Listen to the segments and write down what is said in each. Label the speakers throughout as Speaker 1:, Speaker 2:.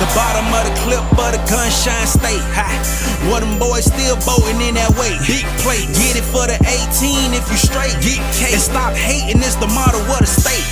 Speaker 1: the bottom of the clip, but the gunshine stay high. What them boys still voting in that way. Big plate, get it for the 18 if you straight. Get cake and stop hating, it's the motto of the state.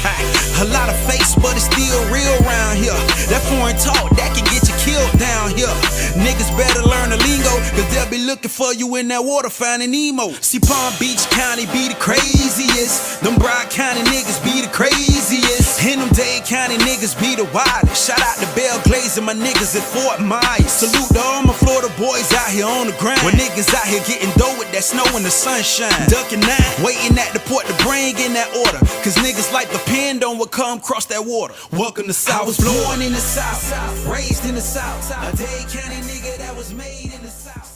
Speaker 1: A lot of fakes, but it's still real around here. That foreign talk, that can get you killed down here. Niggas better learn the lingo, cause they'll be looking for you in that water finding Nemo. See, Palm Beach County be the craziest. Them Broward County niggas be the craziest. And them Dade County niggas be the wildest. Shout out to Belle Glaze and my niggas at Fort Myers. Salute to all my Florida boys out here on the grind. When niggas out here getting dough with that snow and the sunshine. Ducking 9, waiting at the port to bring in that order. Cause niggas like depend on what come across that water. Welcome to South. I was born in the South, raised in the South. A Dade County nigga that was made in the South.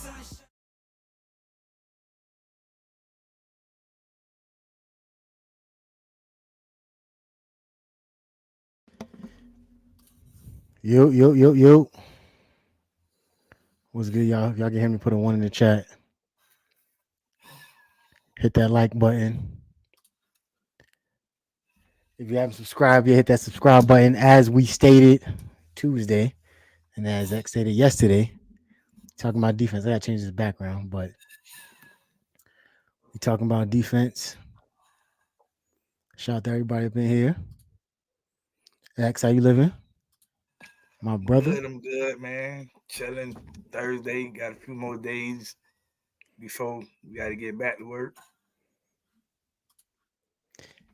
Speaker 2: Yo. What's good, y'all? Y'all can hear me, put a 1 in the chat. Hit that like button. If you haven't subscribed yet, hit that subscribe button. As we stated Tuesday, and as X stated yesterday, talking about defense. I gotta change this background, but we talking about defense. Shout out to everybody up in here. X, how you living? My brother.
Speaker 3: I'm good, man. Chilling. Thursday. Got a few more days before we got to get back to work.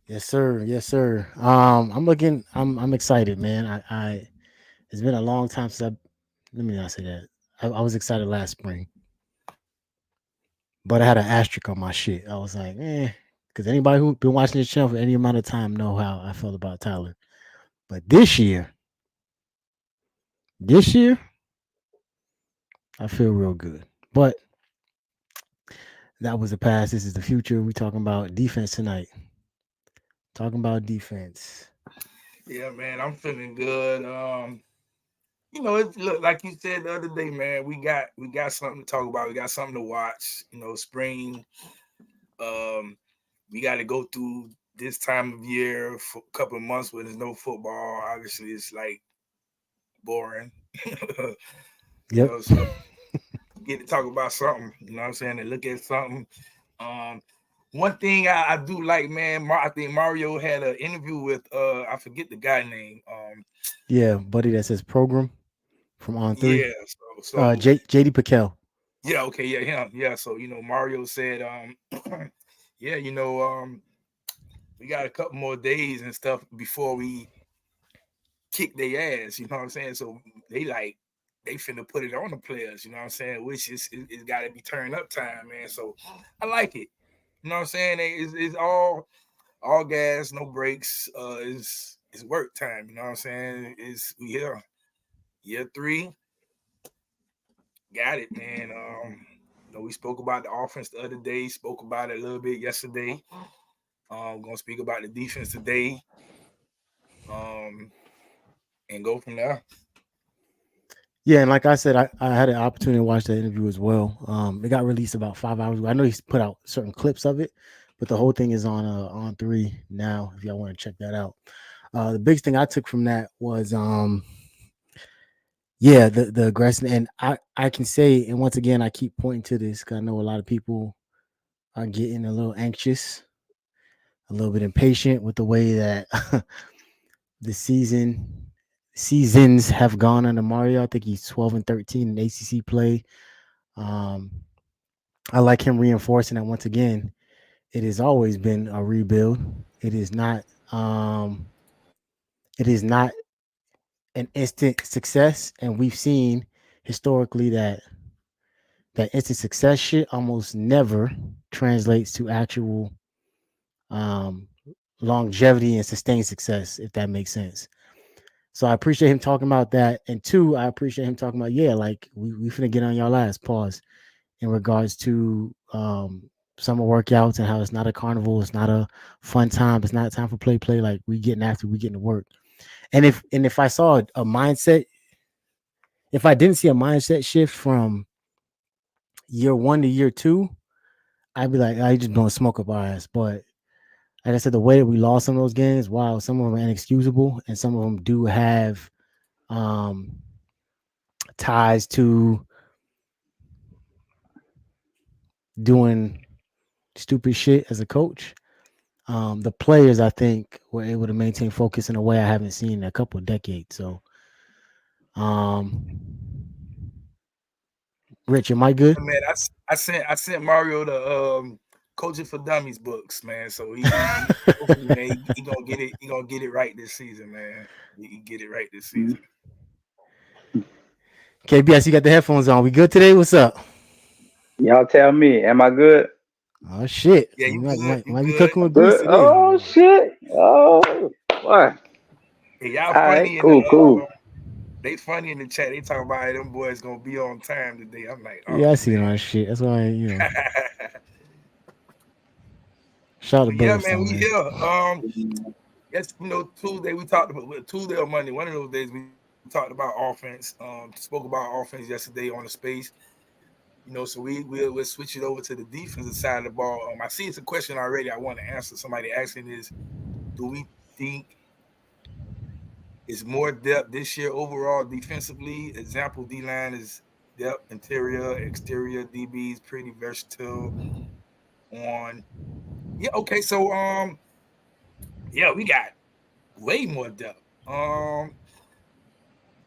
Speaker 2: Yes, sir. I'm excited, man. I it's been a long time since let me not say that. I was excited last spring, but I had an asterisk on my shit. I was like, because anybody who's been watching this channel for any amount of time know how I felt about Tyler. But this year, I feel real good. But that was the past. This is the future. We talking about defense tonight. Talking about defense.
Speaker 3: Yeah, man, I'm feeling good. It's look like you said the other day, man. We got something to talk about. We got something to watch. Spring. We got to go through this time of year for a couple of months where there's no football. Obviously, it's like boring.
Speaker 2: Yep.
Speaker 3: So get to talk about something. You know what I'm saying? And look at something. One thing I do like, man, I think Mario had an interview with I forget the guy name.
Speaker 2: Yeah, buddy, that says program from On 3.
Speaker 3: Yeah, so
Speaker 2: JD Piquel.
Speaker 3: Yeah, okay, yeah, him. Yeah, so Mario said, yeah, we got a couple more days and stuff before we kick their ass, you know what I'm saying? So they finna put it on the players, you know what I'm saying? Which it's got to be turn up time, man. So I like it. You know what I'm saying? It's all gas, no brakes. It's work time. You know what I'm saying? It's year 3. Got it, man. We spoke about the offense the other day. Spoke about it a little bit yesterday. Gonna speak about the defense today. And go from there.
Speaker 2: Yeah, and like I said, I had an opportunity to watch that interview as well. It got released about 5 hours ago. I know he's put out certain clips of it, but the whole thing is on 3 now. If y'all want to check that out, the biggest thing I took from that was the aggression, and I can say, and once again, I keep pointing to this because I know a lot of people are getting a little anxious, a little bit impatient with the way that the seasons have gone under Mario. I think he's 12-13 in ACC play. I like him reinforcing that once again. It has always been a rebuild. It is not an instant success, and we've seen historically that instant success shit almost never translates to actual longevity and sustained success, if that makes sense. So I appreciate him talking about that. And 2, I appreciate him talking about, like we finna get on y'all last pause in regards to summer workouts and how it's not a carnival, it's not a fun time, it's not time for play. Like we getting to work. And if I saw a mindset, if I didn't see a mindset shift from year 1 to year 2, I'd be like, I just blowing smoke up our ass. But like I said, the way that we lost some of those games, wow, some of them are inexcusable, and some of them do have ties to doing stupid shit as a coach. The players, I think, were able to maintain focus in a way I haven't seen in a couple of decades. So, Rich, am I good?
Speaker 3: Man, I sent Mario the Coaching for Dummies books, man. So he hopefully, man, he gonna get it. He gonna get it right this season, man. He get it right this season.
Speaker 2: KBS, you got the headphones on. We good today? What's up?
Speaker 4: Y'all tell me, am I good?
Speaker 2: Oh shit!
Speaker 3: Yeah,
Speaker 2: You
Speaker 3: you
Speaker 2: might,
Speaker 3: good?
Speaker 2: might,
Speaker 3: You
Speaker 2: might be
Speaker 3: good?
Speaker 2: cooking with grease
Speaker 4: Good.
Speaker 2: today.
Speaker 4: Oh shit. Oh boy.
Speaker 3: Hey, y'all
Speaker 4: All
Speaker 3: funny
Speaker 4: right,
Speaker 3: in
Speaker 4: cool, cool.
Speaker 3: they funny in the chat. They talking about them boys gonna be on time today. I'm like,
Speaker 2: Yeah,
Speaker 3: oh
Speaker 2: I see
Speaker 3: man.
Speaker 2: that shit. That's why shout out to
Speaker 3: Yeah, man,
Speaker 2: Brimstone,
Speaker 3: we
Speaker 2: man.
Speaker 3: here. Yes, Tuesday we talked about Tuesday or Monday. One of those days we talked about offense. Spoke about offense yesterday on the space. So we'll switch it over to the defensive side of the ball. I see it's a question already. I want to answer. Somebody asking is, do we think it's more depth this year overall defensively? Example, D line is depth, interior, exterior, DBs pretty versatile. Okay. So yeah, we got way more depth.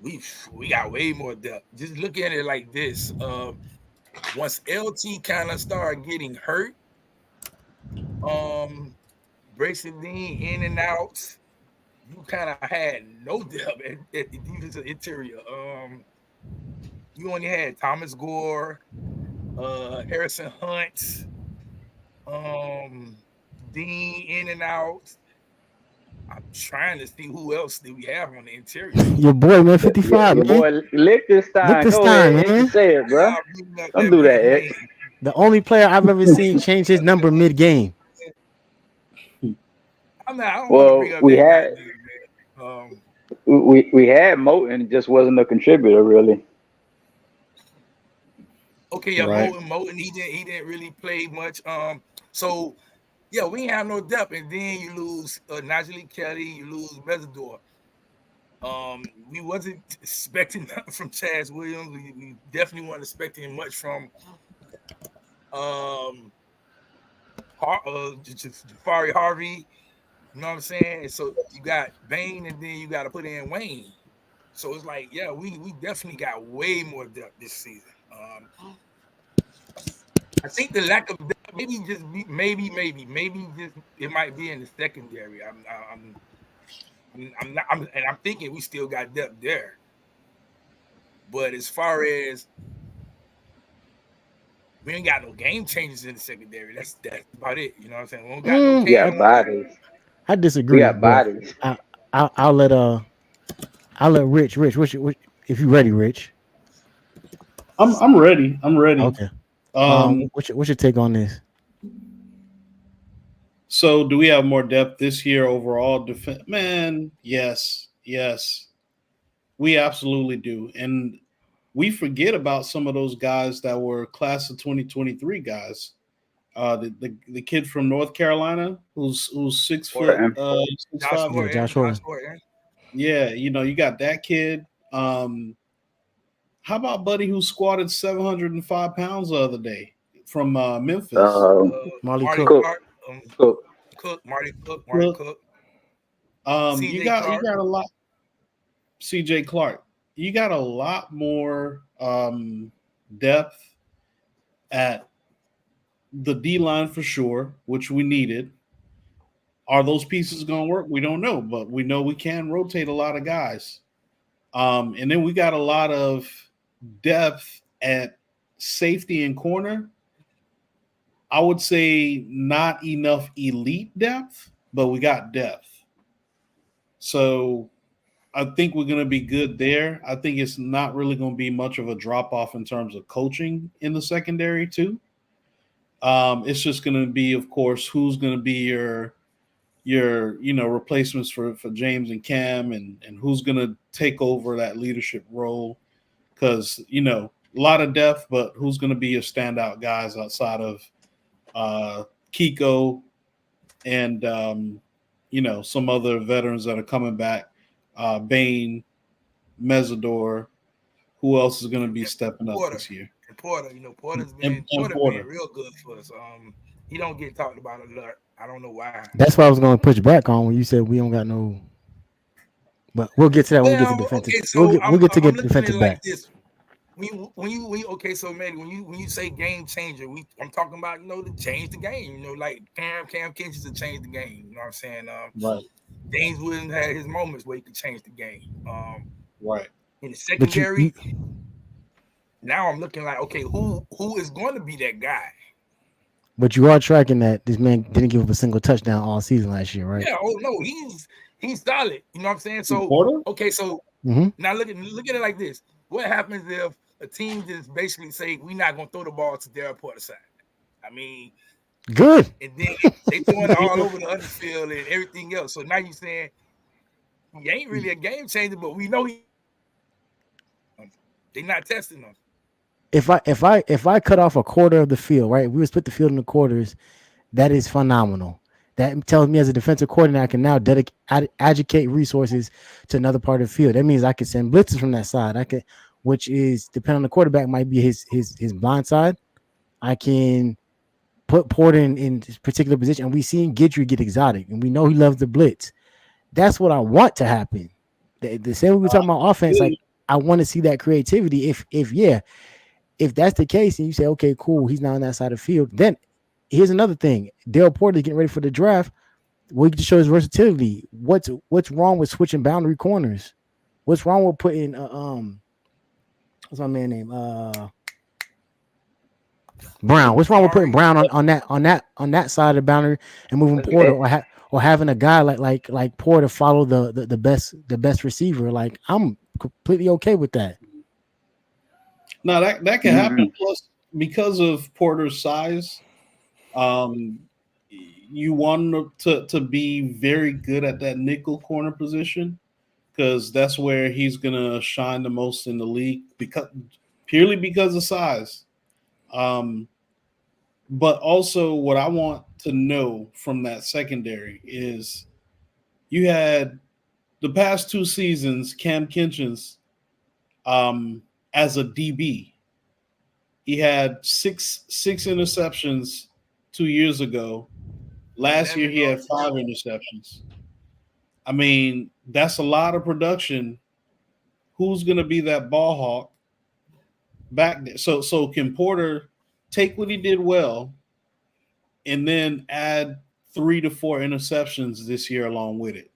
Speaker 3: We got way more depth. Just look at it like this. Once LT kind of started getting hurt, Braxton Dean in and out, you kind of had no depth at the defensive interior. You only had Thomas Gore, Harrison Hunt, Dean in and out. I'm trying to see who else do we have on the interior.
Speaker 2: Your boy, man, 55,
Speaker 4: Your
Speaker 2: man.
Speaker 4: boy Liechtenstein. Go
Speaker 2: Liechtenstein,
Speaker 4: ahead,
Speaker 2: man.
Speaker 4: say it, bro. Don't do that, Ed.
Speaker 2: The only player I've ever seen change his number mid-game.
Speaker 3: I don't want to bring
Speaker 4: Well,
Speaker 3: up
Speaker 4: we
Speaker 3: that
Speaker 4: had
Speaker 3: guy name, man.
Speaker 4: we had Moten, it just wasn't a contributor really.
Speaker 3: Okay, yeah,
Speaker 5: Right.
Speaker 3: Moten, he didn't really play much. So yeah, we ain't have no depth, and then you lose Najee Kelly, you lose Mesidor. We wasn't expecting nothing from Chaz Williams. We definitely weren't expecting much from Jafari Harvey. You know what I'm saying? And so you got Bain, and then you got to put in Wayne. So it's like, yeah, we definitely got way more depth this season. I think the lack of depth, maybe just it might be in the secondary. I'm thinking we still got depth there. But as far as we ain't got no game changers in the secondary, that's about it. You know what I'm saying? We don't got no
Speaker 4: We got
Speaker 3: Cam.
Speaker 4: bodies.
Speaker 2: I
Speaker 4: We
Speaker 2: disagree,
Speaker 4: got
Speaker 2: but
Speaker 4: bodies.
Speaker 2: I'll let Rich. Which if you ready, Rich?
Speaker 5: I'm ready. I'm ready.
Speaker 2: Okay.
Speaker 5: Um,
Speaker 2: What's your take on this?
Speaker 5: so do we have more depth this year overall? Man, yes. We absolutely do. And we forget about some of those guys that were class of 2023 guys. The kid from North Carolina who's 6 foot
Speaker 4: Horton.
Speaker 5: 6'5".
Speaker 2: Yeah, Josh Horton.
Speaker 5: Yeah, you got that kid. How about Buddy who squatted 705 pounds the other day from Memphis?
Speaker 2: Marley
Speaker 3: Marty
Speaker 2: Cook.
Speaker 3: Cook, Marty Cook.
Speaker 5: You got a lot. CJ Clark. You got a lot more depth at the D line for sure, which we needed. Are those pieces going to work? We don't know, but we know we can rotate a lot of guys. And then we got a lot of depth at safety and corner. I would say not enough elite depth, but we got depth. So I think we're going to be good there. I think it's not really going to be much of a drop off in terms of coaching in the secondary too. It's just going to be, of course, who's going to be your replacements for James and Cam, and who's going to take over that leadership role, because a lot of depth, but who's going to be your standout guys outside of Kiko and some other veterans that are coming back, Bain, Mesidor, who else is going to be stepping up this year?
Speaker 3: And Porter, Porter's
Speaker 5: And
Speaker 3: been
Speaker 5: Porter.
Speaker 3: real good for us. He don't get talked about a lot. I don't know why.
Speaker 2: That's what I was going to push back on when you said we don't got no. But we'll get to that when we get to defensive.
Speaker 3: Okay, so
Speaker 2: we'll get to
Speaker 3: I'm
Speaker 2: defensive
Speaker 3: looking at it
Speaker 2: back.
Speaker 3: like this. When you okay, so Manny, when you say game changer, I'm talking about to change the game. Like Cam Kinchens to change the game. You know what I'm saying?
Speaker 5: Right.
Speaker 3: James Williams had his moments where he could change the game.
Speaker 5: Right.
Speaker 3: In the secondary, now I'm looking like, okay, who is going to be that guy?
Speaker 2: But you are tracking that this man didn't give up a single touchdown all season last year, right?
Speaker 3: Yeah. Oh no, he's solid. You know what I'm saying? So
Speaker 5: Porter?
Speaker 3: okay, so now look at it like this. What happens if a team just basically say we're not gonna throw the ball to Derek Porter's side? I mean,
Speaker 2: good.
Speaker 3: And then they throwing it all over the other field and everything else. So now you're saying he ain't really a game changer, but we know they're not testing him.
Speaker 2: If I cut off a quarter of the field, right? We would split the field into quarters. That is phenomenal. That tells me as a defensive coordinator, I can now educate resources to another part of the field. That means I can send blitzes from that side. I can, which is depending on the quarterback, might be his blind side. I can put Porter in this particular position, and we seen Gidry get exotic, and we know he loves the blitz. That's what I want to happen. The same way we were talking about offense, like I want to see that creativity. If that's the case, and you say, okay, cool, he's not on that side of the field, then here's another thing. Dale Porter getting ready for the draft. We can show his versatility. What's wrong with switching boundary corners? What's wrong with putting what's my man name? Brown. What's wrong with putting Brown on that side of the boundary and moving Porter or having a guy like Porter follow the best receiver? Like, I'm completely okay with that.
Speaker 5: No, that can happen. Plus, because of Porter's size, you want him to be very good at that nickel corner position, because that's where he's gonna shine the most in the league, purely because of size. But also what I want to know from that secondary is you had the past 2 seasons, Cam Kinchens, as a DB. He had six interceptions 2 years ago. Last year, he had 5 interceptions. I mean, that's a lot of production. Who's going to be that ball hawk back there? So can Porter take what he did well and then add 3 to 4 interceptions this year along with it?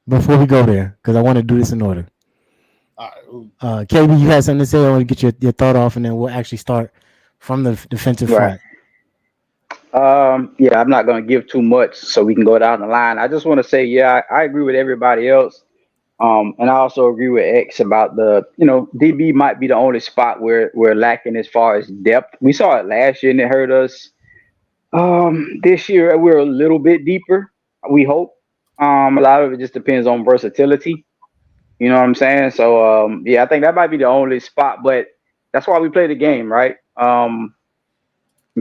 Speaker 2: Before we go there, because I want to do this in order. KB, you had something to say? I want to get your thought off, and then we'll actually start from the defensive front.
Speaker 4: Yeah, I'm not going to give too much so we can go down the line. I just want to say, yeah, I agree with everybody else. And I also agree with X about DB might be the only spot where we're lacking as far as depth. We saw it last year and it hurt us. This year we're a little bit deeper, we hope. A lot of it just depends on versatility. You know what I'm saying? So, yeah, I think that might be the only spot, but that's why we play the game, right?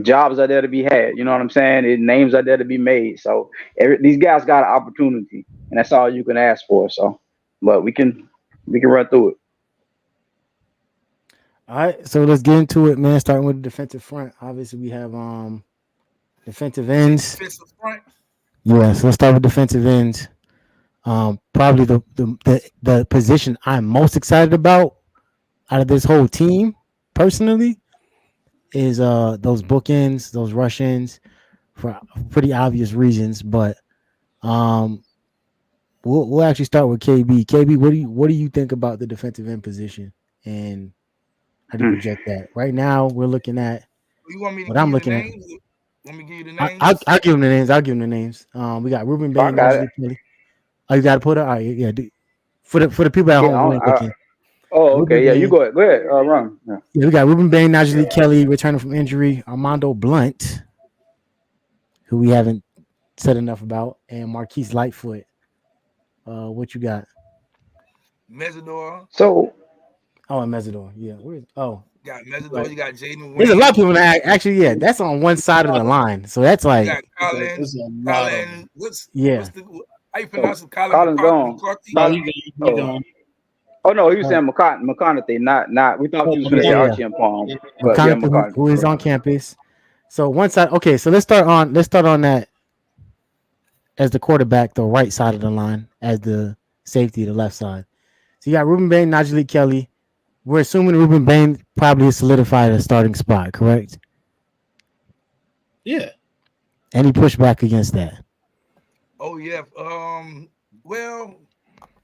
Speaker 4: Jobs are there to be had. You know what I'm saying? Names are there to be made. So these guys got an opportunity, and that's all you can ask for. So, but we can run through it.
Speaker 2: All right, so let's get into it, man. Starting with the defensive front. Obviously, we have defensive ends.
Speaker 3: Defensive front.
Speaker 2: Yeah, so let's start with defensive ends. Probably the position I'm most excited about out of this whole team, personally, is those bookends, those rush ends, for pretty obvious reasons. But we'll actually start with KB. KB, what do you think about the defensive end position, and how do you project that? Right now, we're looking at what I'm looking at.
Speaker 3: Let me give you the names.
Speaker 2: I'll give them the names. We got Ruben Bain, Najee Kelly. Oh, you got to put it. All right, yeah. For the people at home, looking.
Speaker 4: Oh, okay. Yeah, you go ahead. Go ahead, Ron. Yeah,
Speaker 2: we got Ruben Bain, Najee Kelly returning from injury, Armando Blunt, who we haven't said enough about, and Marquise Lightfoot. What you got?
Speaker 3: Mesidor.
Speaker 2: And Mesidor. Yeah.
Speaker 3: You got Mesidor. Right. You got Jaden.
Speaker 2: There's a lot of people that actually, yeah, that's on one side of the line. So that's like.
Speaker 3: You got Colin. How you pronounce it?
Speaker 4: Colin's gone.
Speaker 5: No, he gone.
Speaker 4: Oh no, he was saying McConaughey, not. We thought
Speaker 5: Oh,
Speaker 4: you was gonna say
Speaker 2: Yeah,
Speaker 4: Archie and Palm, but yeah,
Speaker 2: McConaughey, who is
Speaker 4: McConaughey.
Speaker 2: on campus. So so let's start on that as the quarterback, the right side of the line, as the safety, the left side. So you got Ruben Bain, Najee Kelly. We're assuming Ruben Bain probably solidified a starting spot, correct?
Speaker 5: Yeah.
Speaker 2: Any pushback against that?
Speaker 3: Oh yeah. Well,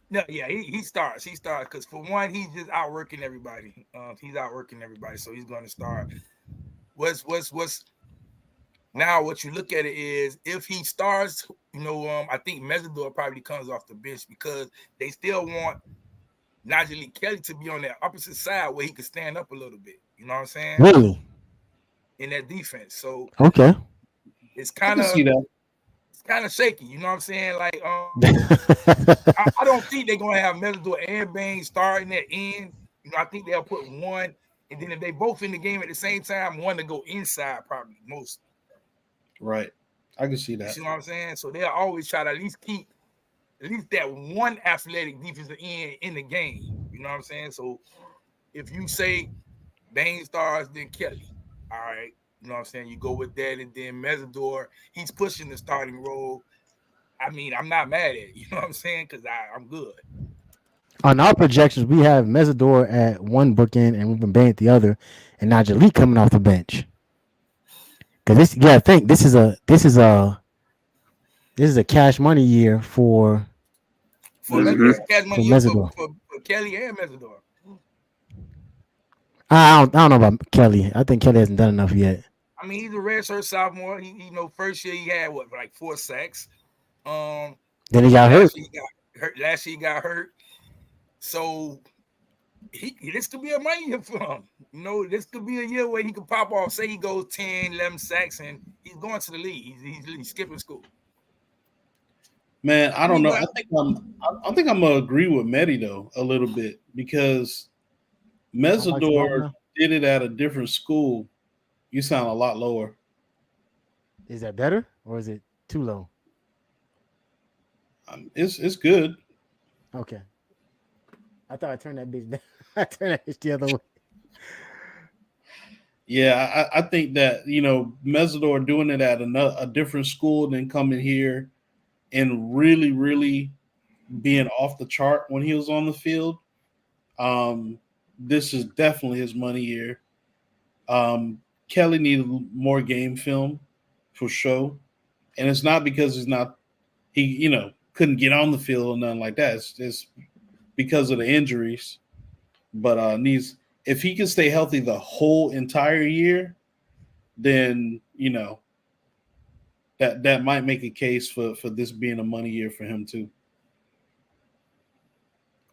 Speaker 3: no, yeah, he starts. He starts because for one, he's just outworking everybody. He's outworking everybody, so he's going to start. What's now? What you look at it is if he starts, I think Mesidor probably comes off the bench because they still want Najee Kelly to be on that opposite side where he can stand up a little bit. You know what I'm saying?
Speaker 2: Really?
Speaker 3: In that defense, so
Speaker 2: Okay.
Speaker 3: it's
Speaker 5: I
Speaker 3: kind
Speaker 5: can see
Speaker 3: of
Speaker 5: that.
Speaker 3: shaky. You know what I'm saying? Like, I don't think they're gonna have Mesidor and Bain starting at end. I think they'll put one, and then if they both in the game at the same time, one to go inside probably most.
Speaker 5: Right. I can see
Speaker 3: You
Speaker 5: that.
Speaker 3: see what I'm saying? So they'll always try to at least keep that one athletic defensive end in the game. You know what I'm saying? So if you say Bain stars, then Kelly. All right. You know what I'm saying? You go with that, and then Mesidor, he's pushing the starting role. I mean, I'm not mad at it. You know what I'm saying? Because I'm good.
Speaker 2: On our projections, we have Mesidor at one bookend and Ruben Bain at the other, and Najee coming off the bench. Because I think this is a cash money year for
Speaker 3: Cash money
Speaker 2: Mesidor.
Speaker 3: for Kelly and Mesidor.
Speaker 2: I don't know about Kelly. I think Kelly hasn't done enough yet.
Speaker 3: I mean, he's a redshirt sophomore. First year he had like 4 sacks.
Speaker 2: Then he got hurt.
Speaker 3: Last year he got hurt. So this could be a money year for him. This could be a year where he could pop off. Say he goes 10, 11 sacks, and he's going to the league. He's skipping school.
Speaker 5: Man, I don't know. I think I'm gonna agree with Medi though a little bit because Mesidor did it at a different school. You sound a lot lower.
Speaker 2: Is that better or is it too low?
Speaker 5: It's good.
Speaker 2: Okay. I thought I turned that bitch down. I turned that bitch the other way.
Speaker 5: Yeah, I think that Mesidor doing it at a different school than coming here and really, really being off the chart when he was on the field. This is definitely his money year. Kelly needed more game film for sure. And it's not because he couldn't get on the field or nothing like that. It's just because of the injuries. But if he can stay healthy the whole entire year, then that might make a case for this being a money year for him too.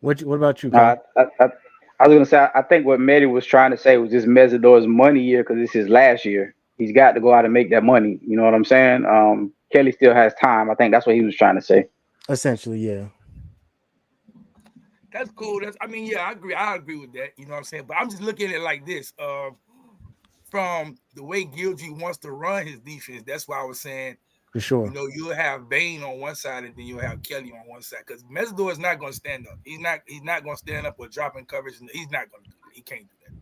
Speaker 2: What about you,
Speaker 4: I was gonna say I think what Medi was trying to say was this Mesidor's money year because it's his last year. He's got to go out and make that money. You know what I'm saying? Kelly still has time. I think that's what he was trying to say.
Speaker 2: Essentially, yeah.
Speaker 3: That's cool. I agree. I agree with that. You know what I'm saying? But I'm just looking at it like this. From the way Gilgy wants to run his defense, that's why I was saying,
Speaker 2: for sure.
Speaker 3: You'll have Bain on one side and then you'll have Kelly on one side because Mesidor is not going to stand up. He's not going to stand up or drop in coverage. He's not going to do that. He can't do that.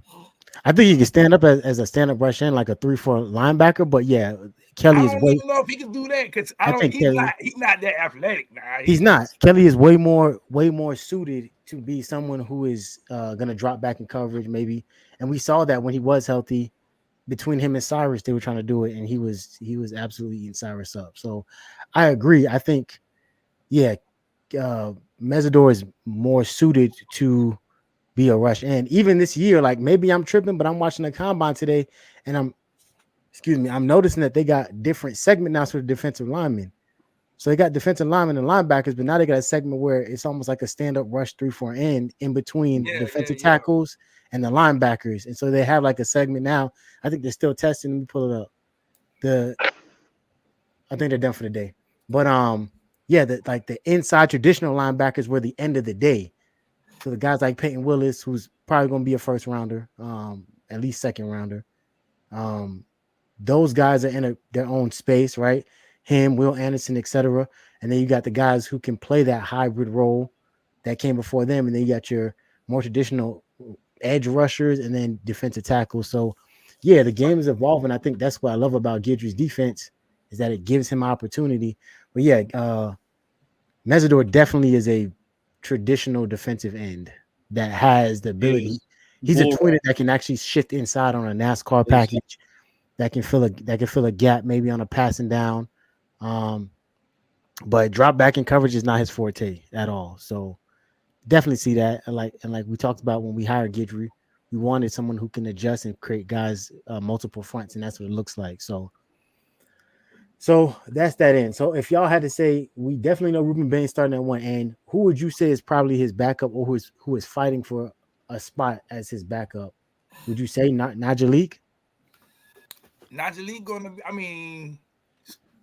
Speaker 2: I think he can stand up as a stand-up rush in, like a 3-4 linebacker. But yeah, Kelly is way.
Speaker 3: I don't know if he can do that because he's not that athletic.
Speaker 2: He's not. Kelly is way more suited to be someone who is going to drop back in coverage, maybe. And we saw that when he was healthy. Between him and Cyrus, they were trying to do it, and he was absolutely eating Cyrus up. So I agree. I think, yeah, Mesidor is more suited to be a rush end. Even this year, like maybe I'm tripping, but I'm watching the combine today, and I'm noticing that they got different segment now for the defensive linemen. So they got defensive linemen and linebackers, but now they got a segment wwhere it's almost like a stand-up rush 3-4 end in between defensive tackles and the linebackers. And so they have like a segment now. I think they're still testing. Let me pull it up. I think they're done for the day. But the inside traditional linebackers were the end of the day. So the guys like Peyton Willis, who's probably going to be a first rounder, at least second rounder. Those guys are in their own space, right? Him, Will Anderson, etc. And then you got the guys who can play that hybrid role that came before them. And then you got your more traditional edge rushers and then defensive tackles. So, yeah, the game is evolving. I think that's what I love about Guidry's defense is that it gives him opportunity. But yeah, Mesidor definitely is a traditional defensive end that has the ability. He's a tweener that can actually shift inside on a NASCAR package that can fill a gap maybe on a passing down. But drop back in coverage is not his forte at all. So definitely see that. And like we talked about when we hired Guidry, we wanted someone who can adjust and create guys multiple fronts, and that's what it looks like. So that's that end. So if y'all had to say, we definitely know Ruben Bain starting at one end. Who would you say is probably his backup, or who is fighting for a spot as his backup? Would you say Najalik?
Speaker 3: Najalik gonna be, I mean,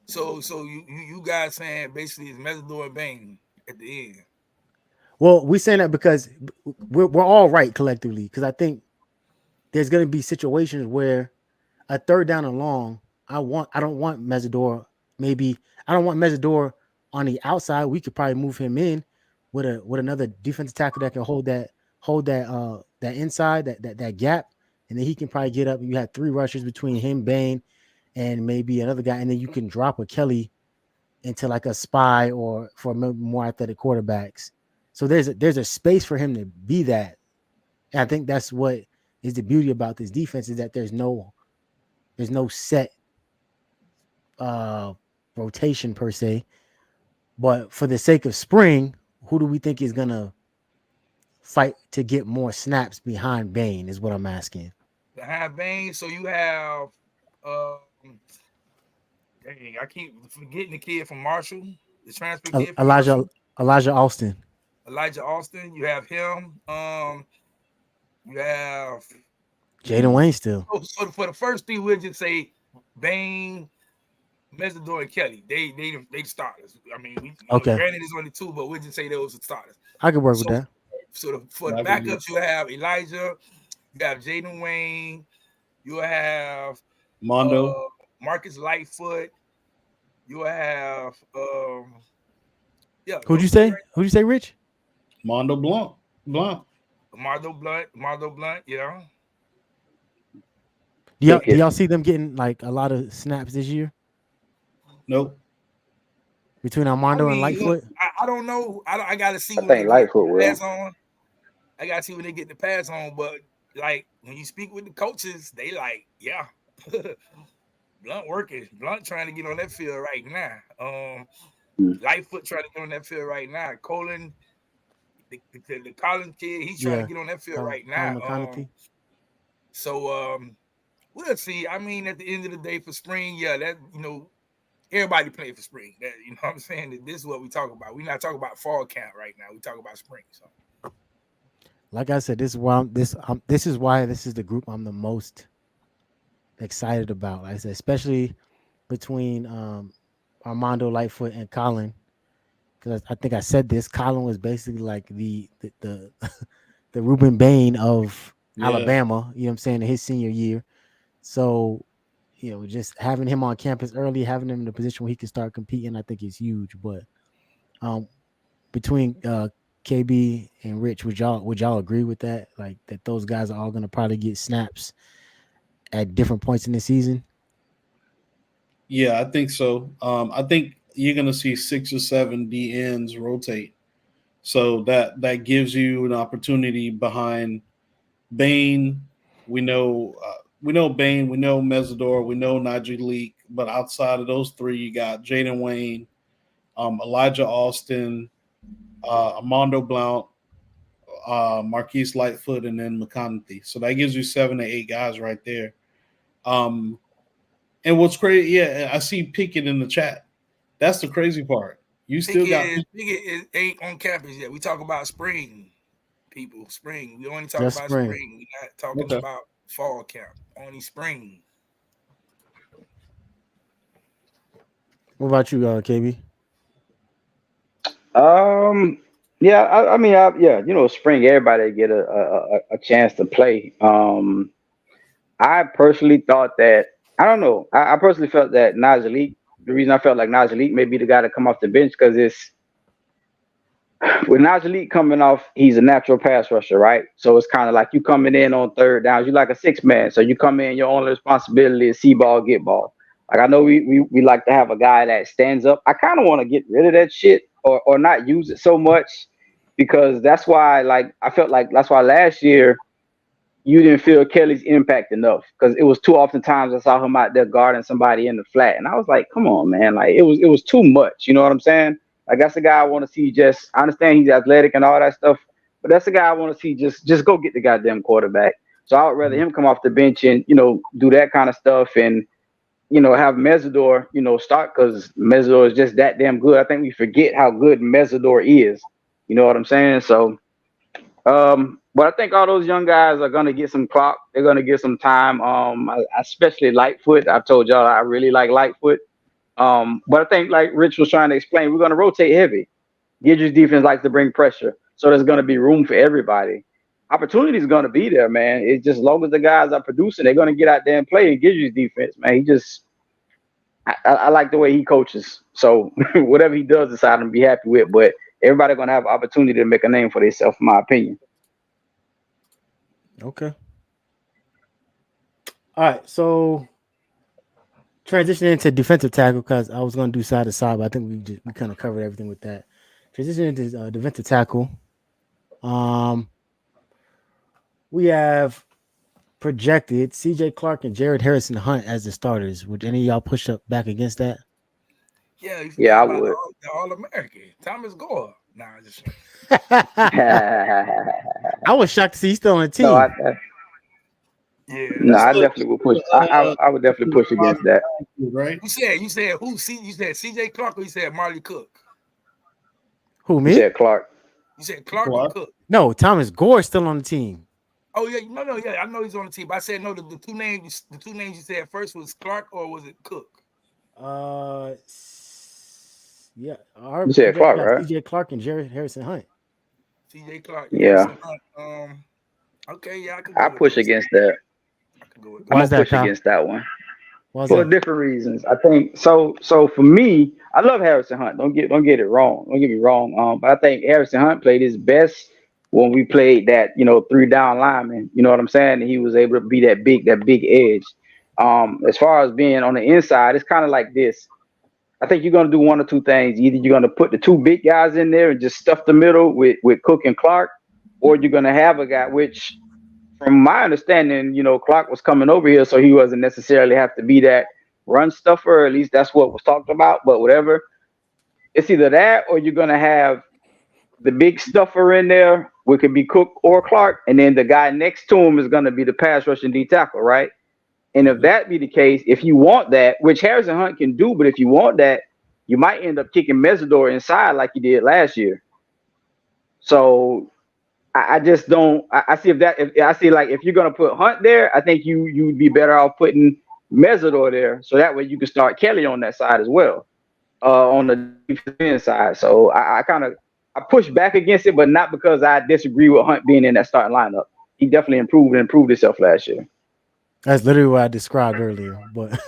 Speaker 3: so you guys saying basically it's Mesidor and Bain at the end.
Speaker 2: Well, we're saying that because we're all right collectively, because I think there's going to be situations where a third down and long, I don't want Mesidor. Maybe I don't want Mesidor on the outside. We could probably move him in with another defensive tackle that can hold that inside that gap, and then he can probably get up. And you have three rushers between him, Bain, and maybe another guy, and then you can drop a Kelly into like a spy or for more athletic quarterbacks. So there's a space for him to be that. And I think that's what is the beauty about this defense, is that there's no set rotation per se. But for the sake of spring, who do we think is gonna fight to get more snaps behind Bain is what I'm asking.
Speaker 3: Behind Bain, so you have dang, I keep forgetting the kid from Marshall, the transfer kid from Marshall.
Speaker 2: Elijah Austin.
Speaker 3: Elijah Austin, you have him. You have
Speaker 2: Jaden Wayne still.
Speaker 3: So for the first three, we'll just say Bain, Mesidor, and Kelly. They starters. I mean,
Speaker 2: okay.
Speaker 3: Granted, it's only two, but we'll just say those are starters.
Speaker 2: I could work with that.
Speaker 3: So for the backups, you have Elijah, you have Jaden Wayne, you have
Speaker 5: Mondo,
Speaker 3: Marcus Lightfoot, you have
Speaker 2: Who'd you say? Who'd you say, Rich?
Speaker 5: Mondo Blunt.
Speaker 3: Mardo Blunt, yeah.
Speaker 2: Do y'all see them getting like a lot of snaps this year?
Speaker 5: Nope.
Speaker 2: Between Armando and Lightfoot?
Speaker 3: I don't know. I gotta see
Speaker 4: when they Lightfoot will
Speaker 3: pass on. I gotta see when they get the pass on, but like when you speak with the coaches, they like, yeah. Blunt working. Blunt trying to get on that field right now. Lightfoot trying to get on that field right now. Colin, the Collins kid, he's trying to get on that field right now. So we'll see. I mean, at the end of the day, for spring, yeah, that everybody playing for spring. That, you know what I'm saying? This is what we talk about. We're not talking about fall camp right now. We talk about spring. So,
Speaker 2: like I said, this is why this is the group I'm the most excited about. Like I said, especially between Armando, Lightfoot, and Colin, because I think I said this. Colin was basically like the the Ruben Bain of Alabama. You know what I'm saying? In his senior year. So, just having him on campus early, having him in a position where he can start competing, I think is huge. But between KB and Rich, would y'all agree with that? Like that those guys are all going to probably get snaps at different points in the season?
Speaker 5: Yeah, I think so. I think you're going to see 6 or 7 DNs rotate. So that gives you an opportunity behind Bain. We know Bain, we know Mesidor, we know Najee, but outside of those three, you got Jaden Wayne, Elijah Austin, Armando Blount, Marquise Lightfoot, and then McConaughey. So that gives you 7 to 8 guys right there. And what's crazy, I see Pickett in the chat. That's the crazy part. You still
Speaker 3: Pickett ain't on campus yet. We talk about spring, people. Spring. We only talk about spring. We're not talking about fall camp. Only spring.
Speaker 2: What about you, KB?
Speaker 4: Yeah, I mean, spring, everybody get a chance to play. I personally thought that, I don't know. I personally felt that Najee, the reason I felt like Najee may be the guy to come off the bench because with Najee coming off, he's a natural pass rusher, right? So it's kind of like you coming in on third downs. You like a 6-man, so you come in. Your only responsibility is see ball, get ball. Like I know we like to have a guy that stands up. I kind of want to get rid of that shit or not use it so much because that's why like I felt like that's why last year you didn't feel Kelly's impact enough because it was too often times I saw him out there guarding somebody in the flat, and I was like, come on, man, like it was too much. You know what I'm saying? Like that's the guy I want to see. Just I understand he's athletic and all that stuff, but that's the guy I want to see. Just go get the goddamn quarterback. So I would rather him come off the bench and do that kind of stuff and have Mesidor start because Mesidor is just that damn good. I think we forget how good Mesidor is. You know what I'm saying? So. But I think all those young guys are gonna get some clock. They're gonna get some time. I especially Lightfoot. I've told y'all I really like Lightfoot. But I think like Rich was trying to explain, we're gonna rotate heavy. Gidget's defense likes to bring pressure, so there's gonna be room for everybody. Opportunity is gonna be there, man. It's just as long as the guys are producing, they're gonna get out there and play. And Gidget's defense, man, I like the way he coaches. So whatever he does, decide to be happy with. But everybody gonna have an opportunity to make a name for themselves, in my opinion.
Speaker 2: Okay. All right. So transitioning into defensive tackle because I was going to do side to side, but I think we kind of covered everything with that. Transitioning into defensive tackle. We have projected C.J. Clark and Jared Harrison Hunt as the starters. Would any of y'all push up back against that?
Speaker 3: Yeah,
Speaker 4: I would.
Speaker 3: The All-American Thomas Gore. Nah, just
Speaker 2: I was shocked to see he's still on the team.
Speaker 4: No,
Speaker 3: yeah.
Speaker 4: I definitely would push. I would definitely push against that.
Speaker 5: Right?
Speaker 3: You said who? You said C.J. Clark or you said Marley Cook?
Speaker 2: Who, me?
Speaker 4: You said Clark.
Speaker 3: You said Clark or Cook?
Speaker 2: No, Thomas Gore is still on the team.
Speaker 3: Oh yeah, I know he's on the team. But I said no. The two names you said first was Clark or was it Cook?
Speaker 2: Yeah.
Speaker 4: You said Clark, right?
Speaker 2: C.J. Clark and Jared Harrison Hunt.
Speaker 3: C.J. Clark.
Speaker 4: Yeah.
Speaker 3: Hunt. Okay, yeah,
Speaker 4: I push against that.
Speaker 3: I can go with
Speaker 4: I'm gonna push against that one for different reasons. I think so. So for me, I love Harrison Hunt. Don't get it wrong. Don't get me wrong. But I think Harrison Hunt played his best when we played that 3-down lineman. You know what I'm saying? And he was able to be that big edge. As far as being on the inside, it's kind of like this. I think you're gonna do one or two things. Either you're gonna put the two big guys in there and just stuff the middle with Cook and Clark, or you're gonna have a guy which. From my understanding, Clark was coming over here, so he wasn't necessarily have to be that run stuffer. At least that's what was talked about. But whatever, it's either that or you're gonna have the big stuffer in there, which could be Cook or Clark, and then the guy next to him is gonna be the pass rushing D tackle, right? And if that be the case, if you want that, which Harrison Hunt can do, but if you want that, you might end up kicking Mesidor inside like you did last year. So. I just don't. I see if you're gonna put Hunt there, I think you'd be better off putting Mesidor there, so that way you can start Kelly on that side as well, on the defense side. So I push back against it, but not because I disagree with Hunt being in that starting lineup. He definitely improved himself last year.
Speaker 2: That's literally what I described earlier. But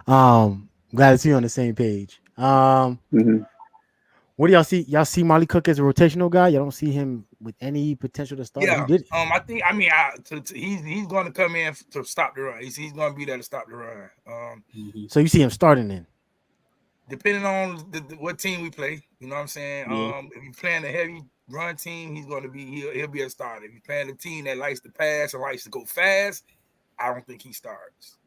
Speaker 2: glad to see you on the same page. What do y'all see? Y'all see Marley Cook as a rotational guy? Y'all don't see him with any potential to start?
Speaker 3: Yeah.
Speaker 2: He did.
Speaker 3: He's going to come in to stop the run. He's going to be there to stop the run.
Speaker 2: So you see him starting then?
Speaker 3: Depending on what team we play, you know what I'm saying?
Speaker 5: Yeah.
Speaker 3: If you're playing a heavy run team, he'll be a starter. If you're playing a team that likes to pass and likes to go fast, I don't think he starts.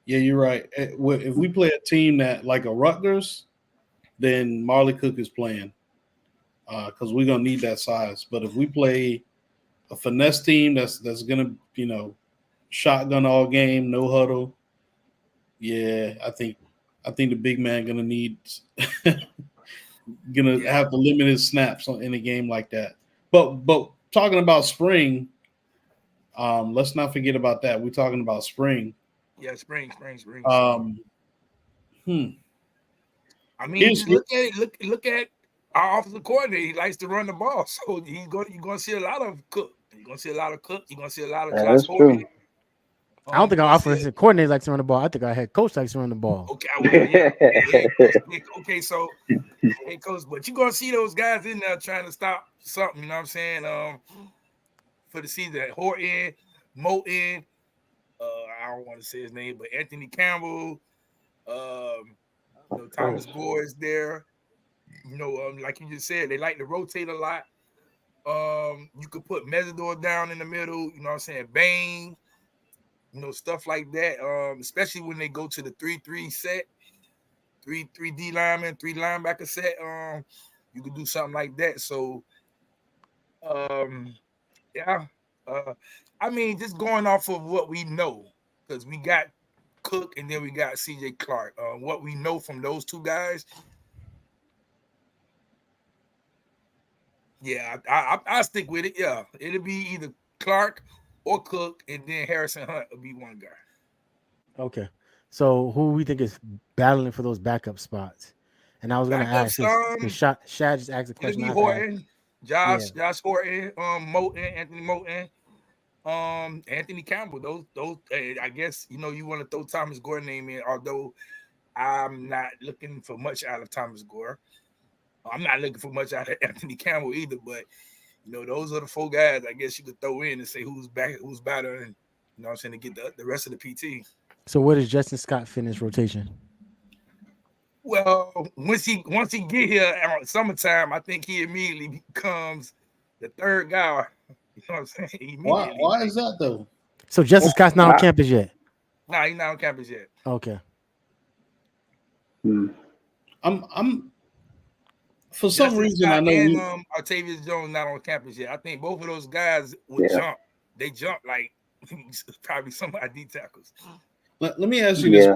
Speaker 5: Yeah, you're right. If we play a team that like a Rutgers, then Marley Cook is playing because we're gonna need that size. But if we play a finesse team that's gonna shotgun all game, no huddle, yeah, I think the big man gonna need have to limit his snaps in a game like that. But talking about spring, let's not forget about that. We're talking about spring.
Speaker 3: Yeah, spring. I mean, just look at our offensive coordinator. He likes to run the ball, so you're going to see a lot of Cook. You're going to see a lot of Cook. You're going to see a lot of Josh Hogan.
Speaker 2: I don't think our
Speaker 3: What's
Speaker 2: offensive coordinator likes to run the ball. I think our head coach likes to run the ball.
Speaker 3: Okay, well, yeah. Okay, so hey, coach, but you're gonna see those guys in there trying to stop something. You know what I'm saying? For the season, Horton, Moten, I don't want to say his name, but Anthony Campbell, Thomas Gore is there. Like you just said, they like to rotate a lot. You could put Mesidor down in the middle. You know what I'm saying? Bang. Stuff like that. Especially when they go to the 3-3 set, 3 D lineman, 3 linebacker set. You could do something like that. So, yeah. I mean, just going off of what we know, because we got Cook and then we got CJ Clark. What we know from those two guys. Yeah, I stick with it. Yeah, it'll be either Clark or Cook, and then Harrison Hunt will be one guy.
Speaker 2: Okay. So who we think is battling for those backup spots? And I was going to ask this because Shad just asked a question.
Speaker 3: It'll be Horton, Josh Horton, Anthony Moten, Anthony Campbell. Those. I guess you want to throw Thomas Gore name in, although I'm not looking for much out of Thomas Gore. I'm not looking for much out of Anthony Campbell either, but those are the 4 guys I guess you could throw in and say who's better, and what I'm saying, to get the rest of the PT.
Speaker 2: So where does Justin Scott finish rotation?
Speaker 3: Well, once he get here at summertime, I think he immediately becomes the 3rd guy. You know what I'm saying?
Speaker 5: Why is that though?
Speaker 2: So Justin Scott's not on campus yet.
Speaker 3: Nah, he's not on campus yet.
Speaker 2: Okay.
Speaker 5: I'm for some reason I know
Speaker 3: Artavius Jones not on campus yet. I think both of those guys would jump. They jump like probably some of our D tackles.
Speaker 5: Let me ask you this.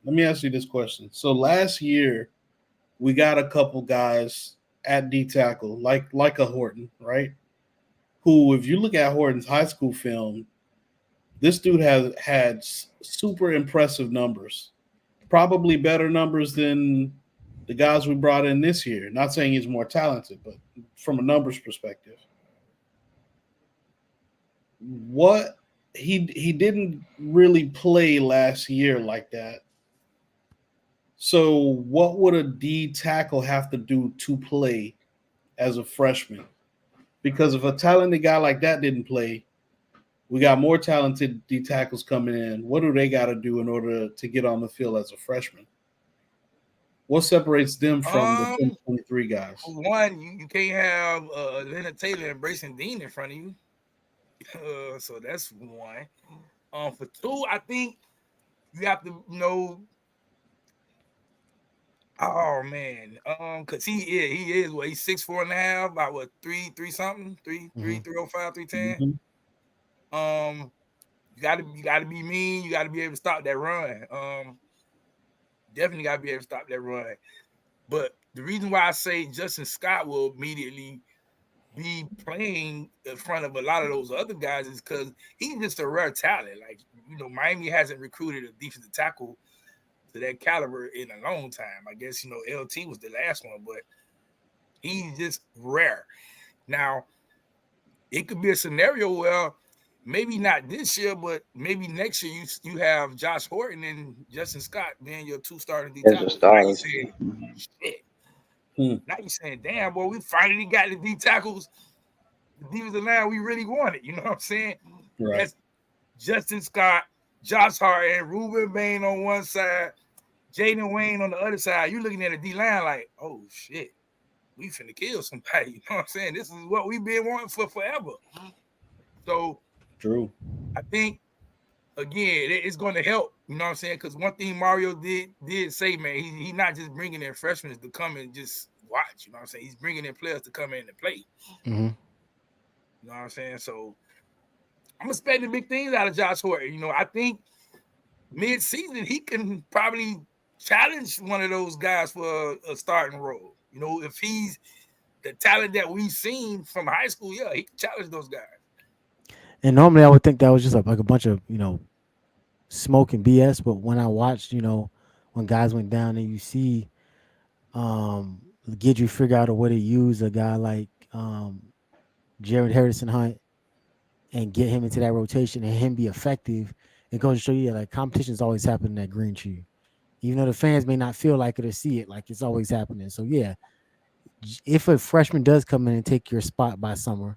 Speaker 5: Let me ask you this question. So last year, we got a couple guys at D tackle, like a Horton, right? Who, if you look at Horton's high school film, this dude has had super impressive numbers, probably better numbers than the guys we brought in this year. Not saying he's more talented, but from a numbers perspective, what he didn't really play last year like that. So what would a D tackle have to do to play as a freshman? Because if a talented guy like that didn't play, we got more talented D tackles coming in. What do they got to do in order to get on the field as a freshman? What separates them from the 2023 guys?
Speaker 3: One, you can't have Leonard Taylor and Brayson Dean in front of you. So that's one. For 2, I think you have to oh man, because he is what, he's 6'4.5", about what, 3 something, 305, 310. You gotta be mean. You gotta be able to stop that run. Definitely gotta be able to stop that run. But the reason why I say Justin Scott will immediately be playing in front of a lot of those other guys is because he's just a rare talent. Like, Miami hasn't recruited a defensive tackle to that caliber in a long time. I guess, LT was the last one, but he's just rare. Now, it could be a scenario where maybe not this year, but maybe next year you have Josh Horton and Justin Scott being your 2 starting D tackles. Now you're saying, shit. Now you're saying, damn, boy, we finally got the D tackles, the defensive line we really wanted. You know what I'm saying?
Speaker 5: Right.
Speaker 3: That's Justin Scott, Josh Horton, Ruben Bain on one side, Jaden Wayne on the other side. You're looking at a D line like, oh shit, we finna kill somebody. You know what I'm saying? This is what we've been wanting for forever. So
Speaker 5: true.
Speaker 3: I think again, it's going to help. You know what I'm saying? Because one thing Mario did say, man, he's not just bringing in freshmen to come and just watch. You know what I'm saying? He's bringing in players to come in and play.
Speaker 2: Mm-hmm.
Speaker 3: You know what I'm saying? So I'm expecting big things out of Josh Horton. I think mid-season he can probably challenge one of those guys for a starting role. If he's the talent that we've seen from high school, yeah, he can challenge those guys.
Speaker 2: And normally I would think that was just like a bunch of, smoke and BS. But when I watched, when guys went down and you see Gidry figure out a way to use a guy like Jared Harrison Hunt and get him into that rotation and him be effective it goes to show you, like, competition is always happening at Green Tree, even though the fans may not feel like it or see it, like it's always happening. So yeah, if a freshman does come in and take your spot by summer,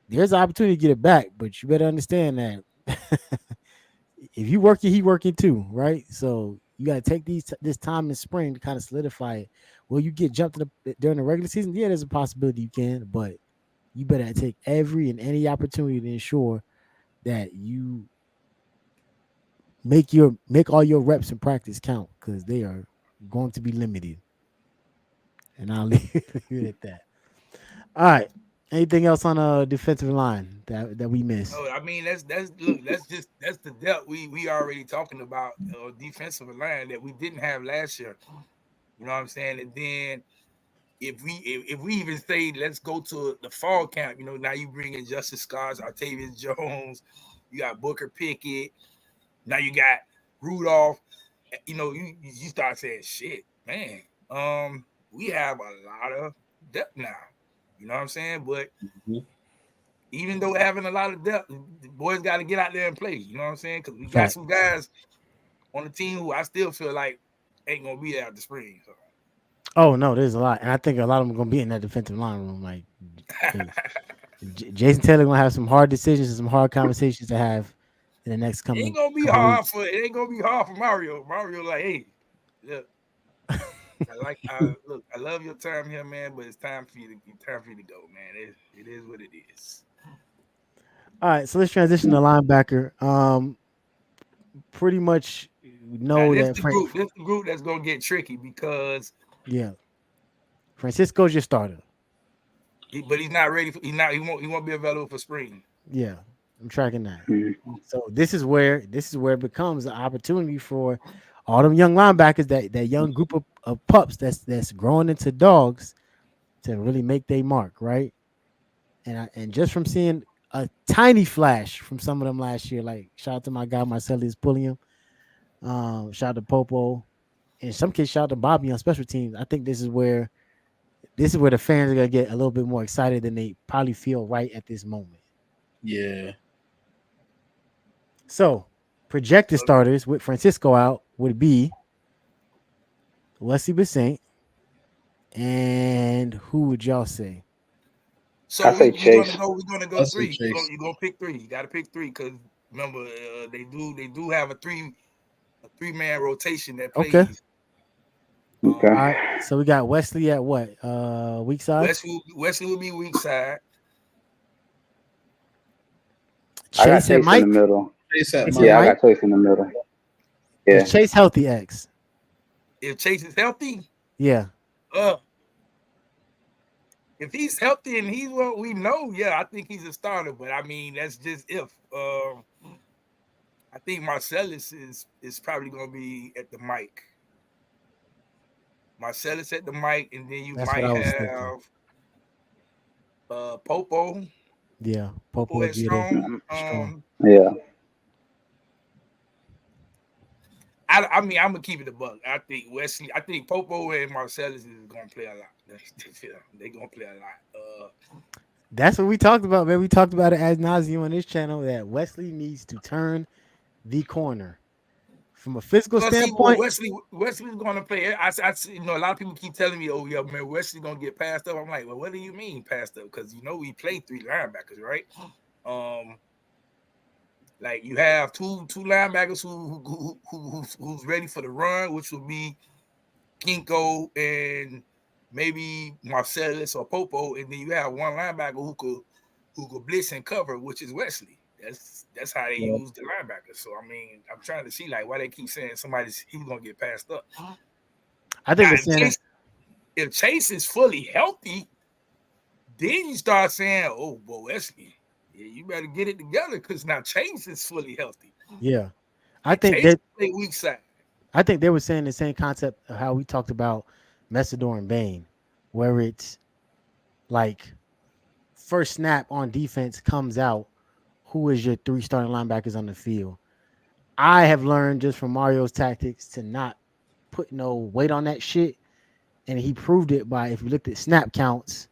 Speaker 2: there's an opportunity to get it back, but you better understand that if you working, he working too, right? So you got to take this time in spring to kind of solidify it. Will you get jumped during the regular season? Yeah, there's a possibility you can, but you better take every and any opportunity to ensure that you make all your reps in practice count, because they are going to be limited. And I'll leave it at that. All right. Anything else on a defensive line that we missed?
Speaker 3: Oh, I mean, that's the depth we already talking about, defensive line that we didn't have last year. You know what I'm saying? And then if we even say let's go to the fall camp, now you bring in Justice Scott, Octavius Jones, you got Booker Pickett, now you got Rudolph. You start saying shit, man. We have a lot of depth now. You know what I'm saying? But even though having a lot of depth, the boys got to get out there and play. You know what I'm saying? Because we got some guys on the team who I still feel like ain't gonna be there at the spring. So.
Speaker 2: Oh no, there's a lot, and I think a lot of them are gonna be in that defensive line room. Like Jason Taylor gonna have some hard decisions and some hard conversations to have in the next coming.
Speaker 3: It ain't gonna be hard for Mario. Mario, like, hey, look, I love your time here, man, but it's time for you to go, man. It is what it is.
Speaker 2: All right, so let's transition to linebacker. Pretty much know
Speaker 3: this
Speaker 2: that
Speaker 3: the group that's gonna get tricky because
Speaker 2: Francisco's your starter,
Speaker 3: but he's not ready. He won't be available for spring.
Speaker 2: Yeah, I'm tracking that. So this is where it becomes an opportunity for all them young linebackers, that young group of pups that's growing into dogs, to really make their mark, right? And just from seeing a tiny flash from some of them last year, like shout out to my guy Marcellus Pulliam, shout out to Popo, in some cases shout out to Bobby on special teams. I think this is where the fans are gonna get a little bit more excited than they probably feel right at this moment.
Speaker 5: Yeah.
Speaker 2: So projected starters with Francisco out would be Wesley Bissant, and who would y'all say?
Speaker 3: So
Speaker 4: I say Chase.
Speaker 3: We're gonna go three. You're gonna pick three. You got to pick three because remember they do have a three-man rotation that plays.
Speaker 2: Okay.
Speaker 4: Okay.
Speaker 2: All right. So we got Wesley at what? Weak side.
Speaker 3: Wesley will be weak side.
Speaker 2: Chase
Speaker 4: I got Chase
Speaker 2: at Mike.
Speaker 4: in the middle.
Speaker 5: Chase at
Speaker 4: Yeah, I got Chase in the middle. Yeah.
Speaker 2: Is Chase healthy, X?
Speaker 3: If Chase is healthy,
Speaker 2: yeah.
Speaker 3: If he's healthy and he's what we know, yeah, I think he's a starter. But I mean, that's just if. I think Marcellus is probably going to be at the mic. Marcellus at the mic, and then you might have Popo.
Speaker 2: Yeah, Popo
Speaker 3: is strong.
Speaker 4: Yeah.
Speaker 3: I mean, I'm gonna keep it a buck. I think Popo and Marcellus is gonna play a lot. They're gonna play a lot.
Speaker 2: That's what we talked about, man. We talked about it ad nauseum on this channel, that Wesley needs to turn the corner from a physical standpoint.
Speaker 3: Wesley's gonna play. I a lot of people keep telling me, "Oh yeah, man, Wesley's gonna get passed up." I'm like, well, what do you mean passed up? Because we play three linebackers, right? Like you have two linebackers who's ready for the run, which will be Kinko and maybe Marcellus or Popo, and then you have one linebacker who could blitz and cover, which is Wesley. That's how they use the linebackers. So I mean, I'm trying to see like why they keep saying he's gonna get passed up.
Speaker 2: I think
Speaker 3: if Chase is fully healthy, then you start saying, "Oh, boy, Wesley, yeah, you better get it together because now Chase is fully healthy."
Speaker 2: Yeah, I think
Speaker 3: Chase play weak side.
Speaker 2: I think they were saying the same concept of how we talked about Mesidor and Bain, where it's like first snap on defense comes out, who is your three starting linebackers on the field? I have learned just from Mario's tactics to not put no weight on that shit, and he proved it by, if you looked at snap counts,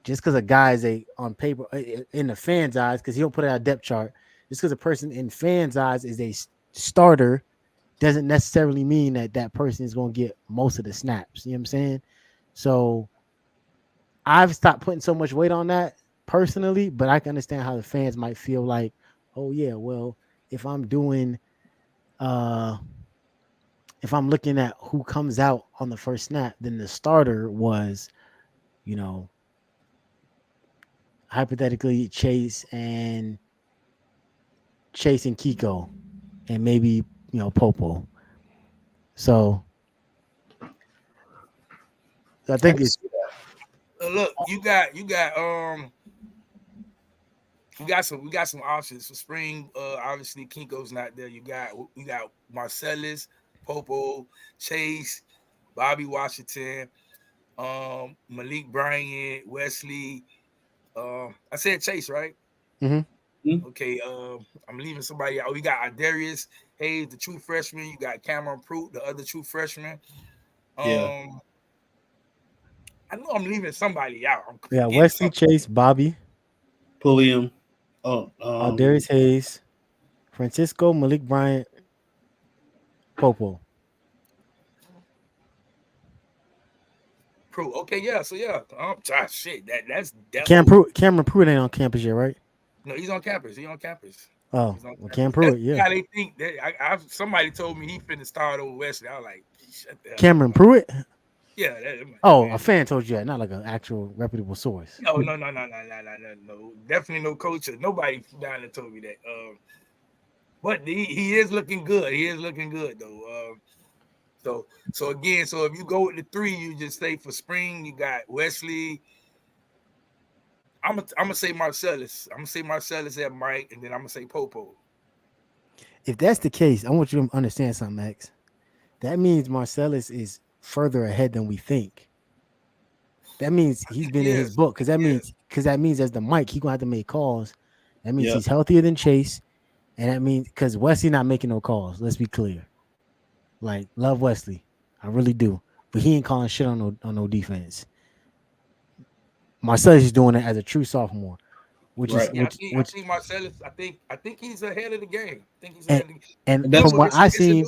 Speaker 2: just because a guy is on paper in the fans' eyes, because he don't put it on a depth chart, just because a person in fans' eyes is a starter doesn't necessarily mean that that person is going to get most of the snaps. You know what I'm saying? So I've stopped putting so much weight on that personally, but I can understand how the fans might feel like, oh yeah, well, if I'm doing if I'm looking at who comes out on the first snap, then the starter was, you know, hypothetically Chase and Kiko and maybe, Popo. So I think it's
Speaker 3: Look, you got we got some options for spring. Obviously Kinko's not there. We got Marcellus, Popo, Chase, Bobby Washington, Malik Bryant, Wesley. I said Chase, right?
Speaker 2: Mhm.
Speaker 3: Okay. I'm leaving somebody out. We got Darius Hayes, the true freshman. You got Cameron Pruitt, the other true freshman.
Speaker 5: Yeah.
Speaker 3: I know I'm leaving somebody out. I'm
Speaker 2: yeah,
Speaker 3: forgetting
Speaker 2: Wesley,
Speaker 3: something.
Speaker 2: Chase, Bobby,
Speaker 5: Pulliam. Oh,
Speaker 2: Darius Hayes, Francisco, Malik Bryant, Popo.
Speaker 3: Pruitt. Okay, yeah. So yeah. Shit. That's
Speaker 2: Cameron Pruitt ain't on campus yet, right?
Speaker 3: No, he's on campus. He's on campus.
Speaker 2: Oh,
Speaker 3: He's on
Speaker 2: well,
Speaker 3: campus.
Speaker 2: Cam
Speaker 3: That's
Speaker 2: Pruitt, yeah.
Speaker 3: how they think that. Somebody told me he finna start over Wesley. I was like, shut the hell
Speaker 2: Cameron
Speaker 3: up.
Speaker 2: Pruitt?
Speaker 3: Yeah.
Speaker 2: Oh,
Speaker 3: Man.
Speaker 2: a fan told you that, not like an actual reputable source.
Speaker 3: No. Definitely no coach. Nobody down there told me that. But he is looking good. He is looking good though. So again, so if you go with the 3, you just stay for spring. You got Wesley. I'm gonna say Marcellus. I'm gonna say Marcellus at Mike, and then I'm gonna say Popo.
Speaker 2: If that's the case, I want you to understand something, Max. That means Marcellus is further ahead than we think. That means he's been in his book because that means as the Mike, he gonna have to make calls. That means he's healthier than Chase, and that means because Wesley not making no calls. Let's be clear. Like, love Wesley, I really do, but he ain't calling shit on no defense. Marcellus is doing it as a true sophomore, which is
Speaker 3: I think Marcellus. I think he's ahead of the game. I think he's ahead of the game.
Speaker 2: and
Speaker 5: That's
Speaker 2: from what I seen,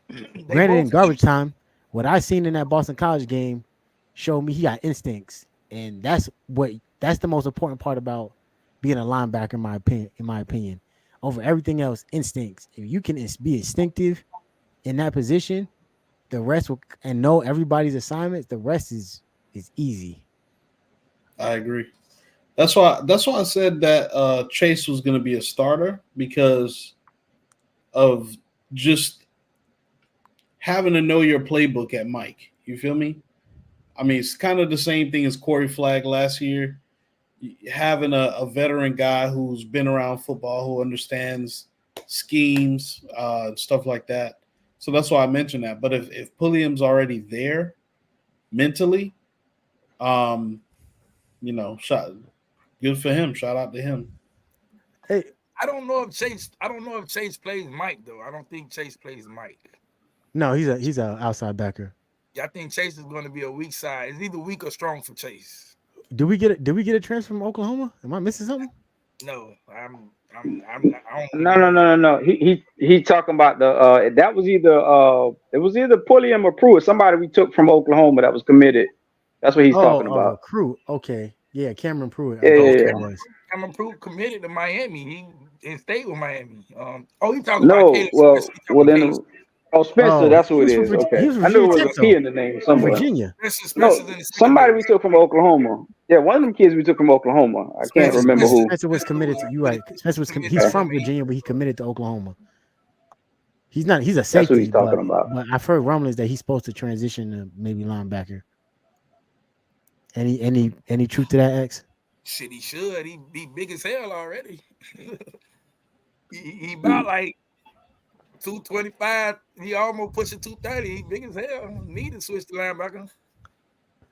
Speaker 3: They
Speaker 2: granted in
Speaker 3: both
Speaker 2: garbage time, what I seen in that Boston College game showed me he got instincts, and that's the most important part about being a linebacker, in my opinion, over everything else. Instincts. If you can be instinctive in that position, the rest will and know everybody's assignments. The rest is easy.
Speaker 5: I agree. That's why I said that Chase was going to be a starter because of just having to know your playbook at Mike. You feel me? I mean, it's kind of the same thing as Corey Flagg last year. Having a veteran guy who's been around football, who understands schemes, stuff like that. So that's why I mentioned that. But if Pulliam's already there mentally, good for him. Shout out to him.
Speaker 2: Hey,
Speaker 3: I don't know if Chase plays Mike though. I don't think Chase plays Mike.
Speaker 2: no, he's a outside backer.
Speaker 3: Yeah, I think Chase is going to be a weak side. It's either weak or strong for Chase.
Speaker 2: Did we get a transfer from Oklahoma? Am I missing something?
Speaker 3: No, I don't
Speaker 4: No. He talking about the that was either Pulliam or Pruitt, somebody we took from Oklahoma that was committed. That's what he's talking
Speaker 2: A
Speaker 4: about.
Speaker 2: recruit. Okay, yeah, Cameron Pruitt.
Speaker 4: Yeah.
Speaker 3: Cameron Pruitt committed to Miami. He stayed with Miami. He talking about
Speaker 4: No,
Speaker 3: Caleb
Speaker 4: well,
Speaker 3: Spencer.
Speaker 4: then Spencer, that's who it is. Okay,
Speaker 2: He was from
Speaker 4: I knew
Speaker 2: Virginia
Speaker 4: it was
Speaker 2: Tech,
Speaker 4: a P in the name somewhere.
Speaker 2: Virginia.
Speaker 4: No, somebody we took from Oklahoma. Yeah, one of them kids we took from Oklahoma. I can't remember who.
Speaker 2: Spencer was committed to you. Right? Spencer was. He's from Virginia, but he committed to Oklahoma. He's not. He's a safety.
Speaker 4: That's what he's talking about.
Speaker 2: But I've heard rumblings that he's supposed to transition to maybe linebacker. Any truth to that, X?
Speaker 3: Shit, he should. He big as hell already. he about like 225. He almost pushing 230. He big as hell. Need to switch to linebacker.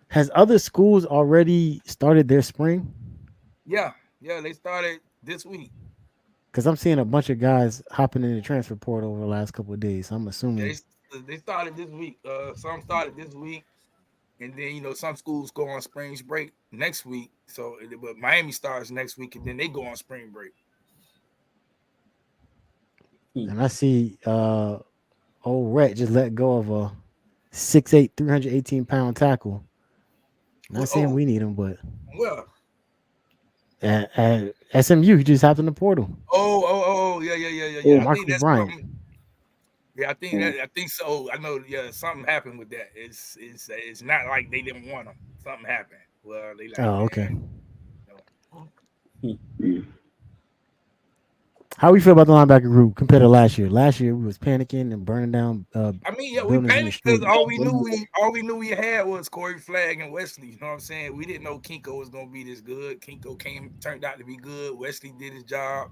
Speaker 2: Has other schools already started their spring?
Speaker 3: Yeah, they started this week.
Speaker 2: Because I'm seeing a bunch of guys hopping in the transfer portal over the last couple of days. So I'm assuming
Speaker 3: they started this week. Some started this week, and then some schools go on spring break next week. So, but Miami starts next week, and then they go on spring break.
Speaker 2: And I see old Rhett just let go of a 6'8", 318-pound tackle. Not saying we need him, but
Speaker 3: Well,
Speaker 2: at SMU, he just hopped in the portal.
Speaker 3: yeah. I think
Speaker 2: Marcus
Speaker 3: that's
Speaker 2: Bryant.
Speaker 3: something. Yeah, I think so. I know. Yeah, something happened with that. It's not like they didn't want him. Something happened. Well, they like,
Speaker 2: Oh, okay.
Speaker 3: man,
Speaker 2: How we feel about the linebacker group compared to last year? Last year we was panicking and burning down
Speaker 3: I mean, yeah, we
Speaker 2: buildings in the
Speaker 3: panicked because
Speaker 2: street.
Speaker 3: all we knew we had was Corey Flagg and Wesley. You know what I'm saying? We didn't know Kinko was gonna be this good. Kinko turned out to be good. Wesley did his job.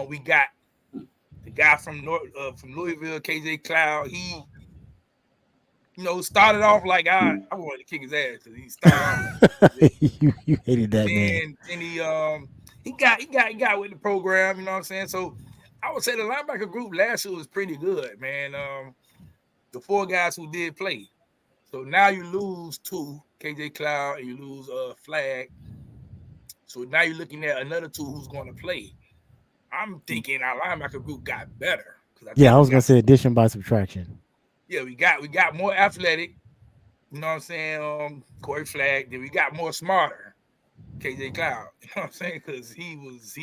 Speaker 3: We got the guy from Louisville, KJ Cloud. He, started off like I wanted to kick his ass because he started off like
Speaker 2: you hated that man.
Speaker 3: and he got with the program. You know what I'm saying? So I would say the linebacker group last year was pretty good, man. The 4 guys who did play. So now you lose 2, KJ Cloud, and you lose Flag. So now you're looking at another 2 who's going to play. I'm thinking our linebacker group got better.
Speaker 2: I was gonna say addition by subtraction.
Speaker 3: Yeah, we got more athletic. You know what I'm saying? Corey Flag. Then we got more smarter. KJ Cloud. You know what I'm saying? Because he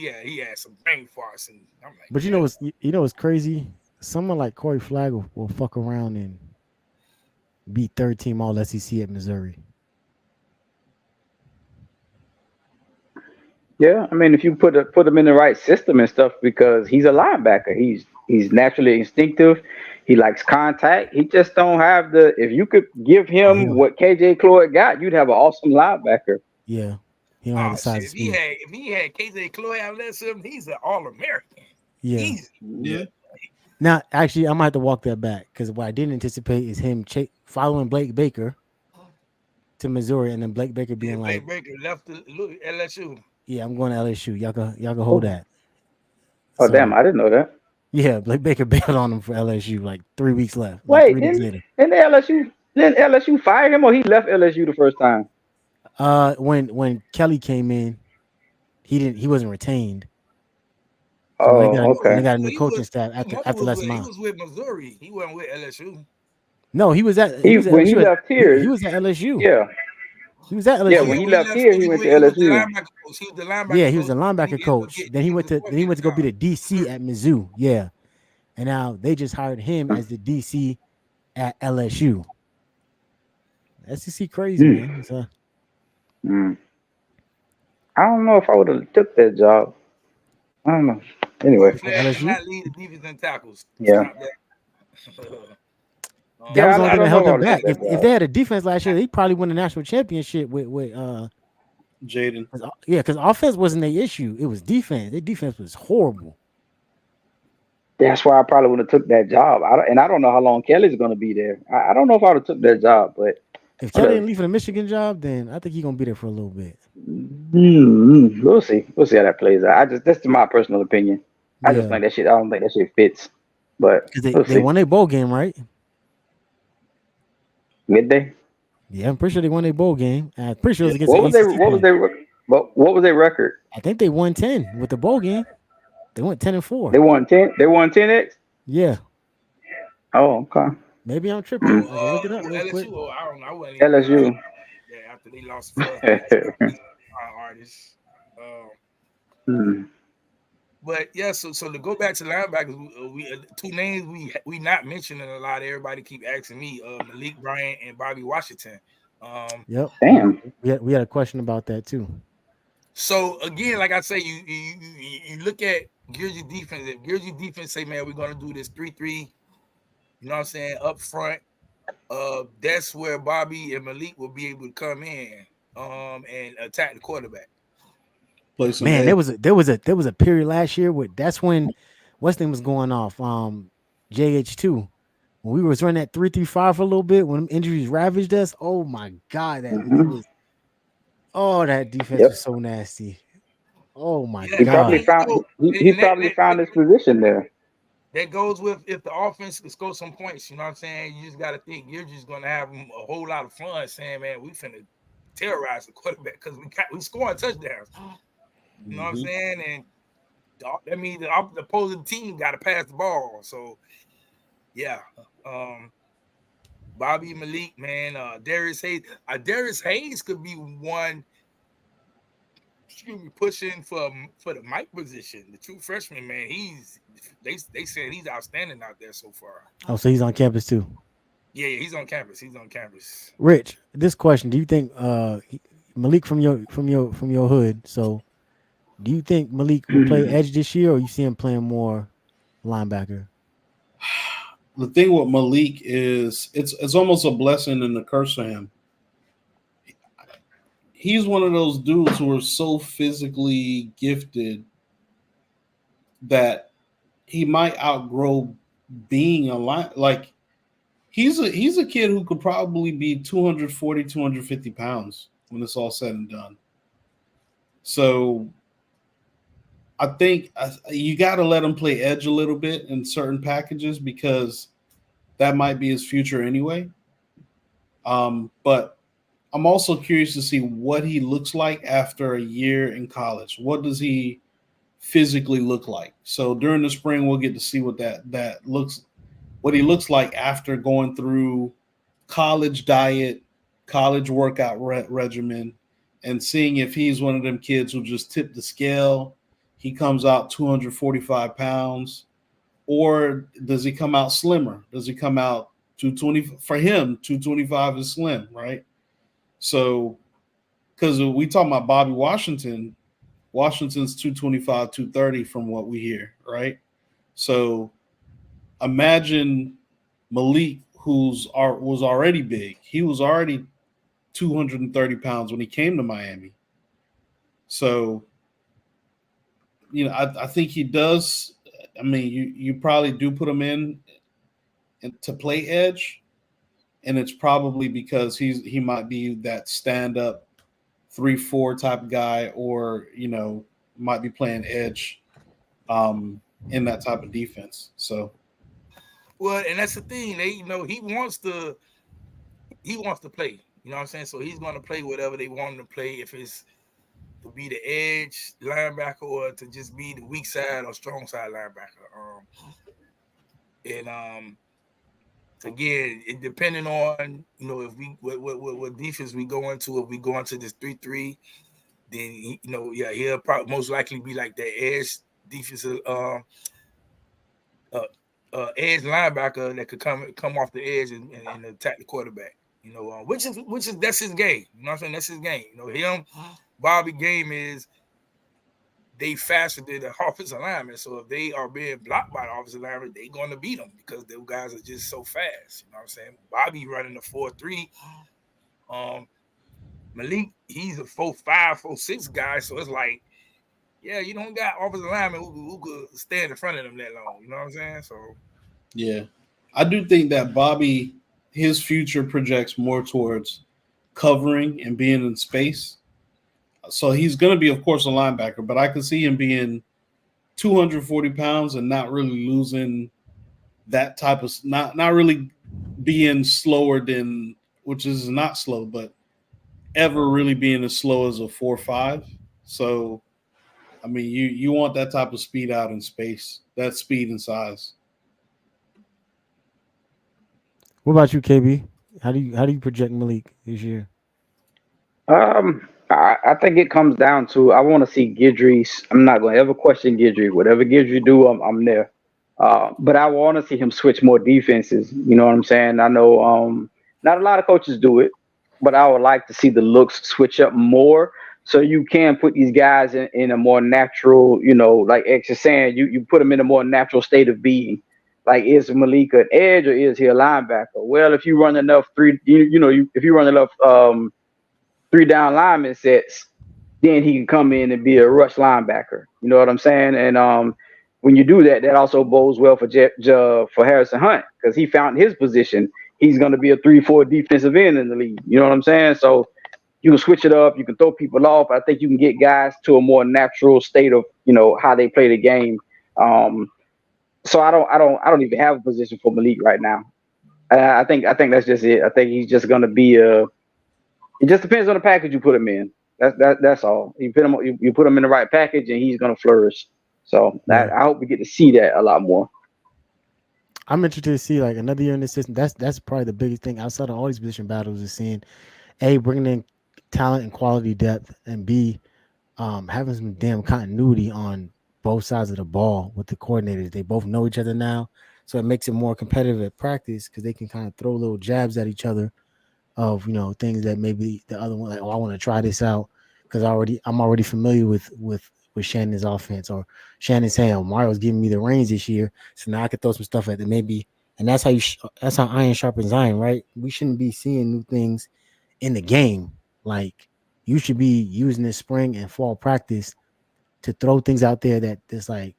Speaker 3: had some brain farts, and I'm like.
Speaker 2: But you know what's crazy? Someone like Corey Flag will fuck around and beat third team All SEC at Missouri.
Speaker 4: Yeah, I mean, if you put him in the right system and stuff, because he's a linebacker, he's naturally instinctive. He likes contact. He just don't have the. If you could give him what KJ Cloyd got, you'd have an awesome linebacker.
Speaker 2: Yeah, he don't have the size.
Speaker 3: If he had KJ Cloyd out there, he's an All-American.
Speaker 2: Yeah.
Speaker 5: Yeah.
Speaker 2: Now, actually, I might have to walk that back because what I didn't anticipate is him following Blake Baker to Missouri, and then Blake Baker being
Speaker 3: Blake Baker left to LSU.
Speaker 2: Yeah, I'm going to LSU. Y'all can hold that.
Speaker 4: Oh, damn, I didn't know that.
Speaker 2: Yeah, Blake Baker bailed on him for LSU, like 3 weeks left.
Speaker 4: Wait, didn't LSU fire him, or he left LSU the first time?
Speaker 2: When Kelly came in, he wasn't retained.
Speaker 4: So
Speaker 2: okay. They got a new coaching staff after last month.
Speaker 3: He was with Missouri. He wasn't with LSU.
Speaker 2: No, he was at.
Speaker 4: When he left here,
Speaker 2: he was at LSU.
Speaker 4: Yeah.
Speaker 2: He was at LSU.
Speaker 4: Yeah, when he left here, he went to LSU.
Speaker 3: He was the linebacker.
Speaker 2: Yeah, he was the linebacker coach. Then he went to go be the DC at Mizzou. Yeah, and now they just hired him as the DC at LSU. SEC crazy, man. So,
Speaker 4: I don't know if I would have took that job. I don't know. Anyway,
Speaker 3: LSU not lead the defense and tackles.
Speaker 4: Yeah.
Speaker 2: That was the only thing that held them back. If they had a defense last year, they probably won the national championship with
Speaker 5: Jaden.
Speaker 2: Yeah, because offense wasn't their issue. It was defense. Their defense was horrible.
Speaker 4: That's why I probably would have took that job. I don't know how long Kelly's going to be there. I don't know if I would have took that job, but
Speaker 2: if Kelly didn't leave for the Michigan job, then I think he's going to be there for a little bit.
Speaker 4: We'll see. We'll see how that plays out. That's my personal opinion. I just think that shit. I don't think that shit fits. But
Speaker 2: they won a bowl game, right?
Speaker 4: Did they?
Speaker 2: Yeah, I'm pretty sure they won a bowl game. I'm pretty sure it was against.
Speaker 4: What was their record?
Speaker 2: I think they won 10 with the bowl game. They went 10-4.
Speaker 4: They won 10. They won 10x.
Speaker 2: Yeah.
Speaker 4: Oh, okay.
Speaker 2: Maybe I'm tripping. Look it up real quick.
Speaker 3: I don't know.
Speaker 4: LSU.
Speaker 3: Yeah, after they lost artists. But yeah, so to go back to linebackers, we 2 names we not mentioning a lot. Everybody keep asking me, Malik Bryant and Bobby Washington.
Speaker 2: Yep.
Speaker 4: Damn.
Speaker 2: We had a question about that too.
Speaker 3: So again, like I say, you look at Gilgy defense. If Gilgy defense say, man, we're gonna do this 3-3, you know what I'm saying, up front, that's where Bobby and Malik will be able to come in and attack the quarterback.
Speaker 2: Man, there was a period last year where that's when what's name was going off. JH2. When we was running that 3-3-5 for a little bit, when injuries ravaged us. Oh my God, that defense was so nasty. Oh my God.
Speaker 4: He probably found his position there.
Speaker 3: That goes with if the offense can score some points, you know what I'm saying? You just got to think you're just going to have a whole lot of fun saying, man, we finna terrorize the quarterback because we scoring touchdowns. You know what I'm saying? And that means the opposing team got to pass the ball. So, yeah. Bobby Malik, man. Darius Hayes could be one. Pushing for the Mike position, the true freshman, man. They said he's outstanding out there so far.
Speaker 2: Oh, so he's on campus too.
Speaker 3: Yeah, he's on campus. He's on campus.
Speaker 2: Rich, this question: do you think Malik from your hood? So, do you think Malik will play edge this year, or you see him playing more linebacker?
Speaker 5: The thing with Malik is it's almost a blessing and a curse for him. He's one of those dudes who are so physically gifted that he might outgrow being a line. Like he's a kid who could probably be 240, 250 pounds when it's all said and done. So I think you got to let him play edge a little bit in certain packages because that might be his future anyway. But I'm also curious to see what he looks like after a year in college. What does he physically look like? So during the spring, we'll get to see what what he looks like after going through college diet, college workout regimen, and seeing if he's one of them kids who just tip the scale. He comes out 245 pounds, or does he come out slimmer? Does he come out 220? For him, 225 is slim, right? So, because we talking about Bobby Washington's 225, 230 from what we hear, right? So, imagine Malik, was already big. He was already 230 pounds when he came to Miami. So, I think he does. I mean, you probably do put him in to play edge. And it's probably because he might be that stand-up 3-4 type guy, or might be playing edge in that type of defense. So,
Speaker 3: well, and that's the thing. He wants to play. You know what I'm saying? So he's going to play whatever they want him to play. If it's to be the edge linebacker or to just be the weak side or strong side linebacker. Again, it depending on if we what defense we go into. If we go into this 3-3, then he'll probably most likely be like that edge defensive edge linebacker that could come off the edge and attack the quarterback. Which is that's his game. You know what I'm saying? That's his game. Him, Bobby game is they faster than the offensive lineman. So if they are being blocked by the offensive lineman, they're going to beat them because those guys are just so fast. You know what I'm saying? Bobby running the 4-3. Malik, he's a 4-5, 4-6 guy. So it's like, yeah, you don't got offensive linemen who could stand in front of them that long. You know what I'm saying? So,
Speaker 5: yeah. I do think that Bobby, his future projects more towards covering and being in space. So he's going to be, of course, a linebacker, but I can see him being 240 pounds and not really losing that type of – not really being slower than – which is not slow, but ever really being as slow as a 4.5. So, I mean, you want that type of speed out in space, that speed and size.
Speaker 2: What about you, KB? How do you project Malik this year?
Speaker 4: I think it comes down to I want to see Guidry's. I'm not going to ever question Guidry. Whatever Guidry do, I'm there. But I want to see him switch more defenses. You know what I'm saying? I know not a lot of coaches do it, but I would like to see the looks switch up more so you can put these guys in a more natural, like X is saying, you put them in a more natural state of being. Like, is Malik an edge or is he a linebacker? Well, if you run enough if you run enough 3-down lineman sets, then he can come in and be a rush linebacker. You know what I'm saying? And when you do that, that also bodes well for Harrison Hunt because he found his position. He's going to be a 3-4 defensive end in the league. You know what I'm saying? So you can switch it up. You can throw people off. I think you can get guys to a more natural state of how they play the game. So I don't even have a position for Malik right now. I think that's just it. I think he's just going to be it just depends on the package you put him in. That's all. You put him in the right package, and he's going to flourish. So that I hope we get to see that a lot more.
Speaker 2: I'm interested to see like another year in the system. That's probably the biggest thing outside of all these position battles is seeing A, bringing in talent and quality depth, and B, having some damn continuity on both sides of the ball with the coordinators. They both know each other now, so it makes it more competitive at practice because they can kind of throw little jabs at each other of things that maybe the other one like, oh, I want to try this out because I'm already familiar with Shannon's offense, or Shannon saying, oh, Mario's giving me the reins this year, so now I could throw some stuff at it maybe. And that's how that's how iron sharpens iron, right? We shouldn't be seeing new things in the game. Like you should be using this spring and fall practice to throw things out there that's like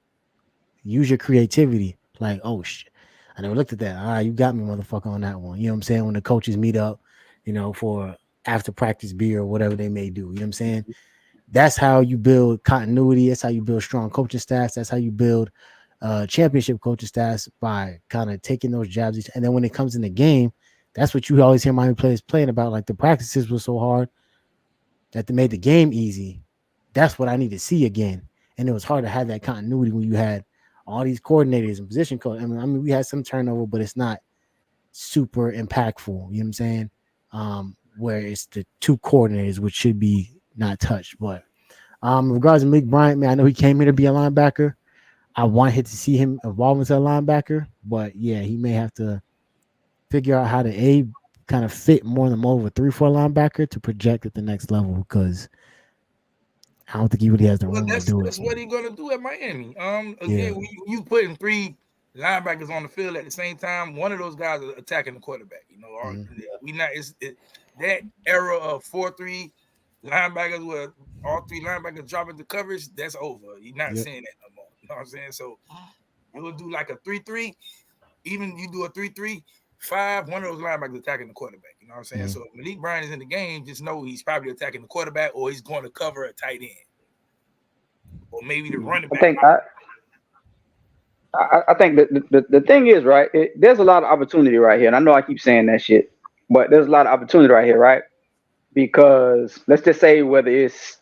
Speaker 2: use your creativity. Like, oh shit, I never looked at that. All right, you got me, motherfucker, on that one. You know what I'm saying? When the coaches meet up, for after practice beer or whatever they may do. You know what I'm saying? That's how you build continuity. That's how you build strong coaching staffs. That's how you build championship coaching staffs, by kind of taking those jabs. And then when it comes in the game, that's what you always hear Miami players playing about. Like the practices were so hard that they made the game easy. That's what I need to see again. And it was hard to have that continuity when you had all these coordinators and position coach. I mean, we had some turnover, but it's not super impactful. You know what I'm saying? Where it's the two coordinators, which should be not touched. But in regards to Malik Bryant, man, I know he came here to be a linebacker. I wanted to see him evolve into a linebacker, but yeah, he may have to figure out how to kind of fit more than more of a 3-4 linebacker to project at the next level, because I don't think he really has the room to do it.
Speaker 3: That's what he's gonna do at Miami. Again, when you putting 3 linebackers on the field at the same time, one of those guys is attacking the quarterback. That era of 4-3 linebackers where all 3 linebackers dropping the coverage. That's over. You're not seeing that no more. You know what I'm saying? So you will do like a 3-3. Even you do a 3-3-5, one of those linebackers attacking the quarterback. You know what I'm saying? So if Malik Bryant is in the game, just know he's probably attacking the quarterback, or he's going to cover a tight end, or maybe the running back.
Speaker 4: I think that the thing is, right, there's a lot of opportunity right here. And I know I keep saying that shit, but there's a lot of opportunity right here, right? Because let's just say whether it's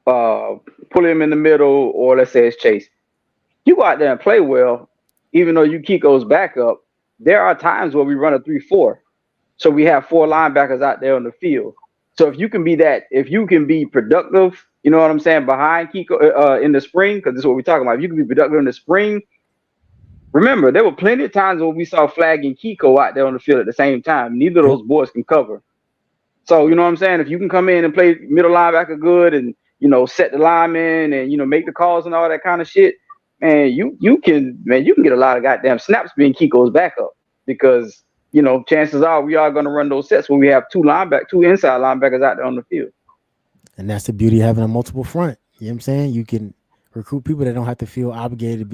Speaker 4: pulling him in the middle, or let's say it's Chase. You go out there and play well, even though you keep those back up. There are times where we run a 3-4. So we have 4 linebackers out there on the field. So if you can be productive, you know what I'm saying, behind Kiko in the spring, because this is what we're talking about. If you can be productive in the spring, remember, there were plenty of times when we saw Flag and Kiko out there on the field at the same time. Neither of those boys can cover. So, you know what I'm saying? If you can come in and play middle linebacker good and, set the linemen and, make the calls and all that kind of shit, man, you can get a lot of goddamn snaps being Kiko's backup, because, chances are we are going to run those sets when we have 2 inside linebackers out there on the field.
Speaker 2: And that's the beauty of having a multiple front. You know what I'm saying? You can recruit people that don't have to feel obligated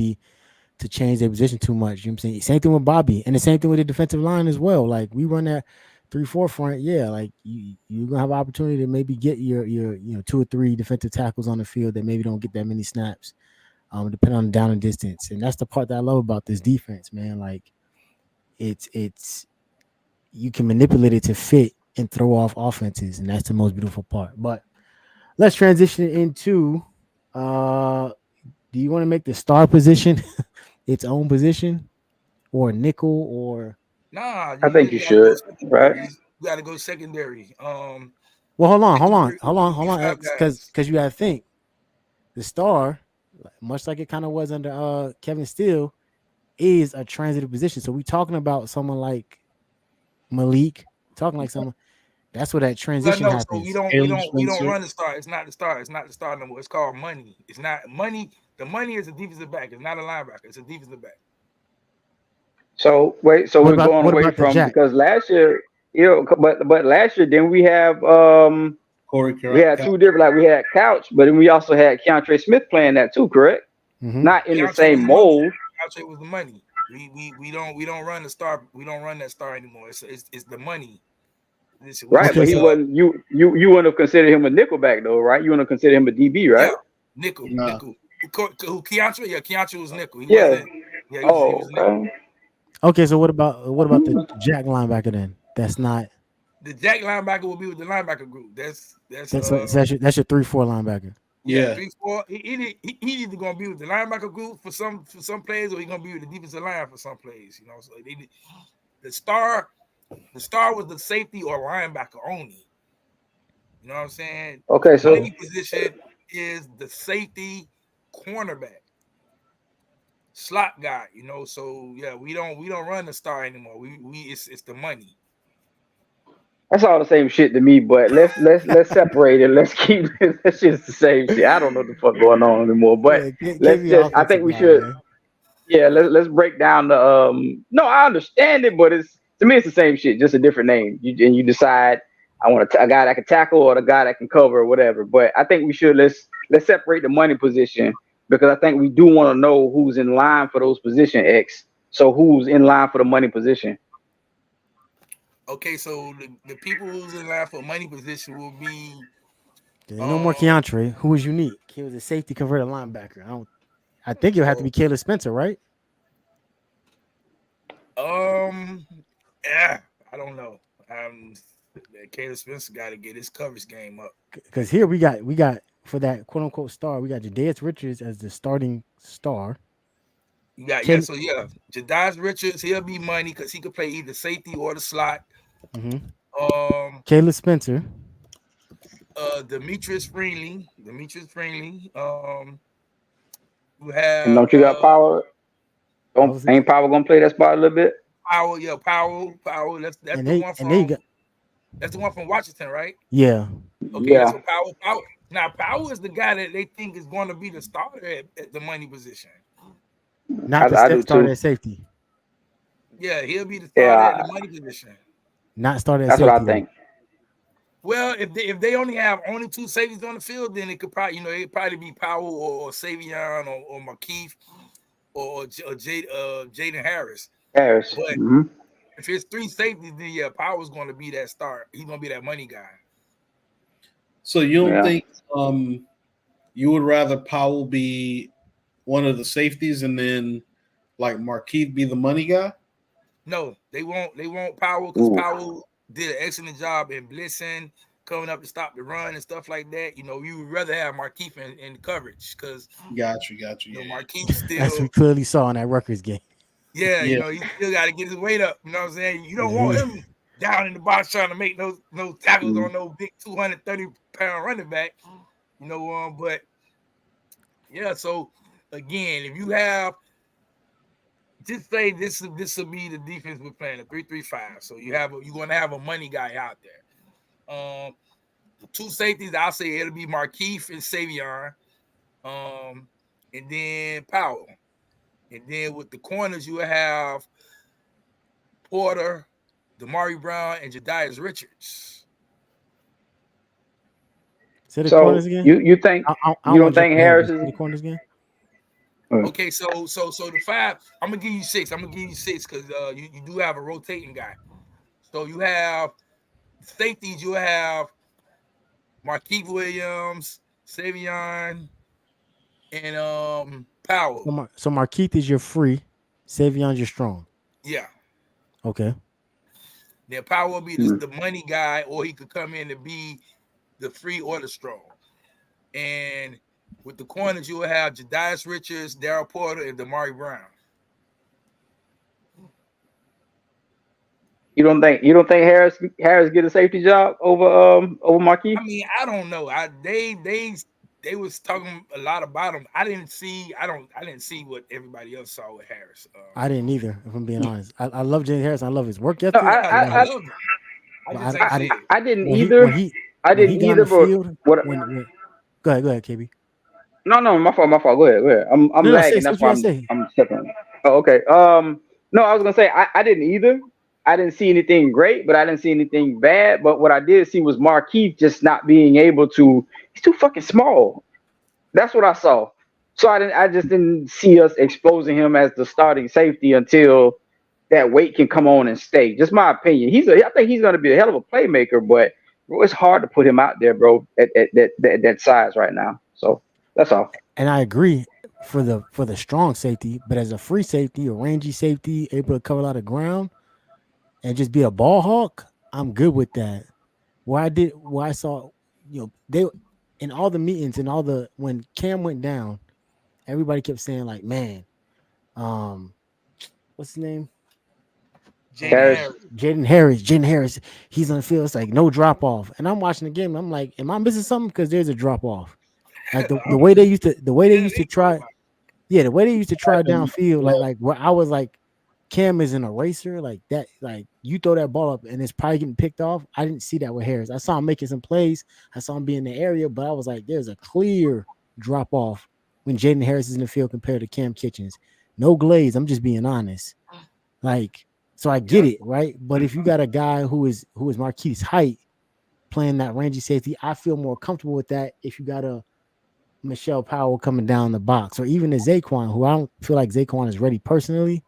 Speaker 2: to change their position too much. You know what I'm saying? Same thing with Bobby, and the same thing with the defensive line as well. Like we run that 3-4 front, like you're gonna have an opportunity to maybe get your 2 or 3 defensive tackles on the field that maybe don't get that many snaps, depending on the down and distance. And that's the part that I love about this defense, man. Like it's you can manipulate it to fit and throw off offenses, and that's the most beautiful part. But let's transition into do you want to make the star position its own position, or nickel, or
Speaker 3: nah?
Speaker 4: I think you should, right?
Speaker 3: You got to go secondary.
Speaker 2: Well, hold on, X, because you got to think the star, much like it kind of was under Kevin Steele, is a transitive position. So we talking about someone like Malik, talking like someone. That's where that transition happens.
Speaker 3: So we don't run the star. It's not the star. It's not the star number. It's called money. It's not money. The money is a defensive back. It's not a linebacker. It's a defensive back.
Speaker 4: So we're going away from, because last year, but last year then we have
Speaker 5: Corey.
Speaker 4: We had 2 different, like we had Couch, but then we also had Keontre Smith playing that too, correct? Mm-hmm. Not in the same mold.
Speaker 3: Keontre was the money. We don't run the star. We don't run that star anymore. It's the money.
Speaker 4: Right, but he wasn't. You wouldn't have considered him a nickelback though, right? You wouldn't have considered him a DB, right?
Speaker 3: Yeah, nickel. Keontre? Yeah, Keontre was nickel. He
Speaker 4: was
Speaker 3: nickel.
Speaker 2: Okay, so what about the jack linebacker then? That's not
Speaker 3: the jack linebacker will be with the linebacker group. That's your
Speaker 2: 3-4 linebacker.
Speaker 5: Yeah.
Speaker 3: 3-4. He either gonna be with the linebacker group for some plays, or he gonna be with the defensive line for some plays. You know, so the star was the safety or linebacker only. You know what I'm saying?
Speaker 4: Okay,
Speaker 3: The
Speaker 4: so
Speaker 3: money position is the safety, cornerback, slot guy. You know, so yeah, we don't run the star anymore. We it's the money.
Speaker 4: that's all the same shit to me. But let's separate it. Let's keep that shit's the same shit. I don't know what the fuck going on anymore. But
Speaker 2: Yeah,
Speaker 4: let's
Speaker 2: KB
Speaker 4: just. I think
Speaker 2: offensive
Speaker 4: we
Speaker 2: guy,
Speaker 4: should.
Speaker 2: man.
Speaker 4: Yeah, let's break down the. No, I understand it, but it's to me it's the same shit, just a different name. You decide. I want a guy that can tackle or the guy that can cover or whatever. But I think we should let's separate the money position because I think we do want to know who's in line for those position X. So who's in line for the money position?
Speaker 3: Okay, so the people who's in line for money position will be
Speaker 2: There ain't no more Keontre, who was unique. He was a safety converted linebacker. I think it'll have to be Caleb Spencer, right?
Speaker 3: Yeah, I don't know. Caleb Spencer got to get his coverage game up.
Speaker 2: Because here we got for that quote unquote star, we got Jadaius Richards as the starting star.
Speaker 3: You got Jadaius Richards, he'll be money because he could play either safety or the slot.
Speaker 2: Mm-hmm. Caleb Spencer.
Speaker 3: Demetrius Freely. You have.
Speaker 4: And don't you got Power? Ain't Power gonna play that spot a little bit?
Speaker 3: Powell. That's the one from. That's the one from Washington, right?
Speaker 2: Yeah.
Speaker 3: Okay. Yeah. So Powell. Now Powell is the guy that they think is going to be the starter at the money position.
Speaker 2: Not the starter at safety.
Speaker 3: Yeah, he'll be the starter at the money position.
Speaker 2: Not starter at safety.
Speaker 4: That's what I think.
Speaker 3: Well, if they only have two safeties on the field, then it could probably it'd probably be Powell or Savion or Markeith or Jaden Harris. But if it's three safeties, then yeah, Powell's going to be that star. He's going to be that money guy.
Speaker 5: So you don't think you would rather Powell be one of the safeties and then like Markeith be the money guy?
Speaker 3: No, they won't Powell because Powell did an excellent job in blitzing, coming up to stop the run and stuff like that. You know, you would rather have Markeith in coverage because
Speaker 5: got you.
Speaker 3: Markeith still,
Speaker 2: as we clearly saw in that Rutgers game.
Speaker 3: Yeah, you know, he still got to get his weight up. You know what I'm saying? You don't want him down in the box trying to make no tackles on no big 230-pound running back. You know, but yeah. So again, if you have, just say this will be the defense we're playing, a 3-3-5. So you're going to have a money guy out there. Two safeties, I'll say it'll be Markeith and Savion, and then Powell. And then with the corners, you will have Porter, Damari Brown, and Jadaius Richards.
Speaker 2: Say the corners again?
Speaker 4: You think you don't think Harris is
Speaker 2: the corners again?
Speaker 3: Okay, so the 5, I'm gonna give you 6. Because you do have a rotating guy. So you have safeties. You have Markeith Williams, Savion, and Powell.
Speaker 2: So Markeith is your free, Savion's your strong.
Speaker 3: Yeah.
Speaker 2: Okay.
Speaker 3: Then Powell will be the money guy, or he could come in and be the free or the strong. And with the corners, you will have Jadaius Richards, Darryl Porter, and Damari Brown.
Speaker 4: You don't think Harris get a safety job over Markeith?
Speaker 3: I mean, I don't know. They was talking a lot about him. I didn't see what everybody else saw with Harris.
Speaker 2: I didn't either, if I'm being honest. I love James Harris. I love his work ethic.
Speaker 4: No, I
Speaker 3: love him.
Speaker 4: I didn't either. I didn't either. But
Speaker 2: go ahead, KB.
Speaker 4: No, my fault. Go ahead. I'm lagging. That's why I'm stepping. Oh, okay. No, I was gonna say I didn't either. I didn't see anything great, but I didn't see anything bad. But what I did see was Markeith just not being able to. He's too fucking small. That's what I saw. So I just didn't see us exposing him as the starting safety until that weight can come on and stay. Just my opinion. I think he's gonna be a hell of a playmaker, but bro, it's hard to put him out there, bro, at that size right now. So that's all.
Speaker 2: And I agree for the strong safety, but as a free safety, a rangy safety, able to cover a lot of ground and just be a ball hawk, I'm good with that. Where I saw, in all the meetings and when Cam went down, everybody kept saying like, man, what's his name?
Speaker 3: Jaden
Speaker 4: Harris.
Speaker 3: Harris.
Speaker 2: Jaden Harris, he's on the field. It's like no drop off. And I'm watching the game. And I'm like, am I missing something? Because there's a drop off. Like the way they used to try, the way they used to try downfield, like where I was like, Cam is an eraser, like that, like you throw that ball up and it's probably getting picked off. I didn't see that with Harris. I saw him making some plays. I saw him be in the area, but I was like, there's a clear drop off when Jaden Harris is in the field compared to Cam Kitchens. No glaze. I'm just being honest. Like, so I get it, right? But if you got a guy who is Marquise height playing that rangy safety, I feel more comfortable with that. If you got a Michelle Powell coming down the box, or even a Zaquan, who I don't feel like Zaquan is ready personally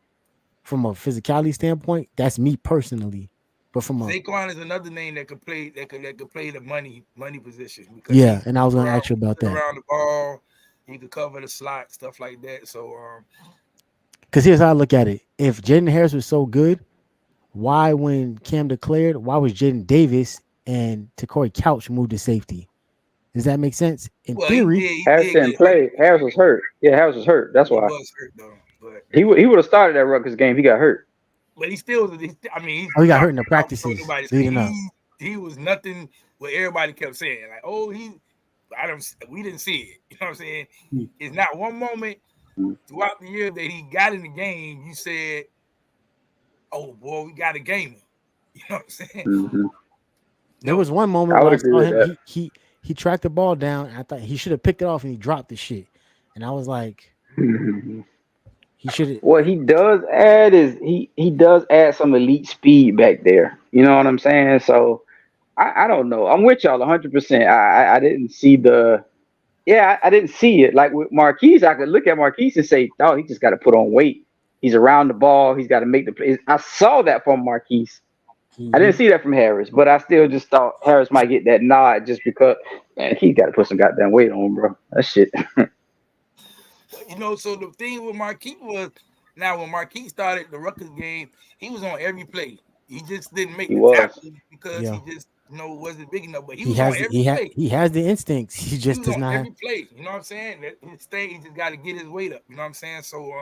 Speaker 2: from a physicality standpoint. That's me personally. But from
Speaker 3: Zaquan is another name that could play that could play the money position.
Speaker 2: Yeah, and I was gonna ask you about that.
Speaker 3: Around the ball, he could cover the slot, stuff like that. So
Speaker 2: because here's how I look at it. If Jaden Harris was so good, why when Cam declared, why was Jaden Davis and Takori Couch moved to safety? Does that make sense? In theory,
Speaker 4: Harris didn't play. Harris was hurt. Yeah, Harris was hurt. That's why.
Speaker 3: He was hurt though. But
Speaker 4: he would have started that Rutgers game. He got hurt.
Speaker 3: But he still, I mean,
Speaker 2: he got hurt in the practices leading up.
Speaker 3: He was nothing. What everybody kept saying, like, oh, we didn't see it. You know what I'm saying? It's not one moment throughout the year that he got in the game. You said, oh boy, we got a gamer. You know what I'm saying?
Speaker 4: Mm-hmm.
Speaker 2: There was one moment where I saw him. He tracked the ball down. I thought he should have picked it off and he dropped the shit. And I was like, he should have.
Speaker 4: What he does add is he does add some elite speed back there. You know what I'm saying? So I don't know. I'm with y'all 100%. I didn't see I didn't see it. Like with Marquise, I could look at Marquise and say, oh, he just got to put on weight. He's around the ball. He's got to make the plays. I saw that from Marquise. I didn't see that from Harris, but I still just thought Harris might get that nod just because, man, he got to put some goddamn weight on, bro. That shit.
Speaker 3: You know, so the thing with Marquise was, now when Marquise started the Rutgers game, he was on every play. He just didn't make the tackle because he just wasn't big enough. But he was on every play.
Speaker 2: He has the instincts. He just does not
Speaker 3: every play. You know what I'm saying? He just got to get his weight up. You know what I'm saying? So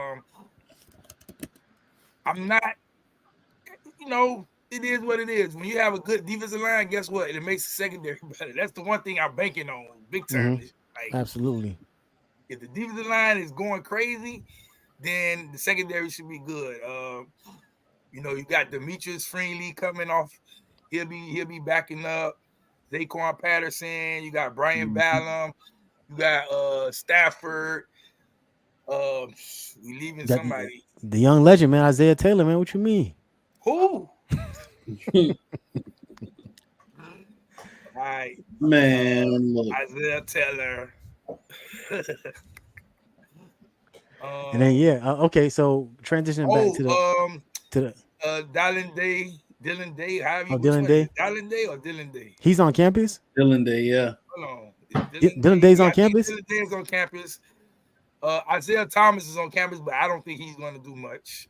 Speaker 3: I'm not, it is what it is. When you have a good defensive line, guess what? It makes the secondary better. That's the one thing I'm banking on big time.
Speaker 2: Mm-hmm. Absolutely.
Speaker 3: If the defensive line is going crazy, then the secondary should be good. You got Demetrius Freeney coming off. He'll be backing up. Zaquan Patterson. You got Brian Ballum. You got Stafford. We leaving somebody.
Speaker 2: The young legend, man, Isaiah Taylor, man. What you mean?
Speaker 3: Who? All right,
Speaker 5: man.
Speaker 3: Isaiah Taylor.
Speaker 2: And then okay, so transitioning back to the
Speaker 3: Dylan Day,
Speaker 2: Dylan Day?
Speaker 3: Dylan Day or Dylan Day?
Speaker 2: He's on campus?
Speaker 5: Dylan Day, yeah.
Speaker 3: Hold on.
Speaker 2: Dylan Day's on campus?
Speaker 3: Dylan Day is on campus. Isaiah Thomas is on campus, but I don't think he's going to do much.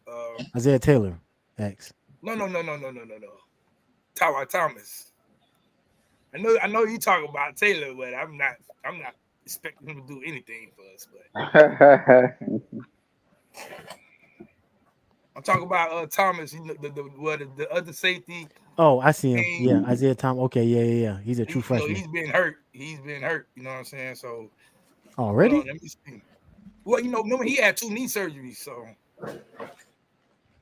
Speaker 2: Isaiah Taylor, X.
Speaker 3: No. Thomas. I know you talk about Taylor, but I'm not expecting him to do anything for us. But I'm talking about Thomas, the other safety.
Speaker 2: Oh, I see him. Yeah, Isaiah Thomas. Okay, yeah. He's a true freshman.
Speaker 3: He's been hurt. You know what I'm saying? So
Speaker 2: already?
Speaker 3: Let me see. Well, remember he had 2 knee surgeries. So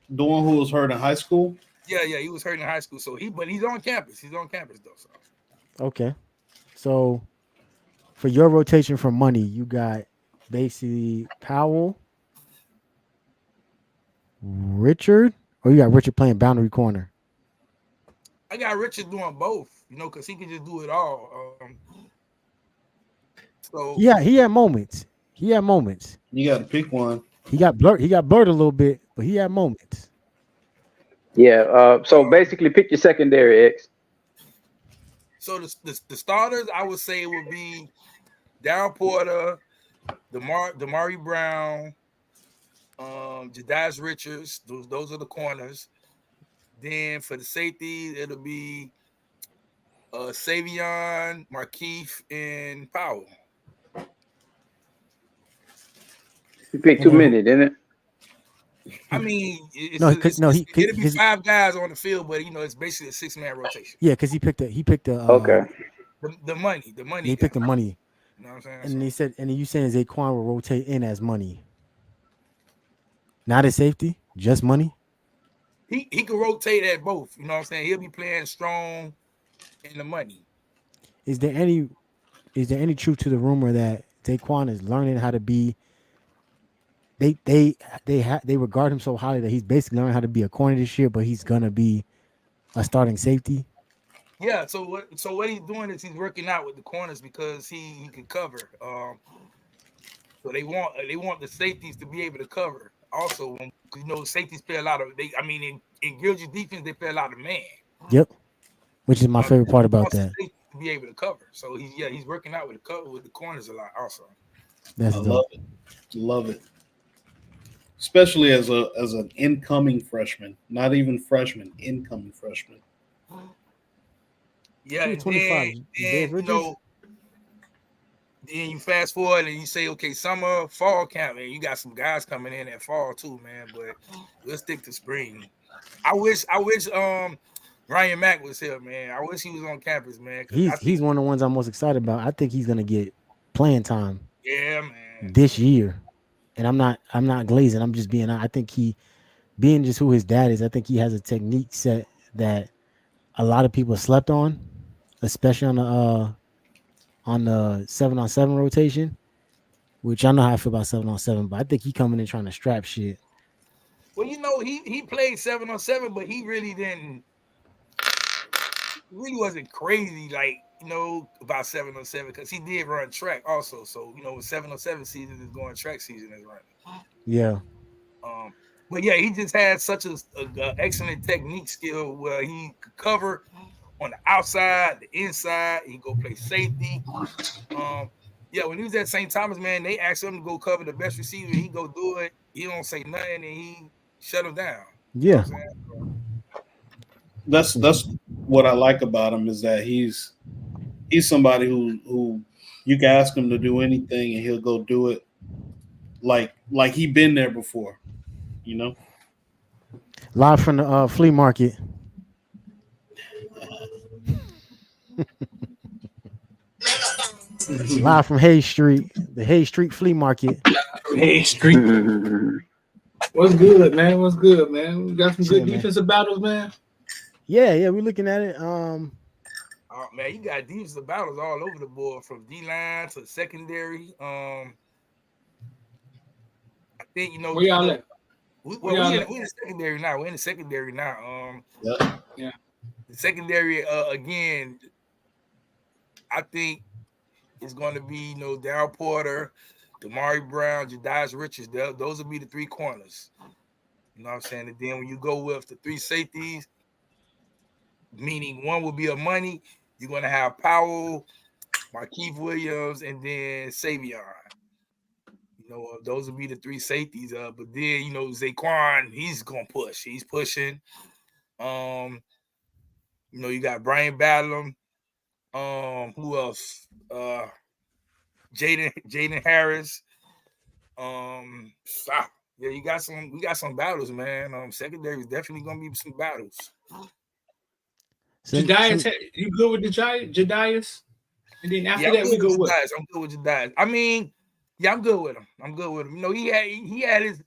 Speaker 5: the one who was hurt in high school.
Speaker 3: Yeah, he was hurt in high school. So but he's on campus. He's on campus though. So.
Speaker 2: Okay, so for your rotation for money, you got basically Powell, Richard, or you got Richard playing boundary corner?
Speaker 3: I got Richard doing both, because he can just do it all. So
Speaker 2: yeah, he had moments. You
Speaker 5: got to pick one.
Speaker 2: He got blurred a little bit, but he had moments.
Speaker 4: Yeah. So basically, pick your secondary, X.
Speaker 3: So the starters, I would say, would be Darren Porter, Damari Brown, Jadias Richards. Those are the corners. Then for the safeties, it'll be Savion, Markeith, and Powell.
Speaker 4: You picked too many, didn't it?
Speaker 3: I mean,
Speaker 2: No,
Speaker 3: it'll be 5 guys on the field, but it's basically a 6-man rotation.
Speaker 2: Yeah, because he picked the
Speaker 4: Okay.
Speaker 3: The money.
Speaker 2: He picked the money.
Speaker 3: You know what I'm saying?
Speaker 2: And he said, and you saying Zaquan will rotate in as money, not as safety, just money.
Speaker 3: He can rotate at both. You know what I'm saying? He'll be playing strong in the money.
Speaker 2: Is there any truth to the rumor that Zaquan is learning how to be? They regard him so highly that he's basically learning how to be a corner this year, but he's gonna be a starting safety.
Speaker 3: Yeah. So what he's doing is he's working out with the corners because he can cover. So they want the safeties to be able to cover. Also, safeties play a lot of in Gilge's defense they play a lot of man.
Speaker 2: Yep, which is my favorite part about that.
Speaker 3: To be able to cover, so he's working out with the corners a lot. Also,
Speaker 2: that's dope.
Speaker 5: Love it, especially as an incoming freshman, not even freshman, incoming freshman.
Speaker 3: Yeah,
Speaker 2: 25.
Speaker 3: Then you fast forward and you say, okay, summer, fall camp, and you got some guys coming in at fall too, man. But let's stick to spring. I wish Ryan Mack was here, man. I wish he was on campus, man.
Speaker 2: He's one of the ones I'm most excited about. I think he's gonna get playing time.
Speaker 3: Yeah, man.
Speaker 2: This year, and I'm not glazing. I'm just being. I think being just who his dad is. I think he has a technique set that a lot of people slept on, especially on the 7-on-7 rotation, which I know how I feel about 7-on-7, but I think he coming in trying to strap shit.
Speaker 3: Well, he played 7-on-7, but he really didn't. Really wasn't crazy about 7-on-7 because he did run track also. So 7-on-7 season is going track season is running.
Speaker 2: Yeah.
Speaker 3: But yeah, he just had such a excellent technique skill where he could cover on the outside, the inside. He go play safety. When he was at St. Thomas, man, they asked him to go cover the best receiver. He go do it. He don't say nothing, and he shut him down.
Speaker 2: Yeah.
Speaker 3: You know
Speaker 5: that's what I like about him is that he's somebody who you can ask him to do anything and he'll go do it like he been there before,
Speaker 2: Live from the flea market. Live from Hayes Street, the Hayes Street flea market.
Speaker 6: Hayes Street. What's good, man? We got some good defensive battles, man.
Speaker 2: Yeah, we're looking at it.
Speaker 3: Oh man, you got defensive battles all over the board from D-line to secondary. I think
Speaker 6: where y'all at?
Speaker 3: We're in the secondary now. We're in the secondary now.
Speaker 6: Yeah.
Speaker 3: The secondary again. I think it's going to be Darryl Porter, Damari Brown, Jadias Richards. Those will be the 3 corners. You know what I'm saying? And then when you go with the 3 safeties, meaning one will be a money, you're going to have Powell, Markeith Williams, and then Savion. Those will be the 3 safeties. But then, Zaquan, he's going to push. He's pushing. You got Brian Badlam. Who else? Jaden Harris. We got some battles, man. Secondary is definitely gonna be some battles.
Speaker 6: Jadias, you good with Jadias? And then after that, we go with
Speaker 3: Jadias. I'm good with Jadias. I'm good with him. He had his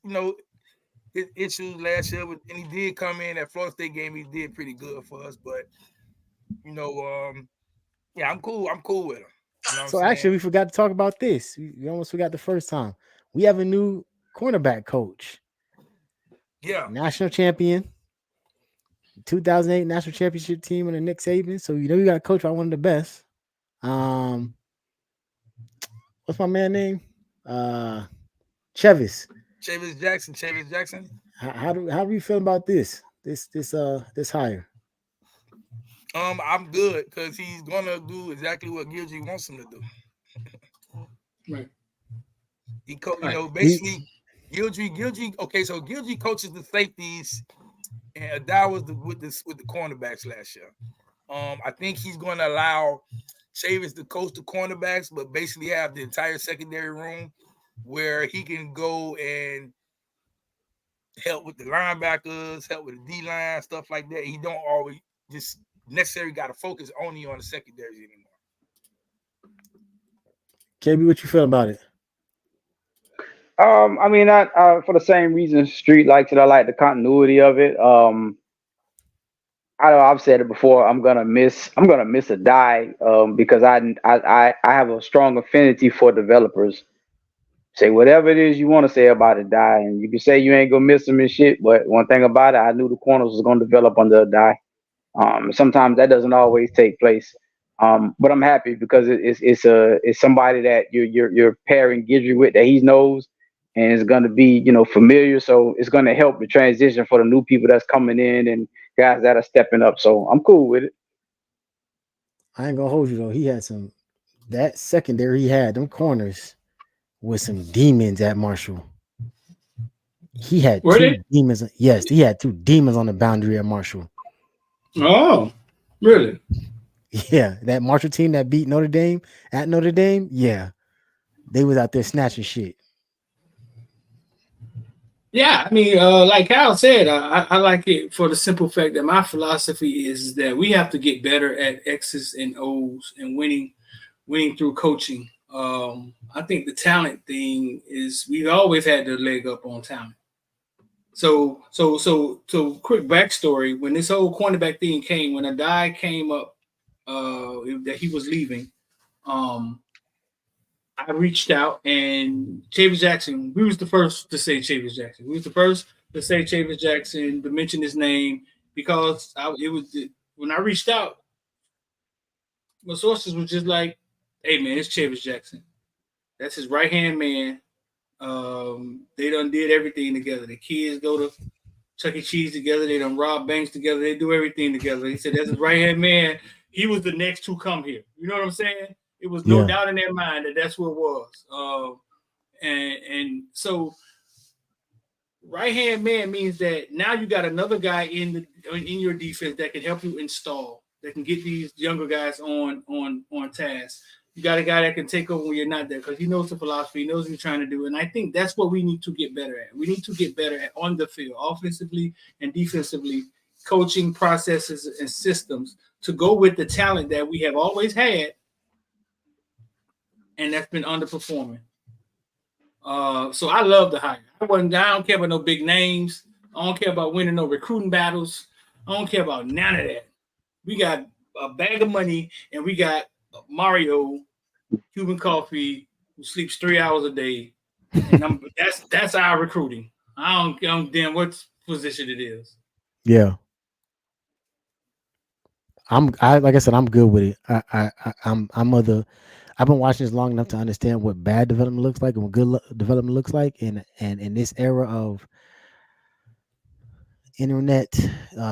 Speaker 3: his issues last year, and he did come in that Florida State game. He did pretty good for us, but I'm cool. I'm cool with him.
Speaker 2: So actually, we forgot to talk about this. We almost forgot the first time. We have a new cornerback coach.
Speaker 3: Yeah,
Speaker 2: national champion, 2008 national championship team under Nick Saban. So you got a coach by one of the best. What's my man name? Chevis
Speaker 3: Jackson.
Speaker 2: How do you feel about this hire?
Speaker 3: I'm good because he's gonna do exactly what Gilge wants him to do.
Speaker 6: Right.
Speaker 3: Basically, Gilge. Okay, so Gilge coaches the safeties, and Adal was with the cornerbacks last year. I think he's going to allow Chavis to coach the cornerbacks, but basically have the entire secondary room where he can go and help with the linebackers, help with the D-line, stuff like that. He don't always just necessarily got to focus only on the secondaries anymore.
Speaker 2: KB, what you feel about it?
Speaker 4: I mean, for the same reason Street likes it. I like the continuity of it. I know I've said it before. I'm gonna miss a die because I have a strong affinity for developers. Say whatever it is you want to say about a die, and you can say you ain't gonna miss them and shit. But one thing about it, I knew the corners was gonna develop under a die. Sometimes that doesn't always take place. But I'm happy because it's somebody that you're pairing Gidry with that he knows and is going to be familiar. So it's going to help the transition for the new people that's coming in and guys that are stepping up. So I'm cool with it.
Speaker 2: I ain't gonna hold you though. He had that secondary. He had them corners with some demons at Marshall. He had two demons. Yes, he had two demons on the boundary at Marshall.
Speaker 6: Oh, really?
Speaker 2: Yeah, that Marshall team that beat Notre Dame at Notre Dame. Yeah, they was out there snatching shit.
Speaker 6: Yeah, I mean, like Kyle said, I like it for the simple fact that my philosophy is that we have to get better at X's and O's and winning through coaching. I think the talent thing is we've always had the leg up on talent. So quick backstory: when this whole cornerback thing came, when a guy came up that he was leaving, I reached out and Chavis Jackson. We was the first to say Chavis Jackson. We was the first to say Chavis Jackson, to mention his name because when I reached out, my sources was just like, "Hey man, it's Chavis Jackson. That's his right hand man. They done did everything together. The kids go to Chuck E. Cheese together. They done rob banks together. They do everything together." He said, "That's his right hand man. He was the next to come here." You know what I'm saying? It was no doubt in their mind that that's what it was. And so right hand man means that now you got another guy in your defense that can help you install, that can get these younger guys on task. You got a guy that can take over when you're not there because he knows the philosophy, he knows what he's trying to do. And I think that's what we need to get better at. We need to get better at on the field, offensively and defensively, coaching processes and systems to go with the talent that we have always had and that's been underperforming. So I love the hire. I don't care about no big names. I don't care about winning no recruiting battles. I don't care about none of that. We got a bag of money and we got Mario, Cuban Coffee, who sleeps 3 hours a day. And that's our recruiting. I don't damn what position it is.
Speaker 2: Yeah. Like I said, I'm good with it. I've been watching this long enough to understand what bad development looks like and what good development looks like. And in this era of internet,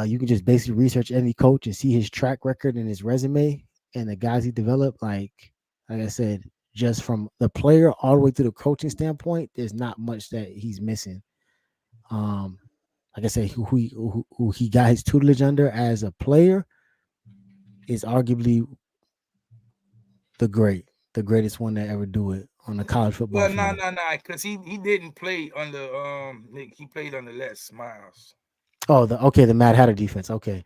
Speaker 2: you can just basically research any coach and see his track record and his resume and the guys he developed. Like I said, just from the player all the way to the coaching standpoint, there's not much that he's missing. Like I said, who he got his tutelage under as a player is arguably the greatest one that ever do it on the college football.
Speaker 3: Well, no, because he didn't play under Nick. He played under Les Miles.
Speaker 2: Oh, the Mad Hatter defense. Okay,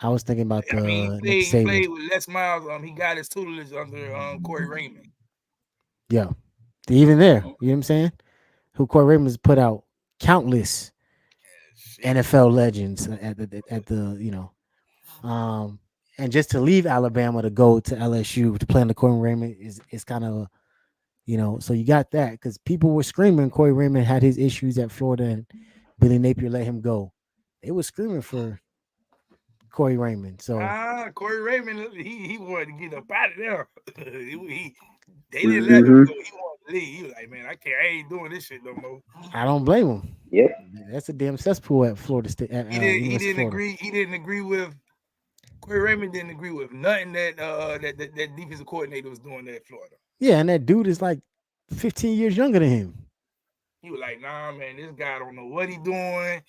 Speaker 2: I was thinking about
Speaker 3: he played with Les Miles. He got his tutelage under Corey Raymond.
Speaker 2: Yeah, even there, you know what I'm saying? Who Corey Raymond has put out countless NFL legends at the and just to leave Alabama to go to LSU to play under Corey Raymond is kind of, so you got that because people were screaming Corey Raymond had his issues at Florida and Billy Napier let him go. They were screaming for Corey Raymond. So
Speaker 3: Corey Raymond, he wanted to get up out of there. They didn't let him go. He wanted to leave. He was like, "Man, I ain't doing this shit no more."
Speaker 2: I don't blame him.
Speaker 4: Yeah,
Speaker 2: that's a damn cesspool at Florida State.
Speaker 3: He didn't agree. He didn't agree with. Corey Raymond didn't agree with nothing that that defensive coordinator was doing there at Florida.
Speaker 2: Yeah, and that dude is like 15 years younger than him.
Speaker 3: He was like, "Nah, man, this guy don't know what he doing.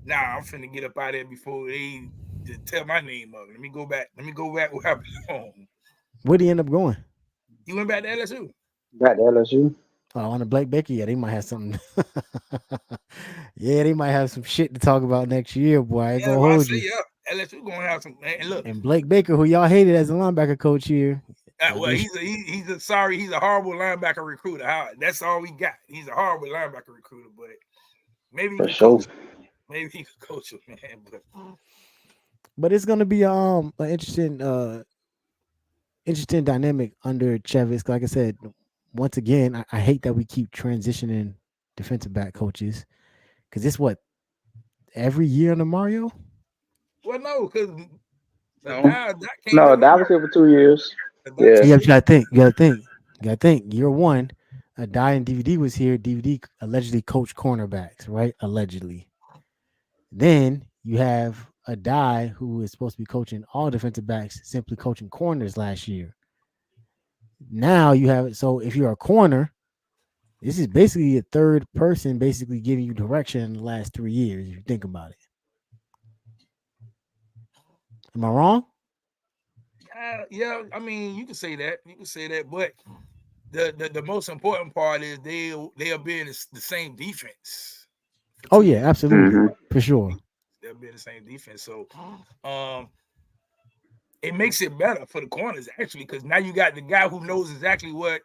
Speaker 3: Nah, I'm finna get up out of there before they to tell my name up. Let me go back where I belong.
Speaker 2: Where'd he end up going?
Speaker 3: He went back to LSU.
Speaker 4: Back to LSU.
Speaker 2: Oh, on the Blake Baker, yeah, they might have something. Yeah, they might have some shit to talk about next year, boy. I ain't
Speaker 3: Yeah,
Speaker 2: gonna
Speaker 3: well, I
Speaker 2: hold
Speaker 3: say,
Speaker 2: you.
Speaker 3: yeah, LSU gonna have some. And look,
Speaker 2: And Blake Baker, who y'all hated as a linebacker coach here.
Speaker 3: well, he's a horrible linebacker recruiter. That's all we got. He's a horrible linebacker recruiter, but maybe he
Speaker 4: For
Speaker 3: can
Speaker 4: sure.
Speaker 3: coach. Maybe he can coach him, man.
Speaker 2: But it's gonna be an interesting dynamic under Chevis. Like I said, once again, I hate that we keep transitioning defensive back coaches because it's what every year under Mario.
Speaker 3: Well, no, because
Speaker 4: No,
Speaker 3: that came
Speaker 4: no,
Speaker 3: in
Speaker 4: that was here for 2 years.
Speaker 3: Yeah.
Speaker 2: You gotta think. Year one, a die and DVD was here. DVD allegedly coached cornerbacks, right? Allegedly. Then you have a die who is supposed to be coaching all defensive backs, simply coaching corners last year. Now you have it. So if you're a corner, this is basically a third person basically giving you direction in the last 3 years, if you think about it. Am I wrong?
Speaker 3: Yeah, I mean, you can say that. But the most important part is they'll be in the same defense.
Speaker 2: Oh yeah, absolutely,
Speaker 4: Mm-hmm.
Speaker 2: for sure.
Speaker 3: They'll be in the same defense. So, it makes it better for the corners actually, because now you got the guy who knows exactly what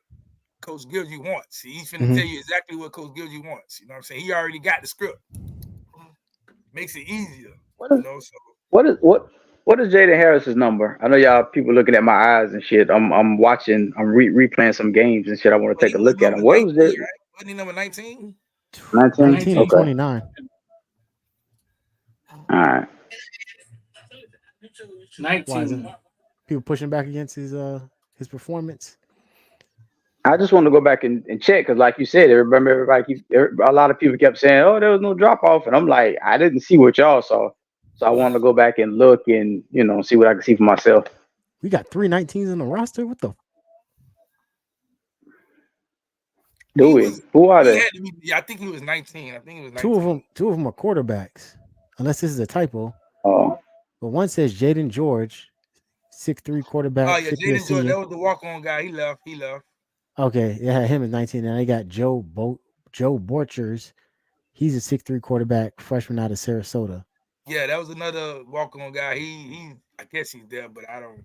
Speaker 3: Coach Gilgy wants. He's finna tell you exactly what Coach Gilgy wants. You know what I'm saying? He already got the script. Makes it easier. What
Speaker 4: is Jaden Harris's number? I know y'all people looking at my eyes and shit. I'm watching. I'm replaying some games and shit. I want to take a look at him. What was it?
Speaker 3: Right? Wasn't he number 19?
Speaker 4: 19
Speaker 2: and 29.
Speaker 4: All right.
Speaker 6: 19.
Speaker 2: People pushing back against his performance.
Speaker 4: I just want to go back and check because, like you said, a lot of people kept saying, "Oh, there was no drop off," and I'm like, I didn't see what y'all saw, so I want to go back and look and see what I can see for myself.
Speaker 2: We got 3 19s on the roster. What the?
Speaker 4: Do we? Who are they?
Speaker 3: I think he was 19. I think he was 19.
Speaker 2: Two of them are quarterbacks, unless this is a typo.
Speaker 4: Oh,
Speaker 2: But one says Jaden George, 6'3" quarterback.
Speaker 3: Oh yeah, Jaden George. That was the walk-on guy. He left.
Speaker 2: Okay, they had him at 19, and they got Joe Borchers. He's a 6'3" quarterback, freshman out of Sarasota.
Speaker 3: Yeah, that was another walk-on guy. He I guess he's there, but I don't,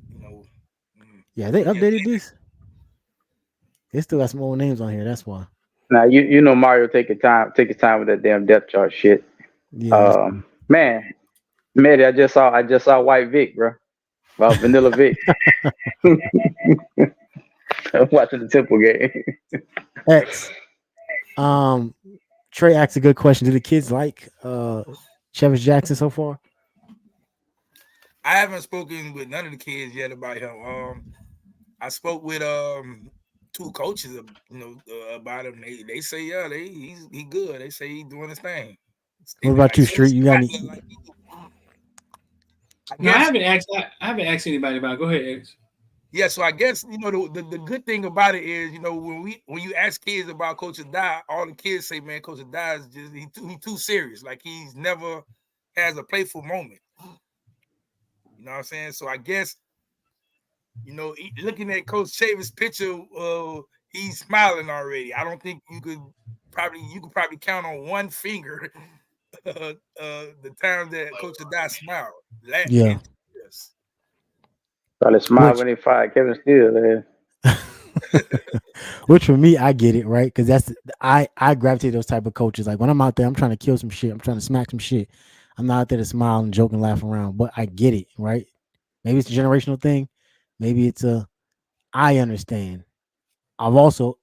Speaker 2: Yeah, they updated this. They still got some old names on here. That's why.
Speaker 4: now Mario take his time with that damn depth chart shit.
Speaker 2: Yeah,
Speaker 4: man, Medi, I just saw White Vic, bro. Vanilla Vic. I'm watching the Temple game.
Speaker 2: X. Trey asked a good question. Do the kids like Chevis Jackson so far?
Speaker 3: I haven't spoken with none of the kids yet about him. I spoke with 2 coaches, about him. They say he's good. They say he's doing his thing.
Speaker 2: What about you, Street? You got any?
Speaker 6: No, I haven't asked anybody about it. Go ahead, X.
Speaker 3: Yeah, so I guess the good thing about it is when you ask kids about Coach Adai, all the kids say, man, Coach Adai is just he too serious. Like he's never has a playful moment. You know what I'm saying? So I guess looking at Coach Chavis' picture, he's smiling already. I don't think you could probably count on one finger the time that Coach Adai smiled.
Speaker 2: Yeah.
Speaker 4: Probably smile when they fired Kevin Steele, man.
Speaker 2: Which for me, I get it, right? Because I gravitate those type of coaches. Like when I'm out there, I'm trying to kill some shit. I'm trying to smack some shit. I'm not out there to smile and joke and laugh around. But I get it, right? Maybe it's a generational thing. Maybe it's I understand. I've also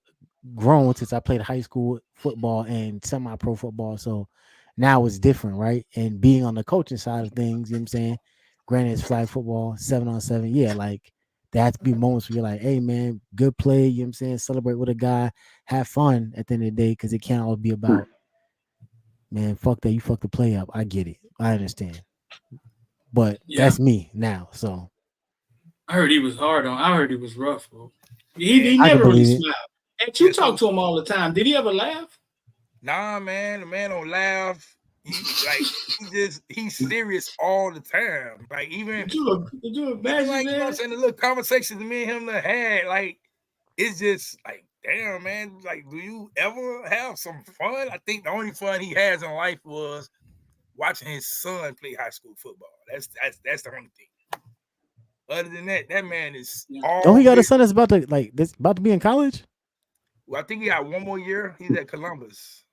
Speaker 2: grown since I played high school football and semi-pro football. So now it's different, right? And being on the coaching side of things, you know what I'm saying? Granted, it's flag football, 7-on-7. Yeah, like there has to be moments where you're like, hey, man, good play. You know what I'm saying? Celebrate with a guy. Have fun at the end of the day because it can't all be about, man, fuck that. You fucked the play up. I get it. I understand. But that's me now. So
Speaker 6: I heard he was hard on. I heard he was rough, bro. He never really smiled. And you talk to him all the time. Did he ever laugh?
Speaker 3: Nah, man. The man don't laugh. He's serious all the time. Like even
Speaker 6: Did you imagine,
Speaker 3: like,
Speaker 6: man?
Speaker 3: you know what I'm saying, the little conversations me and him that had, like, it's just like, damn, man, like, do you ever have some fun? I think the only fun he has in life was watching his son play high school football. That's the only thing. Other than that, that man is all.
Speaker 2: Oh, he got a son that's about to be in college.
Speaker 3: Well, I think he got one more year. He's at Columbus.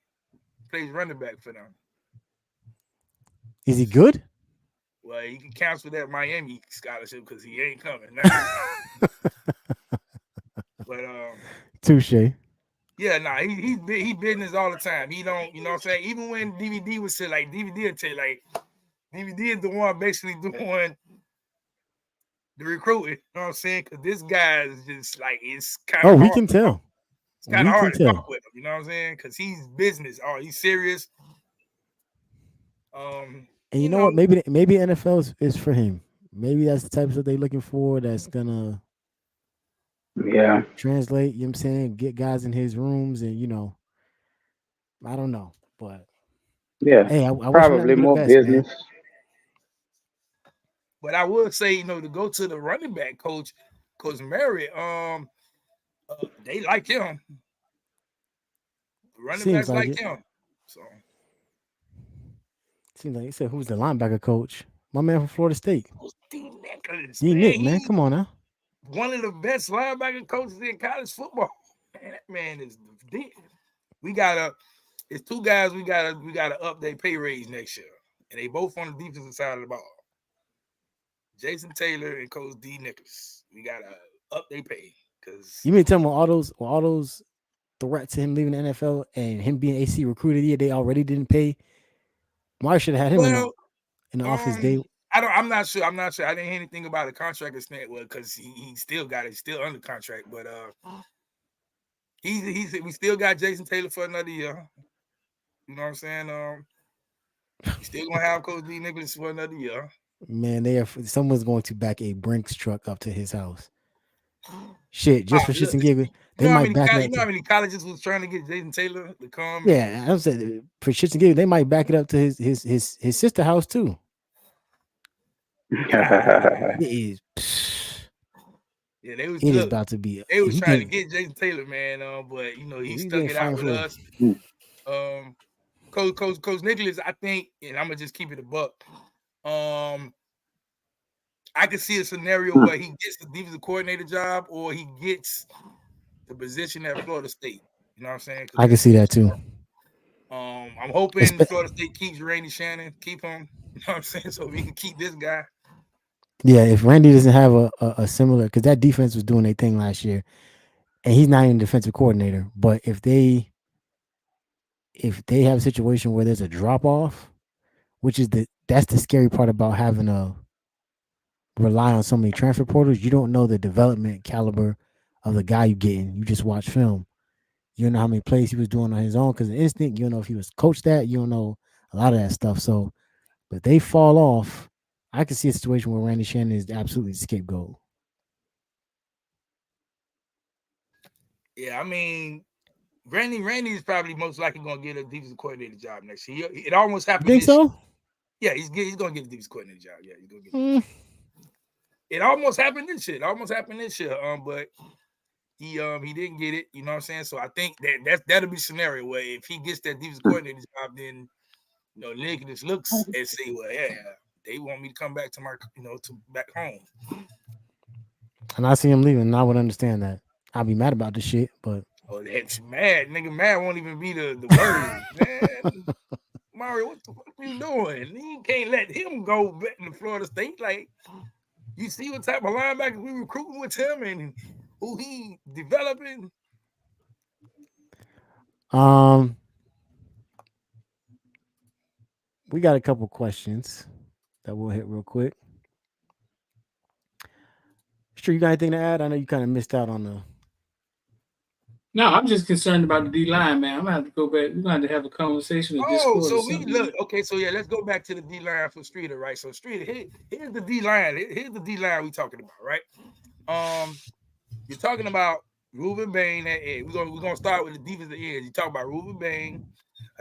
Speaker 3: Plays running back for them.
Speaker 2: Is he good?
Speaker 3: Well, he can cancel that Miami scholarship because he ain't coming now. But
Speaker 2: touche.
Speaker 3: Yeah, nah, he business all the time. He don't, you know what I'm saying? Even when DVD was shit, like DVD would tell, like DVD is the one basically doing the recruiting. You know what I'm saying? Because this guy is just like, it's kind of hard.
Speaker 2: We can tell.
Speaker 3: It's kind of hard to talk with him. You know what I'm saying? Because he's business. Oh, he's serious.
Speaker 2: And you know what? Maybe NFL is for him. Maybe that's the type of stuff they're looking for. That's gonna translate. You know what I'm saying? Get guys in his rooms, and I don't know, but hey, I
Speaker 4: probably more
Speaker 2: best,
Speaker 4: business.
Speaker 2: Man.
Speaker 3: But I would say, to go to the running back coach Mary, they like him. The running backs like him. So
Speaker 2: seems like he said, who's the linebacker coach? My man from Florida State.
Speaker 3: D. Nicholas.
Speaker 2: Man, come on now.
Speaker 3: One of the best linebacker coaches in college football. Man, that man is deep. It's two guys we gotta up their pay raise next year. And they both on the defensive side of the ball. Jason Taylor and Coach D. Nicholas. We gotta up their pay.
Speaker 2: You mean tell me all those threats to him leaving the NFL and him being AC recruited, they already didn't pay? Mark should have had him in the office day.
Speaker 3: I'm not sure. I didn't hear anything about a contract extent. Well, because he still got it. He's still under contract. But we still got Jason Taylor for another year. You know what I'm saying? We still gonna have Coach D. Nicholas for another year.
Speaker 2: Man, someone's going to back a Brinks truck up to his house. Shit, just for shits and giggles. They might back it up.
Speaker 3: You know how many colleges was trying to get Jason Taylor to come?
Speaker 2: Yeah, I said for shits and giggles, they might back it up to his sister house too. It is.
Speaker 3: Yeah, they was.
Speaker 2: It is about to be.
Speaker 3: They was trying to get Jason Taylor, man. But he stuck it out with us. Coach Nicholas, I think, and I'm gonna just keep it a buck. I could see a scenario where he gets the defensive coordinator job or he gets the position at Florida State. You know what I'm saying?
Speaker 2: I can see that too.
Speaker 3: I'm hoping Florida State keeps Randy Shannon, keep him. You know what I'm saying? So we can keep this guy.
Speaker 2: Yeah, if Randy doesn't have a similar, because that defense was doing their thing last year, and he's not even defensive coordinator. But if they have a situation where there's a drop off, which is that's the scary part about having to rely on so many transfer portals. You don't know the development caliber of the guy you're getting. You just watch film. You don't know how many plays he was doing on his own because of instinct. You don't know if he was coached that. You don't know a lot of that stuff. So, but they fall off. I can see a situation where Randy Shannon is absolutely the scapegoat.
Speaker 3: Yeah, I mean, Randy is probably most likely going to get a defensive coordinator job next year. It almost happened.
Speaker 2: You think so?
Speaker 3: Yeah, he's going to get a defensive coordinator job. Yeah, he's going to get. It almost happened this year. But he didn't get it. You know what I'm saying? So I think that'll be a scenario where if he gets that defensive coordinator job, then Nicholas looks and say, well, yeah, they want me to come back to my to back home.
Speaker 2: And I see him leaving, and I would understand that. I'll be mad about this shit, but
Speaker 3: that's mad. Nigga, mad won't even be the word, man. Mario, what the fuck are you doing? You can't let him go back to Florida State. Like, you see what type of linebackers we recruiting with him and who he developing?
Speaker 2: We got a couple questions that we'll hit real quick. Sure, you got anything to add? I know you kind of missed out on the.
Speaker 6: No, I'm just concerned about the D line, man. I'm gonna have to go back. We're gonna have to have a conversation with Discord.
Speaker 3: So we look. Okay, so yeah, let's go back to the D line for Streeter, right? So Streeter, here's the D line. Here's the D line we talking about, right? You're talking about Ruben Bain at edge. We're gonna start with the defensive edge. You talk about Ruben Bain,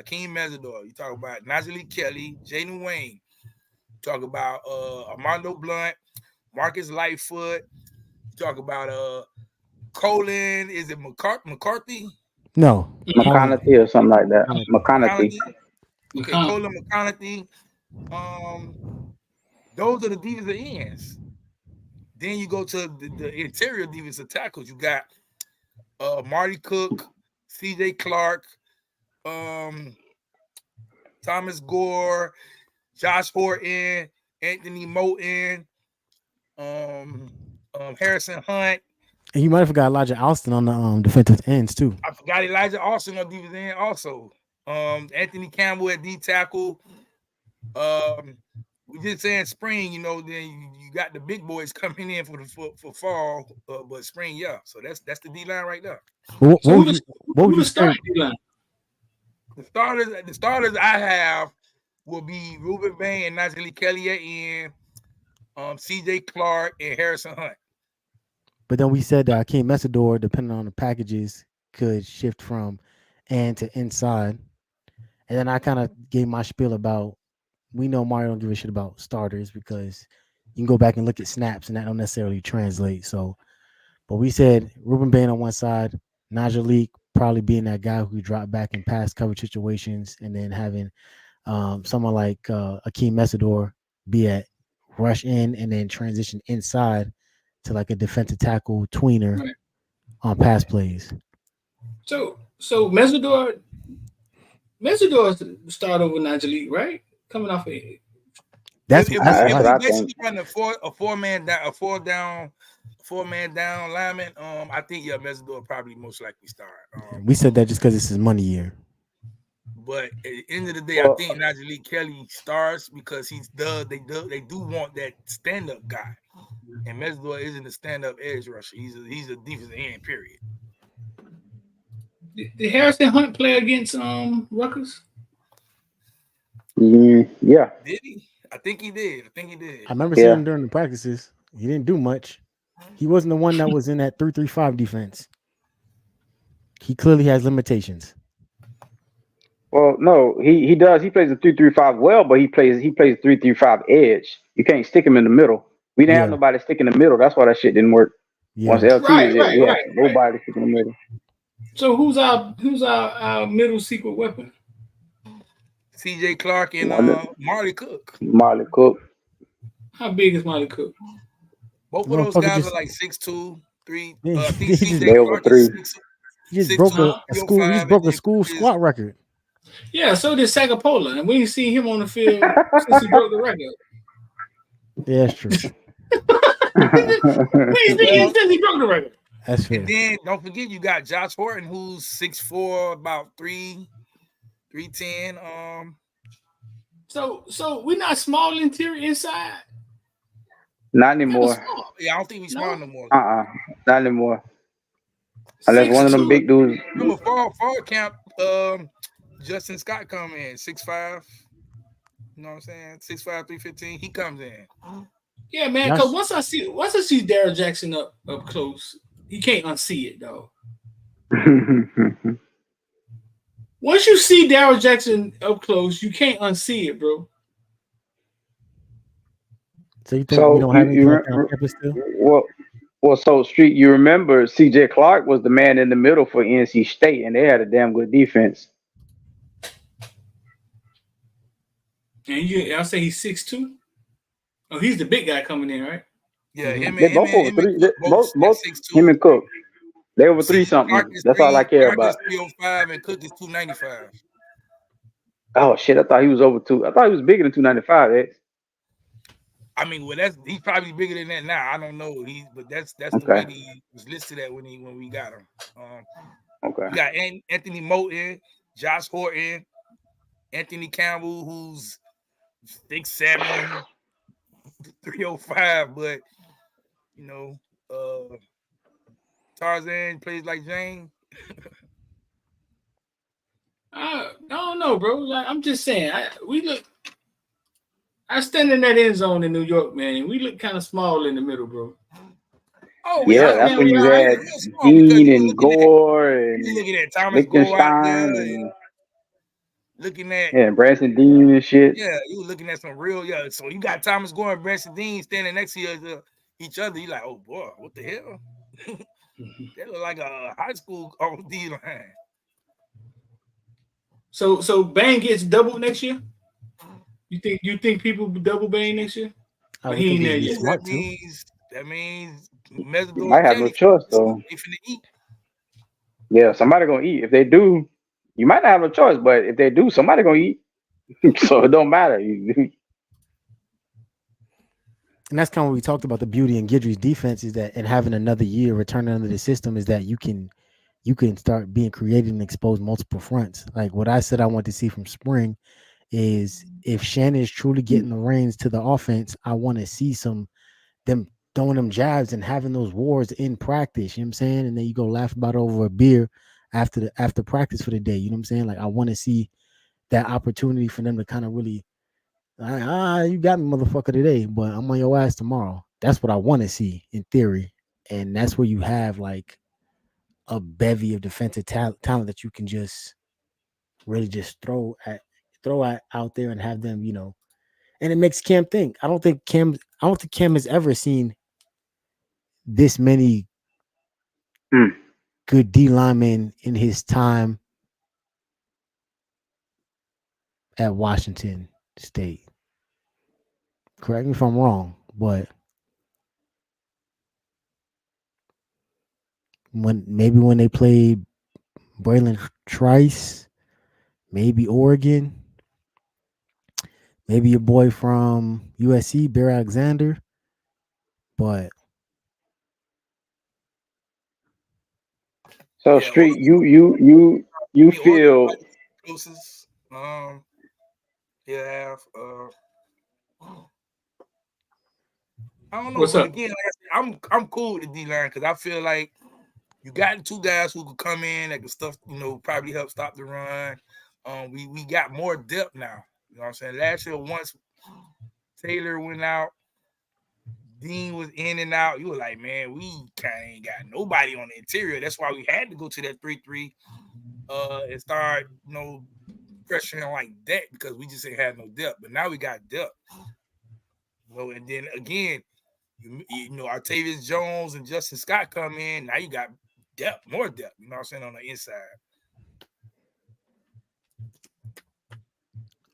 Speaker 3: Hakeem Mesidor. You talk about Linebacker Kelly, Jaden Wayne. You talk about Armando Blunt, Marcus Lightfoot. You talk about Colin. Is it McCarthy?
Speaker 2: No,
Speaker 4: McConaughey or something like that. McConaughey.
Speaker 3: Okay, Colin McConaughey. Those are the defensive ends. Then you go to the interior defensive tackles. You got Marty Cook, C.J. Clark, Thomas Gore, Josh Horton, Anthony Moten, Harrison Hunt.
Speaker 2: and you might have forgot Elijah Alston on the defensive ends too.
Speaker 3: I forgot Elijah Austin on defensive end also. Anthony Campbell at D tackle. We just saying spring, you know. Then you got the big boys coming in for fall, but spring, yeah. So that's the D line right there.
Speaker 2: What
Speaker 6: So
Speaker 2: would you
Speaker 6: start
Speaker 2: say?
Speaker 6: D-line?
Speaker 3: The starters I have will be Ruben Bain and Linebacker Kelly at end, C.J. Clark and Harrison Hunt.
Speaker 2: But then we said that Hakeem Mesidor, depending on the packages, could shift from and to inside. And then I kind of gave my spiel about, we know Mario don't give a shit about starters because you can go back and look at snaps and that don't necessarily translate. So, but we said Ruben Bain on one side, Najee probably being that guy who dropped back in pass coverage situations, and then having someone like Hakeem Mesidor be at rush in and then transition inside to like a defensive tackle tweener on pass plays.
Speaker 6: So Mesidor start over Najee, right? Coming off of it.
Speaker 2: That's
Speaker 3: If
Speaker 2: what I
Speaker 3: basically running a four man down lineman. I think Mesidor probably most likely start.
Speaker 2: we said that just because this is money year.
Speaker 3: But at the end of the day, I think Najee Kelly starts because they do want that stand up guy, and Mesidor isn't a stand up edge rusher. He's a defensive end. Period.
Speaker 6: Did Harrison Hunt play against Rutgers?
Speaker 4: Yeah.
Speaker 3: Did he? I think he did.
Speaker 2: I remember seeing him during the practices. He didn't do much. He wasn't the one that was in that 3-3-5 defense. He clearly has limitations.
Speaker 4: Well, no, he does. He plays a 3-3-5 well, but he plays 3-3-5 edge. You can't stick him in the middle. We didn't have nobody stick in the middle. That's why that shit didn't work.
Speaker 2: Yeah.
Speaker 4: Once LT
Speaker 6: Right,
Speaker 4: nobody stick in the middle.
Speaker 6: So who's our middle secret weapon?
Speaker 3: C.J. Clark and Marley Cook.
Speaker 4: Marley Cook.
Speaker 6: How big is Marley Cook?
Speaker 3: Both of those guys are like 6'2", 3. I think
Speaker 4: They over 3.
Speaker 2: He just broke a school squat record.
Speaker 6: Yeah, so did Sagapola, and we ain't seen him on the field since he broke the record.
Speaker 2: Yeah, that's true.
Speaker 6: We ain't seen him since he broke the record.
Speaker 2: That's fair.
Speaker 3: And then don't forget you got Josh Horton, who's 6'4", about 310.
Speaker 6: So we're not small interior inside.
Speaker 4: Not anymore.
Speaker 3: Yeah, I don't think we small no more.
Speaker 4: Not anymore. Unless one of them big dudes.
Speaker 3: Remember fall camp, Justin Scott come in 6'5". You know what I'm saying? 6'5", 315. He comes in.
Speaker 6: Yeah, man. Because once I see Daryl Jackson up close, he can't unsee it though. Once you see Daryl Jackson up close, you can't unsee it, bro.
Speaker 2: So you think we don't have anything like that on campus still?
Speaker 4: Well, so Street, you remember C.J. Clark was the man in the middle for NC State, and they had a damn good defense.
Speaker 6: And I'll say he's 6'2". Oh, he's the big guy coming in, right?
Speaker 3: Yeah,
Speaker 4: Him and Cook. They over 3 something. That's all I care about.
Speaker 3: 305 and Cook is 295.
Speaker 4: Oh shit! I thought he was over 2. I thought he was bigger than 295.
Speaker 3: I mean, well, he's probably bigger than that now. I don't know. But that's
Speaker 4: Okay.
Speaker 3: the way he was listed at when we got him.
Speaker 4: Okay.
Speaker 3: We got Anthony Moten, Josh Horton, Anthony Campbell, who's 6'7", 305, but you know, Tarzan plays like Jane.
Speaker 6: I don't know, bro. Like I'm just saying, I stand in that end zone in New York, man, and we look kind of small in the middle, bro.
Speaker 3: Oh
Speaker 4: yeah, that's when you had Dean and Gore and
Speaker 3: looking at Thomas Gore out there. looking at
Speaker 4: Branson Dean and shit.
Speaker 3: Yeah, you were looking at some real So you got Thomas Gore and Branson Dean standing next to each other. You like, oh boy, what the hell? They look like a high school D line.
Speaker 6: So Bang gets doubled next year? You think people double Bang next year?
Speaker 2: I would
Speaker 6: he ain't
Speaker 2: think
Speaker 6: there
Speaker 2: it'd be
Speaker 6: yet.
Speaker 2: smart
Speaker 3: That means Mesidor
Speaker 4: You might
Speaker 3: and
Speaker 4: have no
Speaker 3: Kelly
Speaker 4: choice though.
Speaker 3: they finna eat.
Speaker 4: Yeah, somebody gonna eat. If they do, you might not have no choice, but if they do, somebody gonna eat. So it don't matter.
Speaker 2: And that's kind of what we talked about. The beauty in Guidry's defense is that, and having another year returning under the system, is that you can start being creative and expose multiple fronts. Like what I said I want to see from spring is if Shannon is truly getting the reins to the offense, I want to see them throwing them jabs and having those wars in practice. You know what I'm saying? And then you go laugh about it over a beer after practice for the day. You know what I'm saying? Like I want to see that opportunity for them to kind of really, you got me, motherfucker, today, but I'm on your ass tomorrow. That's what I want to see in theory, and that's where you have like a bevy of defensive talent that you can just really just throw out there and have them, and it makes Cam think. I don't think Cam has ever seen this many good D linemen in his time at Washington State. Correct me if I'm wrong, but when they played Braylon Trice, maybe Oregon, maybe your boy from USC, Bear Alexander, but
Speaker 4: so Street, you feel
Speaker 3: closest. Yeah. I don't know.
Speaker 6: What's
Speaker 3: but
Speaker 6: up?
Speaker 3: Again, like I'm cool with the D line because I feel like you got two guys who could come in that can stuff, probably help stop the run. We got more depth now. You know what I'm saying? Last year, once Taylor went out, Dean was in and out. You were like, man, we kind of ain't got nobody on the interior. That's why we had to go to that 3-3 and start, pressuring like that because we just ain't had no depth. But now we got depth. And then again, Artavius Jones and Justin Scott come in. Now you got depth, more depth. You know what I'm saying, on the inside.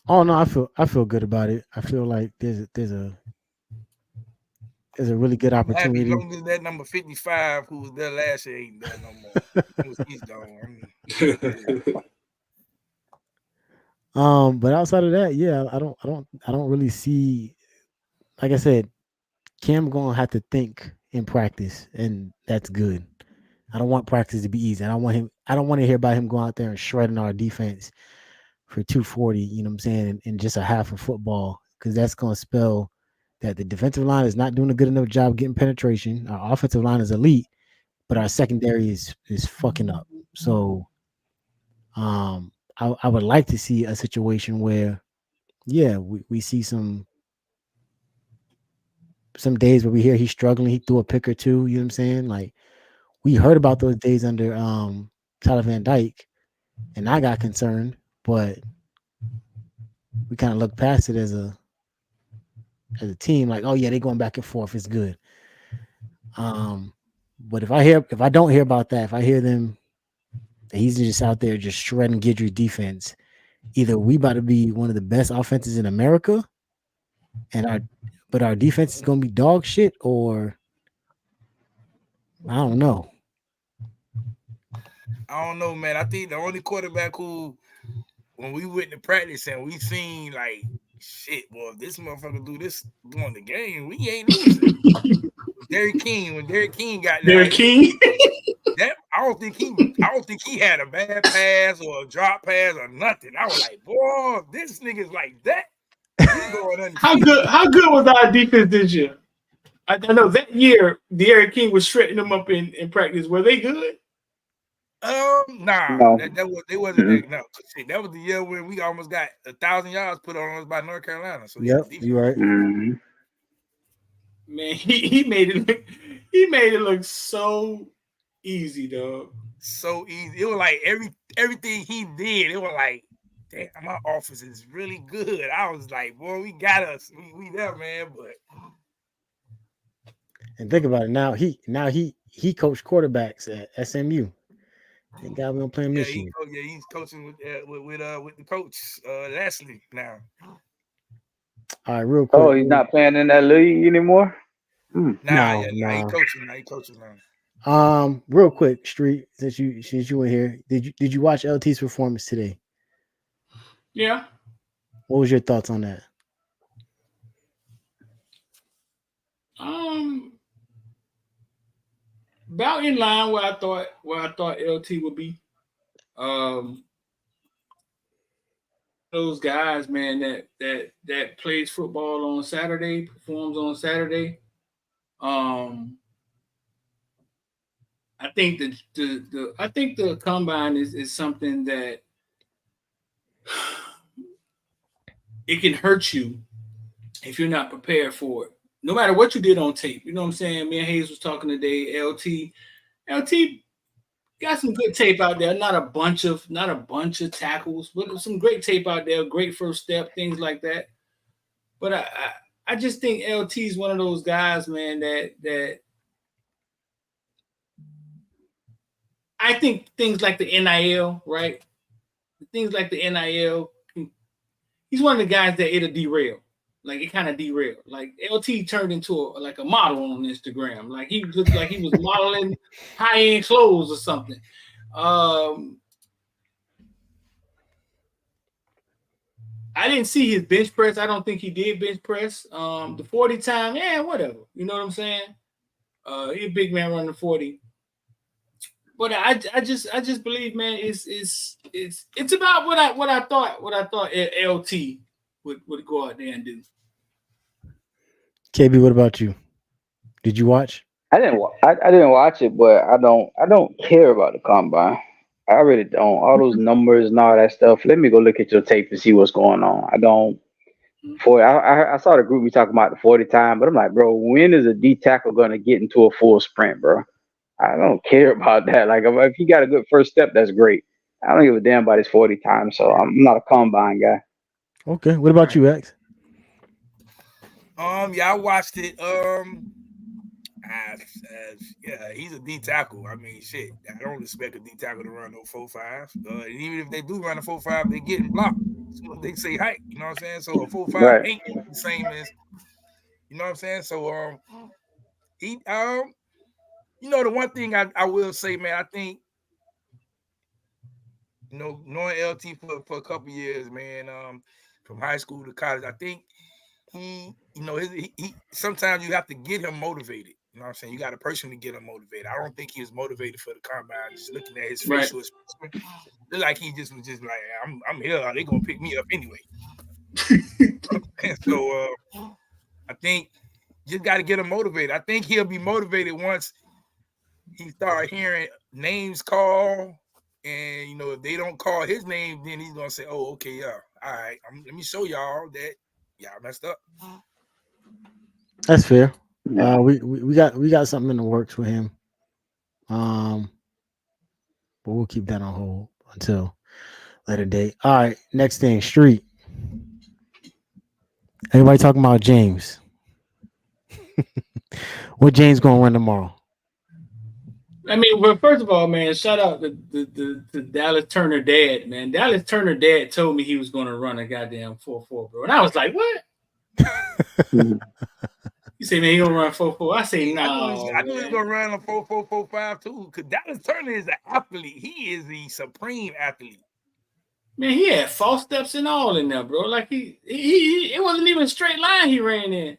Speaker 2: Oh no, I feel good about it. I feel like there's a really good opportunity.
Speaker 3: As long as that number 55, who was there last year, ain't there no more. He's gone.
Speaker 2: But outside of that, yeah, I don't really see. Like I said, Cam gonna have to think in practice, and that's good. I don't want practice to be easy. I don't want to hear about him going out there and shredding our defense for 240. You know what I'm saying? In just a half of football, because that's gonna spell that the defensive line is not doing a good enough job getting penetration. Our offensive line is elite, but our secondary is fucking up. So, I would like to see a situation where, yeah, we see some days where we hear he's struggling. He threw a pick or two. You know what I'm saying? Like we heard about those days under Tyler Van Dyke, and I got concerned, but we kind of looked past it as a team. Like, oh yeah, they're going back and forth. It's good. But if I don't hear about that, if I hear them, he's just out there just shredding Guidry defense. Either we about to be one of the best offenses in America, and our defense is gonna be dog shit, or I don't know.
Speaker 3: I don't know, man. I think the only quarterback who, when we went to practice and we seen like, shit, boy, if this motherfucker do this during the game, we ain't losing. Derek King, when Derek King got there,
Speaker 6: Derek King.
Speaker 3: I don't think he had a bad pass or a drop pass or nothing. I was like, boy, this nigga's like that. He's going undefeated.
Speaker 6: How good was our defense this year? I know that year, Derek King was shredding them up in practice. Were they good?
Speaker 3: Nah,
Speaker 4: No.
Speaker 3: they wasn't that. No, that was the year when we almost got 1,000 yards put on us by North Carolina. So
Speaker 2: yep, you're right.
Speaker 4: Mm-hmm.
Speaker 6: Man, he made it look so easy, dog.
Speaker 3: So easy. It was like everything he did. It was like damn, my office is really good. I was like, boy, we got us. We there, man. But
Speaker 2: And think about it. Now he coached quarterbacks at SMU. And got me on playing Michigan.
Speaker 3: he's coaching with the coach Leslie now.
Speaker 2: All right, real quick.
Speaker 4: Oh, he's not playing in that league anymore.
Speaker 3: Nah,
Speaker 2: No.
Speaker 3: he coaching now.
Speaker 2: Real quick, Street, since you were here, did you watch LT's performance today?
Speaker 6: Yeah.
Speaker 2: What was your thoughts on that?
Speaker 6: About in line where I thought LT would be. Those guys, man, that plays football on Saturday, performs on Saturday. I think the combine is something that it can hurt you if you're not prepared for it. No matter what you did on tape. You know what I'm saying? Me and Hayes was talking today. LT got some good tape out there. Not a bunch of tackles, but some great tape out there. Great first step, things like that. But I just think LT is one of those guys, man, that I think things like the NIL, right? Things like the NIL, he's one of the guys that it'll derail. Like it kind of derailed. Like LT turned into a model on Instagram. Like he looked like he was modeling high-end clothes or something. I didn't see his bench press. I don't think he did bench press. The 40 time, yeah, whatever. You know what I'm saying? He's a big man running 40. But I just believe, man, it's about what I thought LT would go out there and do.
Speaker 2: KB, what about you? Did you watch?
Speaker 4: I didn't watch it, but I don't care about the combine. I really don't. All those numbers and all that stuff. Let me go look at your tape and see what's going on. I don't. I saw the group we talking about the 40 time, but I'm like, bro, when is a D tackle gonna get into a full sprint, bro? I don't care about that. Like if he got a good first step, that's great. I don't give a damn about his 40 times, so I'm not a combine guy.
Speaker 2: Okay. What about you, X?
Speaker 3: Yeah, I watched it. Yeah, he's a D tackle. I mean, shit. I don't expect a D tackle to run no 4.5. And even if they do run a 4.5, they getting blocked. So they say height. You know what I'm saying? So a 4.5
Speaker 4: Right.
Speaker 3: ain't the same as. You know what I'm saying? So he you know the one thing I will say, man, I think knowing LT for a couple years, man, from high school to college, I think he sometimes you have to get him motivated. You know what I'm saying? You got a person to get him motivated. I don't think he was motivated for the combine. Just looking at his facial expression, look like he just was just like, I'm here. They gonna pick me up anyway. And so I think you just got to get him motivated. I think he'll be motivated once he start hearing names called, and if they don't call his name, then he's gonna say, "Oh, okay, yeah, all right. Let me show y'all that y'all messed up."
Speaker 2: That's fair.
Speaker 4: Yeah.
Speaker 2: We got something in the works with him. But we'll keep that on hold until later date. All right, next thing, Street. Everybody talking about James. What James gonna run tomorrow?
Speaker 6: I mean, well, first of all, man, shout out to Dallas Turner dad, man. Dallas Turner dad told me he was going to run a goddamn 4.4, bro. And I was like, what? You say, man, he going to run 4.4. I say, no.
Speaker 3: I knew he was going to run a 4.4, 4.5 too, because Dallas Turner is an athlete. He is the supreme athlete.
Speaker 6: Man, he had false steps and all in there, bro. Like, it wasn't even a straight line he ran in.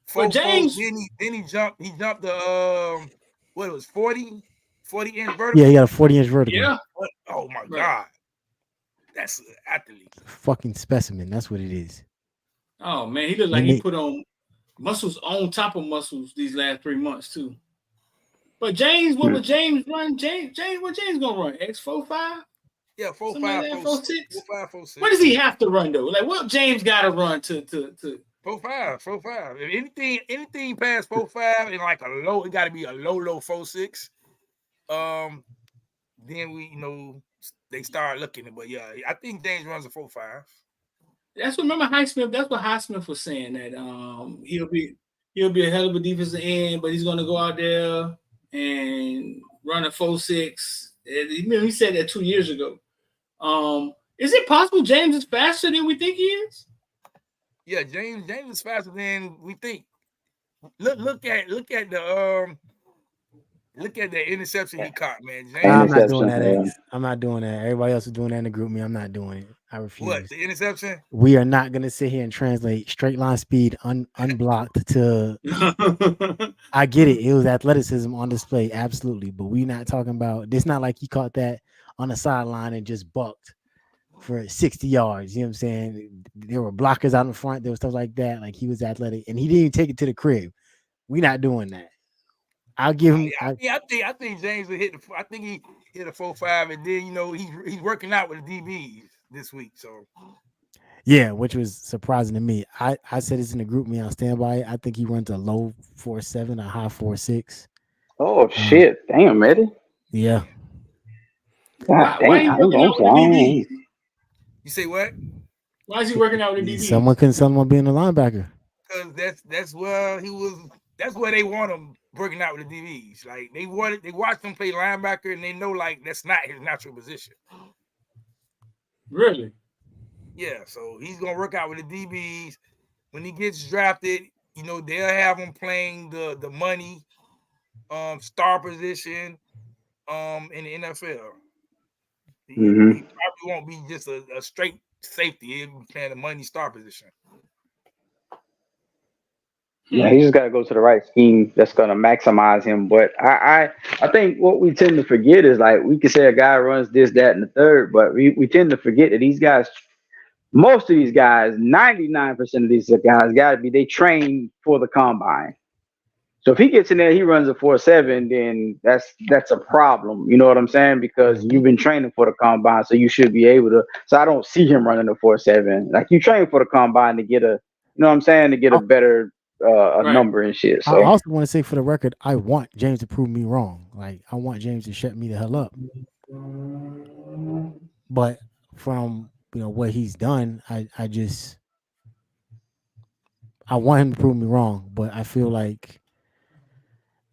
Speaker 6: For James.
Speaker 3: Then he jumped the, what it was, 40 inch vertical?
Speaker 2: Yeah, he got a 40-inch vertical.
Speaker 6: Yeah.
Speaker 3: Oh, my God. That's an athlete.
Speaker 2: Fucking specimen. That's what it is.
Speaker 6: Oh, man. He looked like he put on muscles on top of muscles these last 3 months, too. But James, what would James run? What James going to run? X4.5?
Speaker 3: Yeah, 4.5, 4.6. 4.5.
Speaker 6: What does he have to run, though? Like, what James got to run to
Speaker 3: 4.5. If anything past 4.5 and like a low, it got to be a low 4.6. Then we, they start looking at. But yeah, I think James runs a 4.5.
Speaker 6: That's what remember Highsmith. That's what Highsmith was saying that he'll be a hell of a defensive end, but he's gonna go out there and run a 4.6. He said that 2 years ago. Is it possible James is faster than we think he is?
Speaker 3: Yeah, James is faster than we think. Look at the interception he caught, man. James,
Speaker 2: I'm not doing
Speaker 4: Interception,
Speaker 2: that. I'm not doing that. Everybody else is doing that in the group. Me, I'm not doing it. I refuse.
Speaker 3: what, the interception?
Speaker 2: We are not going to sit here and translate straight line speed unblocked to. I get it. It was athleticism on display, absolutely. But we're not talking about. It's not like he caught that on the sideline and just bucked for 60 yards. You know what I'm saying? There were blockers out in front. There was stuff like that. Like he was athletic, and he didn't even take it to the crib. We're not doing that. I'll give him.
Speaker 3: I think James will hit the. I think he hit a 4.5, and then he's working out with the DBs this week. So
Speaker 2: yeah, which was surprising to me. I said this in the group. Me, I'll stand by it. I think he runs a low 4.7, a high 4.6.
Speaker 4: Oh shit! Damn, Eddie.
Speaker 2: Yeah.
Speaker 4: God
Speaker 6: Why
Speaker 4: damn.
Speaker 6: are you working out with the DBs?
Speaker 3: you say what?
Speaker 6: Why is he working out with the DBs?
Speaker 2: Someone couldn't sell him on being a linebacker.
Speaker 3: Because that's where he was. That's where they want him working out with the DBs. Like they watched him play linebacker, and they know like that's not his natural position.
Speaker 6: Really?
Speaker 3: Yeah, so he's gonna work out with the DBs. When he gets drafted, they'll have him playing the money star position in the NFL. He probably won't be just a straight safety. He'll be playing the money star position.
Speaker 4: Yeah, he just got to go to the right scheme that's going to maximize him. But I think what we tend to forget is like we can say a guy runs this, that, and the third, but we tend to forget that these guys, most of these guys, 99% of these guys got to be they train for the combine. So if he gets in there, he runs a 4.7, then that's a problem. You know what I'm saying? Because you've been training for the combine, so you should be able to. So I don't see him running a 4.7. Like you train for the combine to get a, you know what I'm saying, to get a better number and shit. So
Speaker 2: I also want to say for the record, I want James to prove me wrong. Like I want James to shut me the hell up. But from what he's done, I want him to prove me wrong. But I feel like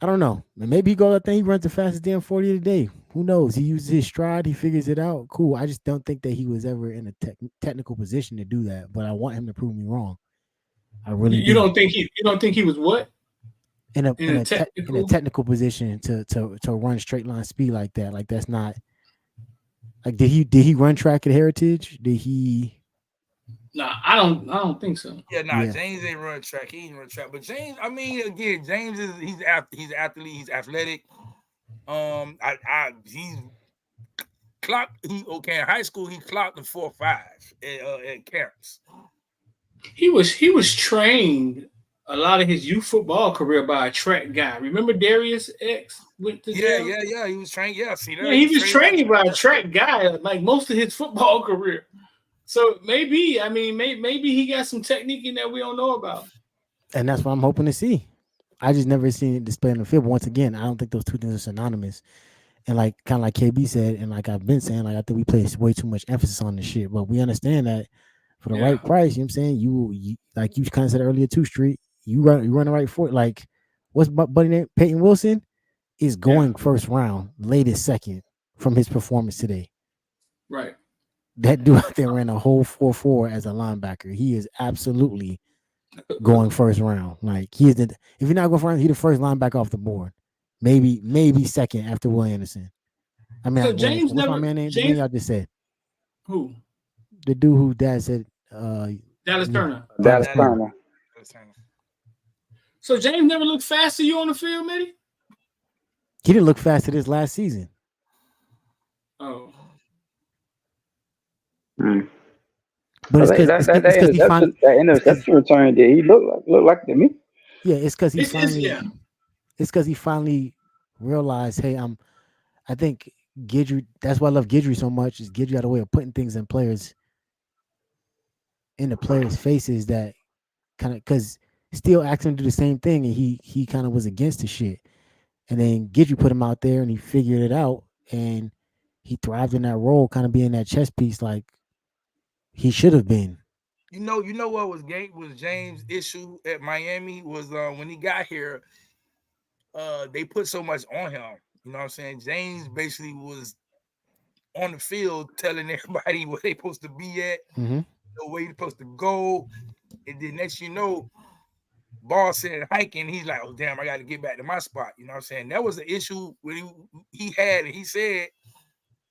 Speaker 2: I don't know. Maybe he goes out there, he runs the fastest damn 40 a day. Who knows? He uses his stride, he figures it out. Cool. I just don't think that he was ever in a technical position to do that. But I want him to prove me wrong. I really
Speaker 6: you don't think he was what?
Speaker 2: In a technical position to run straight line speed like that. Like that's not like did he run track at Heritage? Did he?
Speaker 6: Nah, I don't think so.
Speaker 3: Yeah, James ain't run track. He ain't run track. But James, I mean, again, James he's an athlete, he's athletic. He's clocked. In high school he clocked the 4.5 at camps.
Speaker 6: He was trained a lot of his youth football career by a track guy. Remember Darius X went to jail?
Speaker 3: Yeah. He was trained. Yeah, see that.
Speaker 6: Yeah, he was trained by a track guy like most of his football career. So maybe he got some technique in that we don't know about.
Speaker 2: And that's what I'm hoping to see. I just never seen it displayed on the field. But once again, I don't think those two things are synonymous. And like kind of like KB said, and like I've been saying, like I think we place way too much emphasis on this shit. But we understand that for the right price, you know what I'm saying? You like you kind of said earlier, 2 Street, you run the right for it. Like what's buddy name? Peyton Wilson is going first round, latest second from his performance today.
Speaker 6: Right.
Speaker 2: That dude out there ran a whole 4.4 as a linebacker. He is absolutely going first round. Like if you're not going first round, he's the first linebacker off the board. Maybe second after Will Anderson. I mean,
Speaker 6: so James
Speaker 2: what's my man name? The name y'all just said.
Speaker 6: Who?
Speaker 2: The dude who dad said
Speaker 6: Dallas Turner.
Speaker 4: Dallas Turner.
Speaker 6: So James never looked fast to you on the field, Mitty?
Speaker 2: He didn't look fast this last season.
Speaker 6: Oh.
Speaker 2: But it's because
Speaker 4: that interception return did he look like to me?
Speaker 2: Yeah, it's because It's because he finally realized, hey, I think Guidry. That's why I love Guidry so much. Is Guidry had a way of putting things in the players' faces that kind of because Steele asked him to do the same thing, and he kind of was against the shit. And then Guidry put him out there, and he figured it out, and he thrived in that role, kind of being that chess piece like he should have been.
Speaker 3: You know what was James' issue at Miami was when he got here, they put so much on him. You know what I'm saying? James basically was on the field telling everybody where they supposed to be at,
Speaker 2: Mm-hmm.
Speaker 3: the way you're supposed to go, and then next you know, ball said hiking, he's like, oh damn, I got to get back to my spot. You know what I'm saying? That was the issue when he had, and he said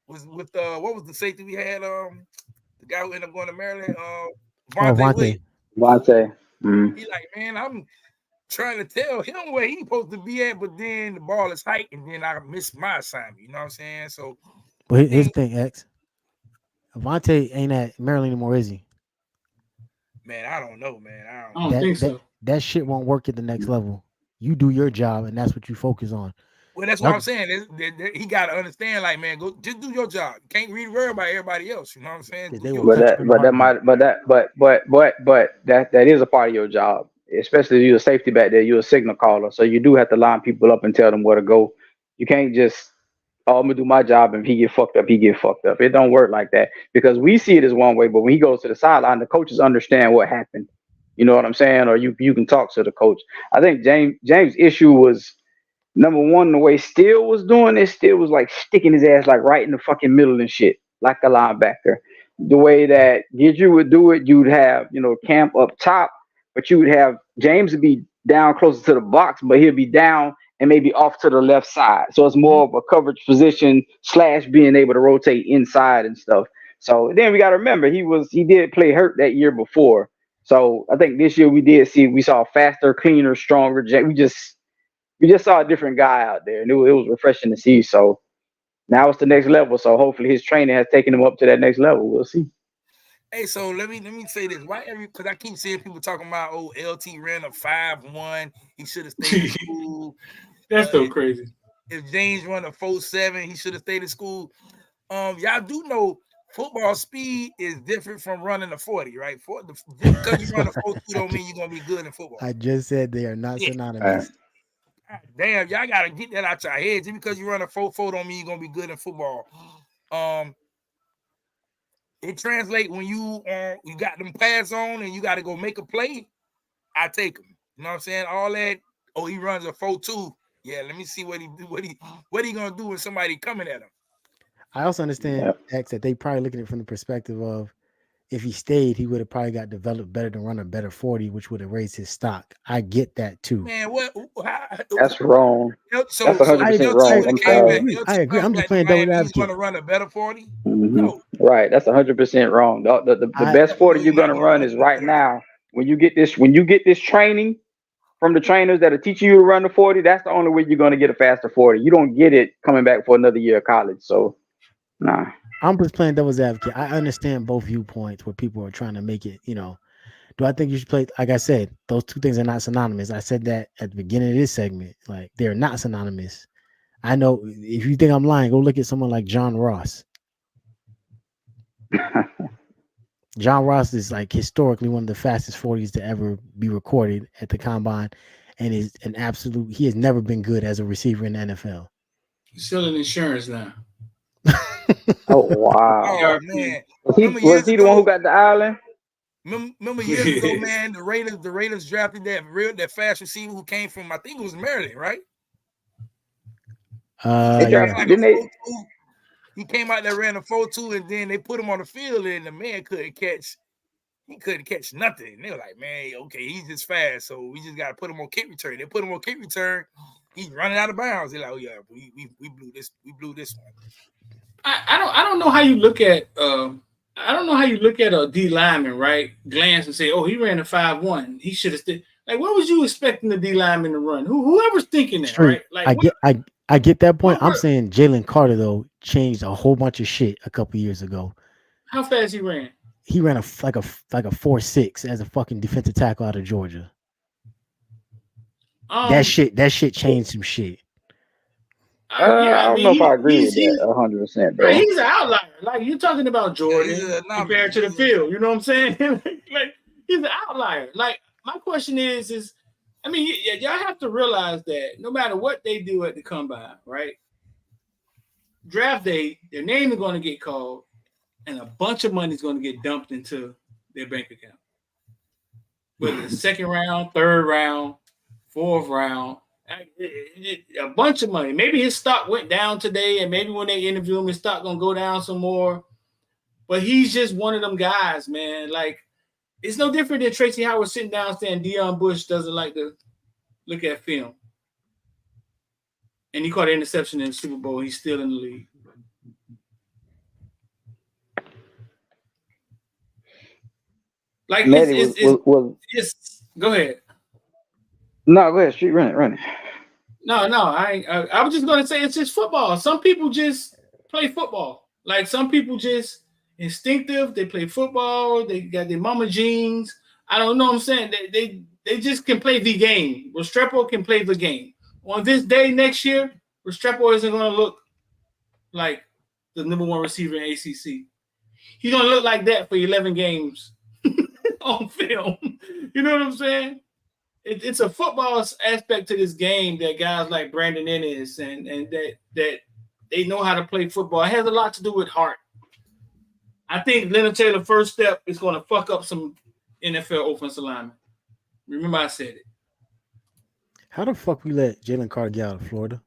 Speaker 3: was with what was the safety we had? The guy who ended up going to Maryland,
Speaker 2: Oh,
Speaker 3: Vontae
Speaker 2: Vontae.
Speaker 3: Williams.
Speaker 4: Vontae. Mm.
Speaker 3: He like, man, I'm trying to tell him where he's supposed to be at, but then the ball is hiked, and then I missed my assignment. You know what I'm saying? So,
Speaker 2: But here's the thing, X. Vontae ain't at Maryland anymore, is he?
Speaker 3: man, I don't know, man. I
Speaker 6: I
Speaker 3: don't
Speaker 6: don't think so.
Speaker 2: That shit won't work at the next level. You do your job, and that's what you focus on.
Speaker 3: Well, that's what I'm saying. He got to understand, like, man, go just do your job. You can't really worry about everybody else. You know what I'm saying?
Speaker 2: They will cut you
Speaker 4: That is a part of your job, especially if you're a safety back there. You're a signal caller, so you do have to line people up and tell them where to go. You can't just, oh, I'm gonna do my job, and if he get fucked up, he get fucked up. It don't work like that because we see it as one way, but when he goes to the sideline, the coaches understand what happened. You know what I'm saying? Or you can talk to the coach. I think James' issue was number one, the way Steele was doing it. Steele was like sticking his ass like right in the fucking middle and shit, like a linebacker. The way that Gidry would do it, you'd have, Camp up top, but you would have James would be down closer to the box, but he'll be down and maybe off to the left side. So it's more of a coverage position / being able to rotate inside and stuff. So then we got to remember he did play hurt that year before. So I think this year we saw a faster, cleaner, stronger. We just saw a different guy out there, and it was refreshing to see. So now it's the next level. So hopefully his training has taken him up to that next level. We'll see.
Speaker 3: Hey, so let me say this. Because I keep seeing people talking about, LT ran a 5.1. He should have stayed in school.
Speaker 6: That's so crazy.
Speaker 3: If James run a 4.7, he should have stayed in school. Y'all do know football speed is different from running a 40, right? Because you run a 4.2 don't mean you're gonna be good in football.
Speaker 2: I just said they are not synonymous.
Speaker 3: Damn, y'all gotta get that out your head. Just because you run a 4.4 don't mean you're gonna be good in football. It translates when you got them pads on and you got to go make a play. I take him. You know what I'm saying? All that. Oh, he runs a 4.2. Yeah, let me see what he do. What he gonna do when somebody coming at him?
Speaker 2: I also understand X that they probably looking at it from the perspective of if he stayed, he would have probably got developed better to run a better 40, which would have raised his stock. I get that too.
Speaker 3: Man,
Speaker 4: that's wrong.
Speaker 3: So,
Speaker 4: that's 100% wrong. I'm sorry.
Speaker 2: I agree. I'm just playing devil's advocate.
Speaker 3: He's going to run a better 40.
Speaker 4: Mm-hmm.
Speaker 3: No,
Speaker 4: right. That's 100% wrong. The best 40 you're going to run is right now. When you get this training from the trainers that are teaching you to run the 40, that's the only way you're going to get a faster 40. You don't get it coming back for another year of college. So, nah.
Speaker 2: I'm just playing devil's advocate. I understand both viewpoints where people are trying to make it, do I think you should play? Like I said, those two things are not synonymous. I said that at the beginning of this segment. Like, they're not synonymous. I know if you think I'm lying, go look at someone like John Ross. John Ross is like historically one of the fastest 40s to ever be recorded at the combine, and is an absolute. He has never been good as a receiver in the NFL.
Speaker 6: He's selling insurance now.
Speaker 4: Oh wow!
Speaker 3: Oh man,
Speaker 4: was he the one who got the island?
Speaker 3: Remember years ago, man, the Raiders drafted that fast receiver who came from, I think it was Maryland, right? He came out there, ran a 4.2, and then they put him on the field, and the man couldn't catch nothing. They were like, man, okay, he's just fast, so we just got to put him on kick return. They put him on kick return. He's running out of bounds. They're like, oh yeah, we blew this. We blew this one.
Speaker 6: I don't know how you look at a D lineman, right? Glance and say, oh, he ran a 5.1. He should have stayed. Like, what was you expecting the D lineman to run? Whoever's thinking that, right? Like,
Speaker 2: I get that point. I'm saying Jalen Carter though changed a whole bunch of shit a couple years ago.
Speaker 6: How fast he ran?
Speaker 2: He ran like a 4.6 as a fucking defensive tackle out of Georgia. That shit changed some shit.
Speaker 4: I don't know if I agree with that 100%, bro.
Speaker 6: He's an outlier. Like, you're talking about Jordan compared to the field. You know what I'm saying? Like, he's an outlier. Like, my question is, I mean, y'all have to realize that no matter what they do at the combine, right? draft day, their name is going to get called, and a bunch of money is going to get dumped into their bank account. Whether it's second round, third round, fourth round, a bunch of money. Maybe his stock went down today, and maybe when they interview him, his stock going to go down some more. But he's just one of them guys, man. Like, it's no different than Tracy Howard sitting down saying Deion Bush doesn't like to look at film. And he caught an interception in the Super Bowl. He's still in the league. Like, it's go ahead.
Speaker 4: No, go ahead. Street, run it.
Speaker 6: No, I was just gonna say it's just football. Some people just play football. Like, some people just instinctive. They play football. They got their mama genes. I don't know what I'm saying. They just can play the game. Restrepo can play the game. On this day next year, Restrepo isn't going to look like the number one receiver in ACC. He's going to look like that for 11 games on film. You know what I'm saying? It's a football aspect to this game that guys like Brandon Ennis and that they know how to play football. It has a lot to do with heart. I think Leonard Taylor's first step is going to fuck up some NFL offensive linemen. Remember I said it.
Speaker 2: How the fuck we let Jalen Carter get out of Florida?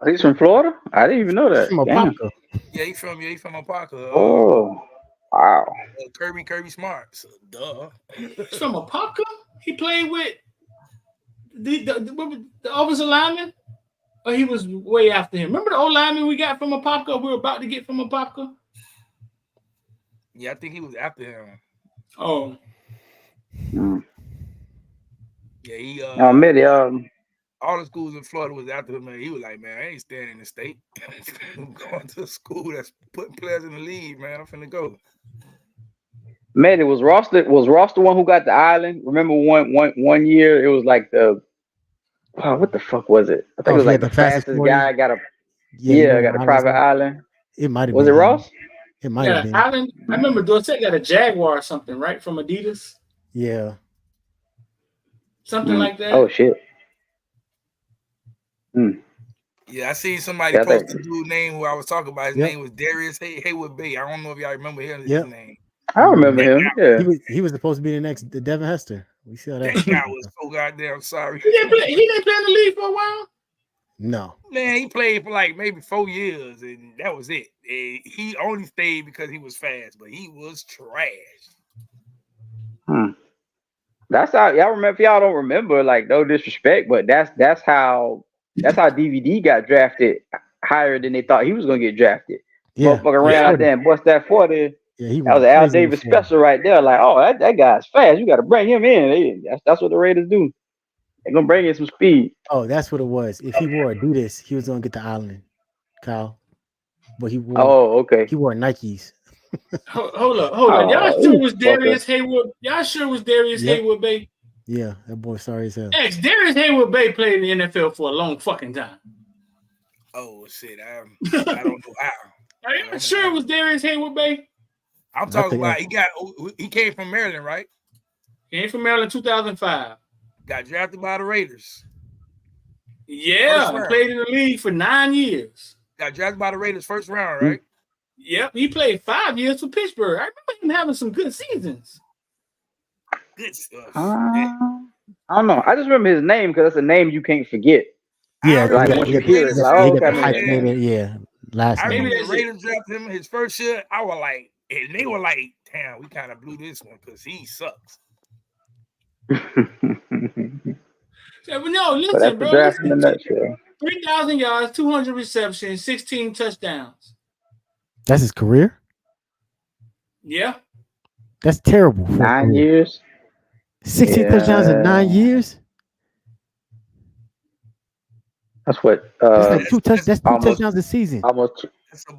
Speaker 4: He's from Florida? I didn't even know that.
Speaker 2: From Apopka.
Speaker 3: Yeah, he's from Apopka.
Speaker 4: Oh, wow.
Speaker 3: Kirby Smart. So, duh.
Speaker 6: He's from Apopka? He played with the offensive lineman? Or he was way after him? Remember the old lineman we got from Apopka? We were about to get from Apopka?
Speaker 3: Yeah, I think he was after him.
Speaker 6: Oh.
Speaker 3: Yeah, he all the schools in Florida was after him, man. He was like, man, I ain't staying in the state. I'm going to a school that's putting players in the league, man. I'm finna go.
Speaker 4: Man, was Ross the one who got the island? Remember one year it was like what the fuck was it? I think it was like the fastest guy got a private island.
Speaker 2: It might have been.
Speaker 4: Was it Ross?
Speaker 2: It might have been.
Speaker 6: Island. I remember Dorsett got a Jaguar or something, right? From Adidas.
Speaker 2: Yeah.
Speaker 6: Something like that.
Speaker 4: Oh shit.
Speaker 3: Yeah, I seen somebody post a dude name who I was talking about. His name was Darius Haywood Bay. I don't know if y'all remember his name.
Speaker 4: I remember him. Yeah.
Speaker 2: He was supposed to be the next Devin Hester. We see how that
Speaker 3: guy was so goddamn sorry.
Speaker 6: He didn't play in the league for a while?
Speaker 2: No.
Speaker 3: Man, he played for like maybe 4 years, and that was it. And he only stayed because he was fast, but he was trash.
Speaker 4: That's how y'all remember. If y'all don't remember, like, no disrespect, but that's how DVD got drafted higher than they thought he was gonna get drafted.
Speaker 2: Yeah,
Speaker 4: motherfucker ran out there and bust that 40.
Speaker 2: Yeah,
Speaker 4: that was an Al Davis special right there. Like, oh, that guy's fast. You got to bring him in. That's what the Raiders do. They're gonna bring in some speed.
Speaker 2: Oh, that's what it was. If he wore Adidas, he was gonna get the island, Kyle. But he wore.
Speaker 4: Oh, okay.
Speaker 2: He wore Nikes.
Speaker 6: Hold up. Y'all sure was Darius Haywood? Y'all sure was Darius Haywood Bay?
Speaker 2: Yeah, that boy sorry as hell.
Speaker 6: Darius Haywood Bay played in the NFL for a long fucking time.
Speaker 3: Oh shit! I don't know how.
Speaker 6: Are you sure it was Darius Haywood Bay?
Speaker 3: I'm talking about he came from Maryland, right?
Speaker 6: Came from Maryland 2005.
Speaker 3: Got drafted by the Raiders.
Speaker 6: Yeah, played in the league for 9 years.
Speaker 3: Got drafted by the Raiders first round, right?
Speaker 6: Yep, he played 5 years for Pittsburgh. I remember him having some good seasons.
Speaker 3: Good stuff.
Speaker 4: I don't know. I just remember his name because it's a name you can't forget.
Speaker 2: Yeah,
Speaker 4: like once you hear it, like,
Speaker 2: last
Speaker 3: I
Speaker 2: name.
Speaker 3: remember the Raiders drafted him his first year. I was like, and they were like, damn, we kind of blew this one because he sucks.
Speaker 6: Yeah, but no, listen, bro. 3,000 yards, 200 receptions, 16 touchdowns.
Speaker 2: That's his career?
Speaker 6: Yeah.
Speaker 2: That's terrible.
Speaker 4: 9 years.
Speaker 2: 16 touchdowns in 9 years?
Speaker 4: That's what.
Speaker 2: That's like two touchdowns a season.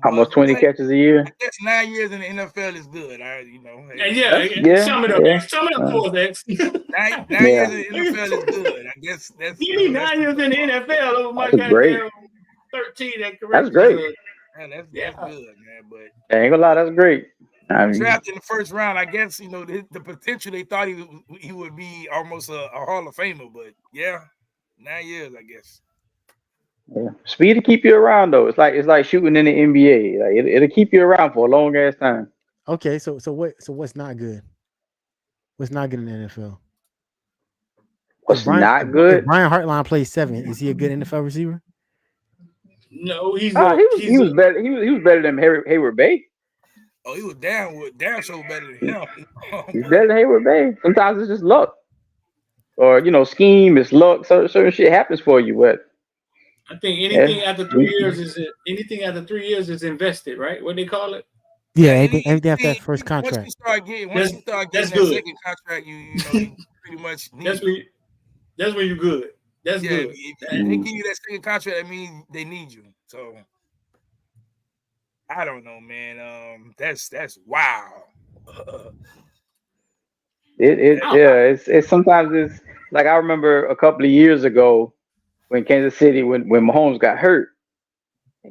Speaker 4: Almost 20 catches a year.
Speaker 3: I guess 9 years in the NFL is good.
Speaker 6: Sum it up. Sum it up for us, X.
Speaker 3: 9 years in the NFL is good. I guess that's.
Speaker 6: You need 9 years in the NFL over my
Speaker 4: goddamn
Speaker 6: 13 at career.
Speaker 4: That's great.
Speaker 3: Man, that's good, man. But
Speaker 4: I ain't gonna lie, that's great. I mean,
Speaker 3: drafted in the first round, I guess the potential they thought he would be almost a Hall of Famer, but 9 years, I guess.
Speaker 4: Yeah. Speed to keep you around though. It's like shooting in the NBA. Like it'll keep you around for a long ass time.
Speaker 2: Okay, so what's not good? What's not good in the NFL? If
Speaker 4: What's
Speaker 2: Brian
Speaker 4: not
Speaker 2: if
Speaker 4: good?
Speaker 2: Brian Hartline plays 7, is he a good NFL receiver?
Speaker 6: No, he's
Speaker 4: Oh,
Speaker 6: a
Speaker 4: he was better. He was better than Hayward Bay.
Speaker 3: Oh, he was damn sure better than him.
Speaker 4: He's better than Hayward Bay. Sometimes it's just luck, or scheme. It's luck. Certain shit happens for you, but
Speaker 6: I think
Speaker 4: yeah.
Speaker 6: after 3 years is invested, right? What they call it?
Speaker 2: Yeah,
Speaker 3: Yeah,
Speaker 2: anything after
Speaker 3: see,
Speaker 2: that first
Speaker 3: once
Speaker 2: contract.
Speaker 3: you start getting
Speaker 6: That's
Speaker 3: that
Speaker 6: good.
Speaker 3: second contract, you pretty much need.
Speaker 6: That's when you're good. That's
Speaker 3: Yeah,
Speaker 6: good.
Speaker 3: if they give you that second contract, that means they need you. So I don't know, man. That's wow.
Speaker 4: It's sometimes it's like I remember a couple of years ago when Kansas City when Mahomes got hurt,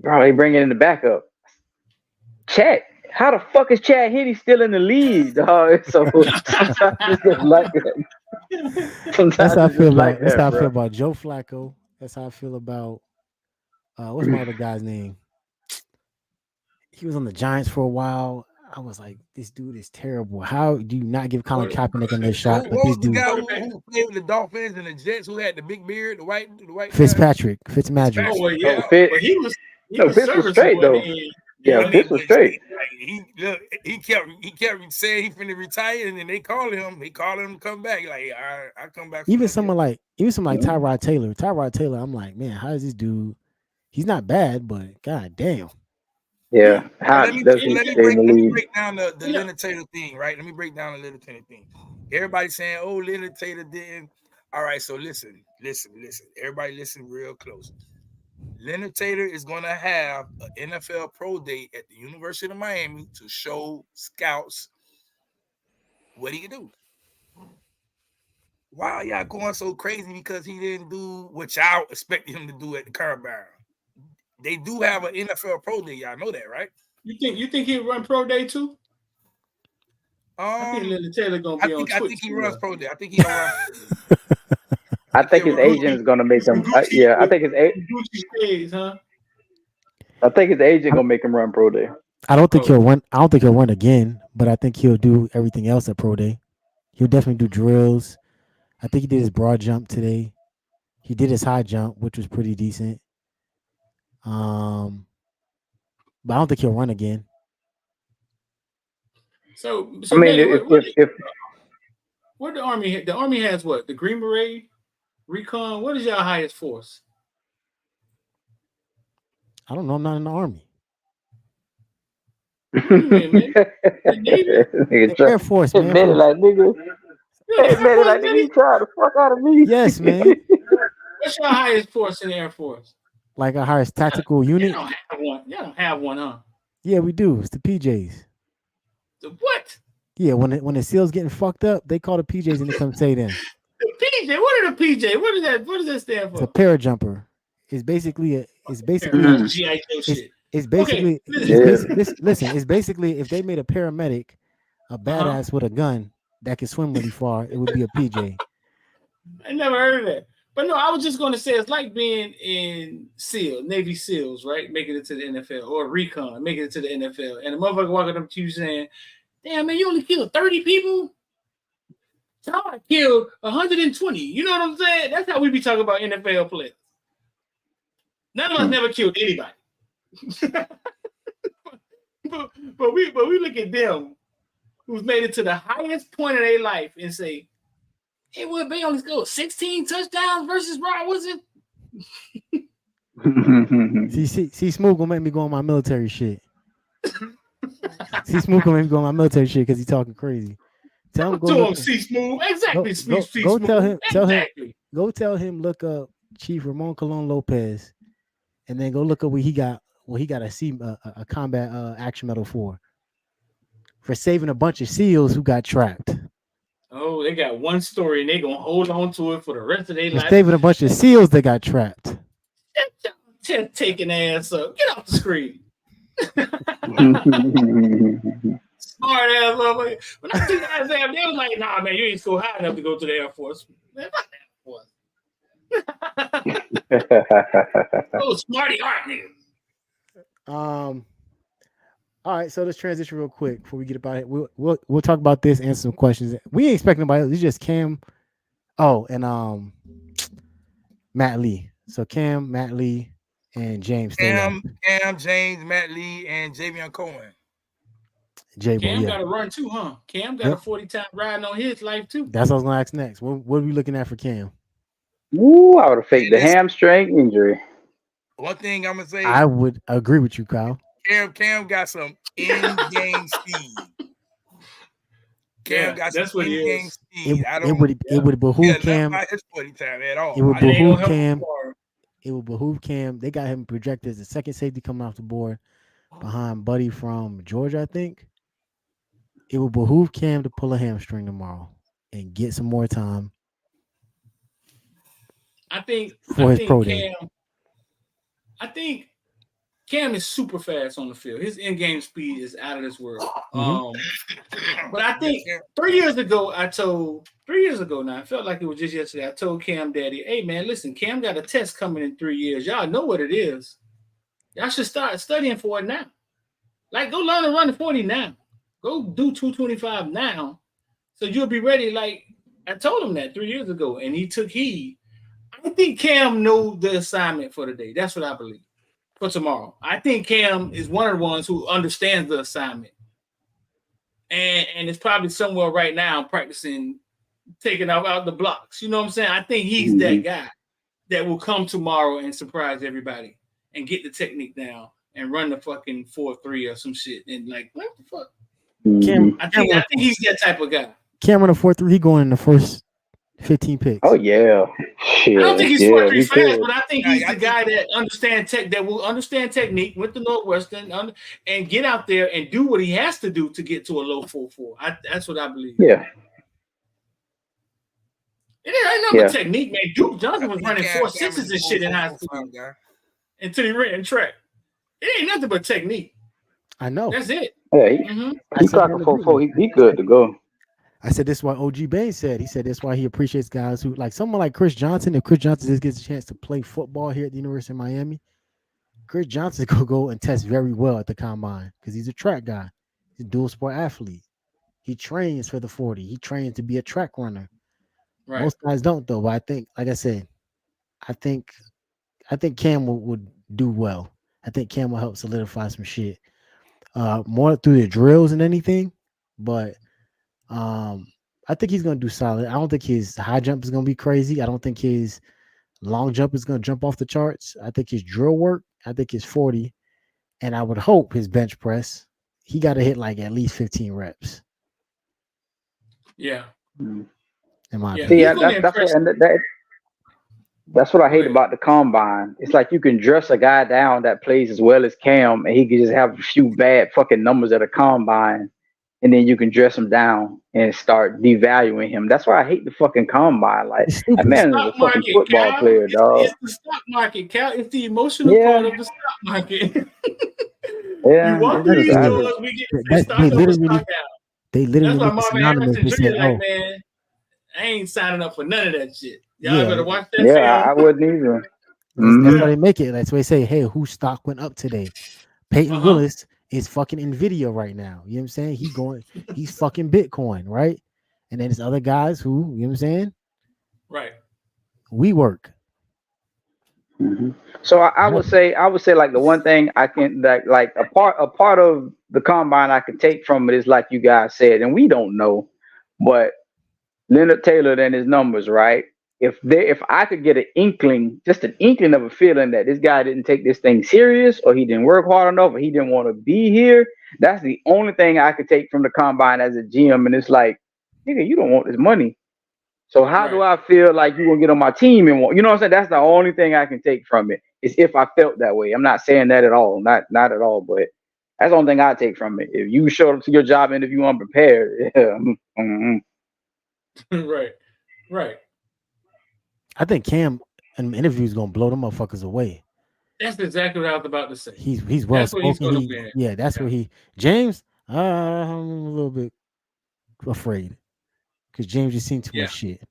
Speaker 4: bro, they bring in the backup. Chad, how the fuck is Chad Henne still in the league, dog? So sometimes it's just like that. Sometimes
Speaker 2: That's how I
Speaker 4: it's
Speaker 2: feel
Speaker 4: just
Speaker 2: about
Speaker 4: like
Speaker 2: that's
Speaker 4: that,
Speaker 2: how I
Speaker 4: bro.
Speaker 2: feel about Joe Flacco. That's how I feel about what's my other guy's name? He was on the Giants for a while. I was like, this dude is terrible. How do you not give Colin Kaepernick another shot?
Speaker 3: What
Speaker 2: But this
Speaker 3: was the
Speaker 2: dude,
Speaker 3: guy who played with the Dolphins and the Jets who had the big beard, the white guy?
Speaker 2: Fitzmagic.
Speaker 6: Oh well, yeah,
Speaker 4: Fitz,
Speaker 6: but he was
Speaker 4: Fitz was straight
Speaker 6: serviceable
Speaker 4: though.
Speaker 6: at the end.
Speaker 4: Yeah,
Speaker 3: I mean,
Speaker 4: Fitz was straight.
Speaker 3: he kept saying he finna retire, and then they called him. They called him to come back. Like, I come back.
Speaker 2: even someone like Tyrod Taylor. Tyrod Taylor, I'm like, man, how is this dude? He's not bad, but god damn.
Speaker 4: Yeah, how
Speaker 3: Let me
Speaker 4: does he stay in the league?
Speaker 3: break down the Leonard Taylor thing, right? Let me break down the Leonard Taylor thing. Everybody saying, "Oh, Leonard Taylor didn't." All right, so listen. Everybody, listen real close. Leonard Taylor is going to have an NFL Pro Day at the University of Miami to show scouts what he can do. Why are y'all going so crazy because he didn't do what y'all expected him to do at the Combine? They do have an NFL Pro Day. Y'all know that, right?
Speaker 6: You think he'll run Pro Day too? I think Leonard Taylor gonna be on Twitch.
Speaker 3: I think he runs Pro Day. I think he'll run.
Speaker 4: I think his agent is gonna make him. I think his agent. I think his agent gonna make him run Pro Day.
Speaker 2: I don't think he'll run. I don't think he'll run again, but I think he'll do everything else at Pro Day. He'll definitely do drills. I think he did his broad jump today. He did his high jump, which was pretty decent. But I don't think he'll run again.
Speaker 6: So
Speaker 4: I mean, if
Speaker 6: what the Army has what? The Green Beret, Recon. What is y'all highest force?
Speaker 2: I don't know. I'm not in the Army. Air Force, man.
Speaker 4: Admit it like nigga. Admit it like nigga. You trying the fuck out of me?
Speaker 2: Yes, man.
Speaker 6: What's your highest force in the Air Force?
Speaker 2: Like our highest tactical unit?
Speaker 6: You don't have one. You don't have one, huh?
Speaker 2: Yeah, we do. It's the PJs.
Speaker 6: The what?
Speaker 2: Yeah, when the SEALs getting fucked up, they call the PJs and they come say them.
Speaker 6: The PJ. What are the PJ? What does that stand for?
Speaker 2: It's a parajumper. It's basically
Speaker 6: GI Joe shit.
Speaker 2: It's basically listen. It's basically if they made a paramedic a badass with a gun that can swim really far, it would be a PJ.
Speaker 6: I never heard of that. But no, I was just going to say it's like being in SEAL, Navy SEALs, right? Making it to the NFL, or Recon, making it to the NFL. And the motherfucker walking up to you saying, damn, man, you only killed 30 people? So I killed 120. You know what I'm saying? That's how we be talking about NFL players. None of us never killed anybody. but we look at them who's made it to the highest point of their life and say, hey, well, they only scored 16 touchdowns versus Rod Wilson.
Speaker 2: See, Smooth gonna make me go on my military shit. See, Smooth gonna make me go on my military shit because he's talking crazy. Tell him go
Speaker 6: see Smooth. Exactly.
Speaker 2: Go tell him. Go tell him. Look up Chief Ramon Colon Lopez, and then go look up what he got a combat action medal for saving a bunch of SEALs who got trapped.
Speaker 6: Oh, they got one story and they gonna hold on to it for the rest of their life.
Speaker 2: Saving a bunch of SEALs that got trapped.
Speaker 6: Just taking ass up. Get off the screen. Smart ass motherfucker. When I see that, they was like, nah, man, you ain't score high enough to go to the Air Force. Man, fuck the Air Force. Oh, smarty art nigga.
Speaker 2: All right, so let's transition real quick before we get about it. We'll talk about this and some questions. We ain't expecting nobody else. It's just Cam. Oh, and Matt Lee. So Cam, Matt Lee, and James stay left.
Speaker 3: Cam, James, Matt Lee, and Javion Cohen.
Speaker 6: Cam got to run too, huh? Cam got a 40-time riding on his life too.
Speaker 2: That's what I was gonna ask next. What are we looking at for Cam?
Speaker 4: Ooh, I would have faked the hamstring injury.
Speaker 3: One thing I'm gonna say,
Speaker 2: I would agree with you, Kyle.
Speaker 3: Cam got some in-game speed. Cam got
Speaker 6: that's
Speaker 3: some
Speaker 6: what
Speaker 3: in-game speed.
Speaker 2: It would behoove Cam.
Speaker 3: Not his 40 time at all.
Speaker 2: It would behoove Cam. It would behoove Cam. They got him projected as the second safety coming off the board behind Buddy from Georgia, I think. It would behoove Cam to pull a hamstring tomorrow and get some more time.
Speaker 6: I think
Speaker 2: pro day.
Speaker 6: I think Cam is super fast on the field. His in-game speed is out of this world. But I think 3 years ago now, I felt like it was just yesterday. I told Cam Daddy, hey man, listen, Cam got a test coming in 3 years. Y'all know what it is. Y'all should start studying for it now. Like, go learn to run the 40 now. Go do 225 now. So you'll be ready. Like, I told him that 3 years ago, and he took heed. I think Cam knows the assignment for the day. That's what I believe. For tomorrow. I think Cam is one of the ones who understands the assignment. And it's probably somewhere right now practicing taking out the blocks. You know what I'm saying? I think he's that guy that will come tomorrow and surprise everybody and get the technique down and run the fucking 4-3 or some shit. And like, what the fuck? I think he's that type of guy.
Speaker 2: Cam run a 4-3, he going in the first 15 picks.
Speaker 4: Oh yeah. Shit.
Speaker 6: I don't think he's 4-3 fast, but I think he's the guy that will understand technique with the Northwestern and get out there and do what he has to do to get to a low 4-4. That's what I believe.
Speaker 4: Yeah.
Speaker 6: It ain't nothing technique, man. Duke Johnson was running 4.6s and shit in high school until he ran track. It ain't nothing but technique.
Speaker 2: I know.
Speaker 6: That's it.
Speaker 4: Yeah, he clocked a 4.4. He good to go.
Speaker 2: I said this is what OG Bain said. He said this is why he appreciates guys who, like someone like Chris Johnson. If Chris Johnson just gets a chance to play football here at the University of Miami, Chris Johnson could go and test very well at the combine because he's a track guy. He's a dual sport athlete. He trains for the 40. He trains to be a track runner. Right. Most guys don't though. But I think, like I said, I think Cam would do well. I think Cam will help solidify some shit. More through the drills than anything, but I think he's gonna do solid. I don't think his high jump is gonna be crazy. I don't think his long jump is gonna jump off the charts. I think his drill work, I think his 40, and I would hope his bench press, he got to hit like at least 15 reps.
Speaker 6: Yeah.
Speaker 2: In my
Speaker 4: opinion. That's what I hate about the combine. It's like you can dress a guy down that plays as well as Cam, and he can just have a few bad fucking numbers at a combine, and then you can dress him down and start devaluing him. That's why I hate the fucking combine. Like, that man is a fucking football player, dog.
Speaker 6: It's the stock market, Cal. It's the emotional part of the stock market.
Speaker 4: Yeah.
Speaker 6: You walk through these stores, we get the stock up and stock out.
Speaker 2: They literally
Speaker 6: that's why Marvin Harrison Jr. like, man, I ain't signing up for none of that shit. Y'all better watch that.
Speaker 4: Yeah, I wouldn't either.
Speaker 2: That's why they make it. That's why they say, hey, whose stock went up today? Peyton Willis is fucking Nvidia right now. You know what I'm saying? He's fucking Bitcoin, right? And then there's other guys who, you know what I'm saying?
Speaker 6: Right.
Speaker 2: We work.
Speaker 4: Mm-hmm. So I would say like the one thing I can like a part of the combine I could take from it is like you guys said, and we don't know, but Leonard Taylor and his numbers, right? If I could get just an inkling of a feeling that this guy didn't take this thing serious, or he didn't work hard enough, or he didn't want to be here, that's the only thing I could take from the combine as a GM. And it's like, nigga, you don't want this money. So how do I feel like you're gonna get on my team and want, you know what I'm saying? That's the only thing I can take from it. Is if I felt that way. I'm not saying that at all. Not at all, but that's the only thing I take from it. If you showed up to your job interview unprepared,
Speaker 6: Right.
Speaker 2: I think Cam in the interview is gonna blow them motherfuckers away.
Speaker 6: That's exactly what I was about to say.
Speaker 2: He's well spoken. That's where James. I'm a little bit afraid because James just seen too much shit.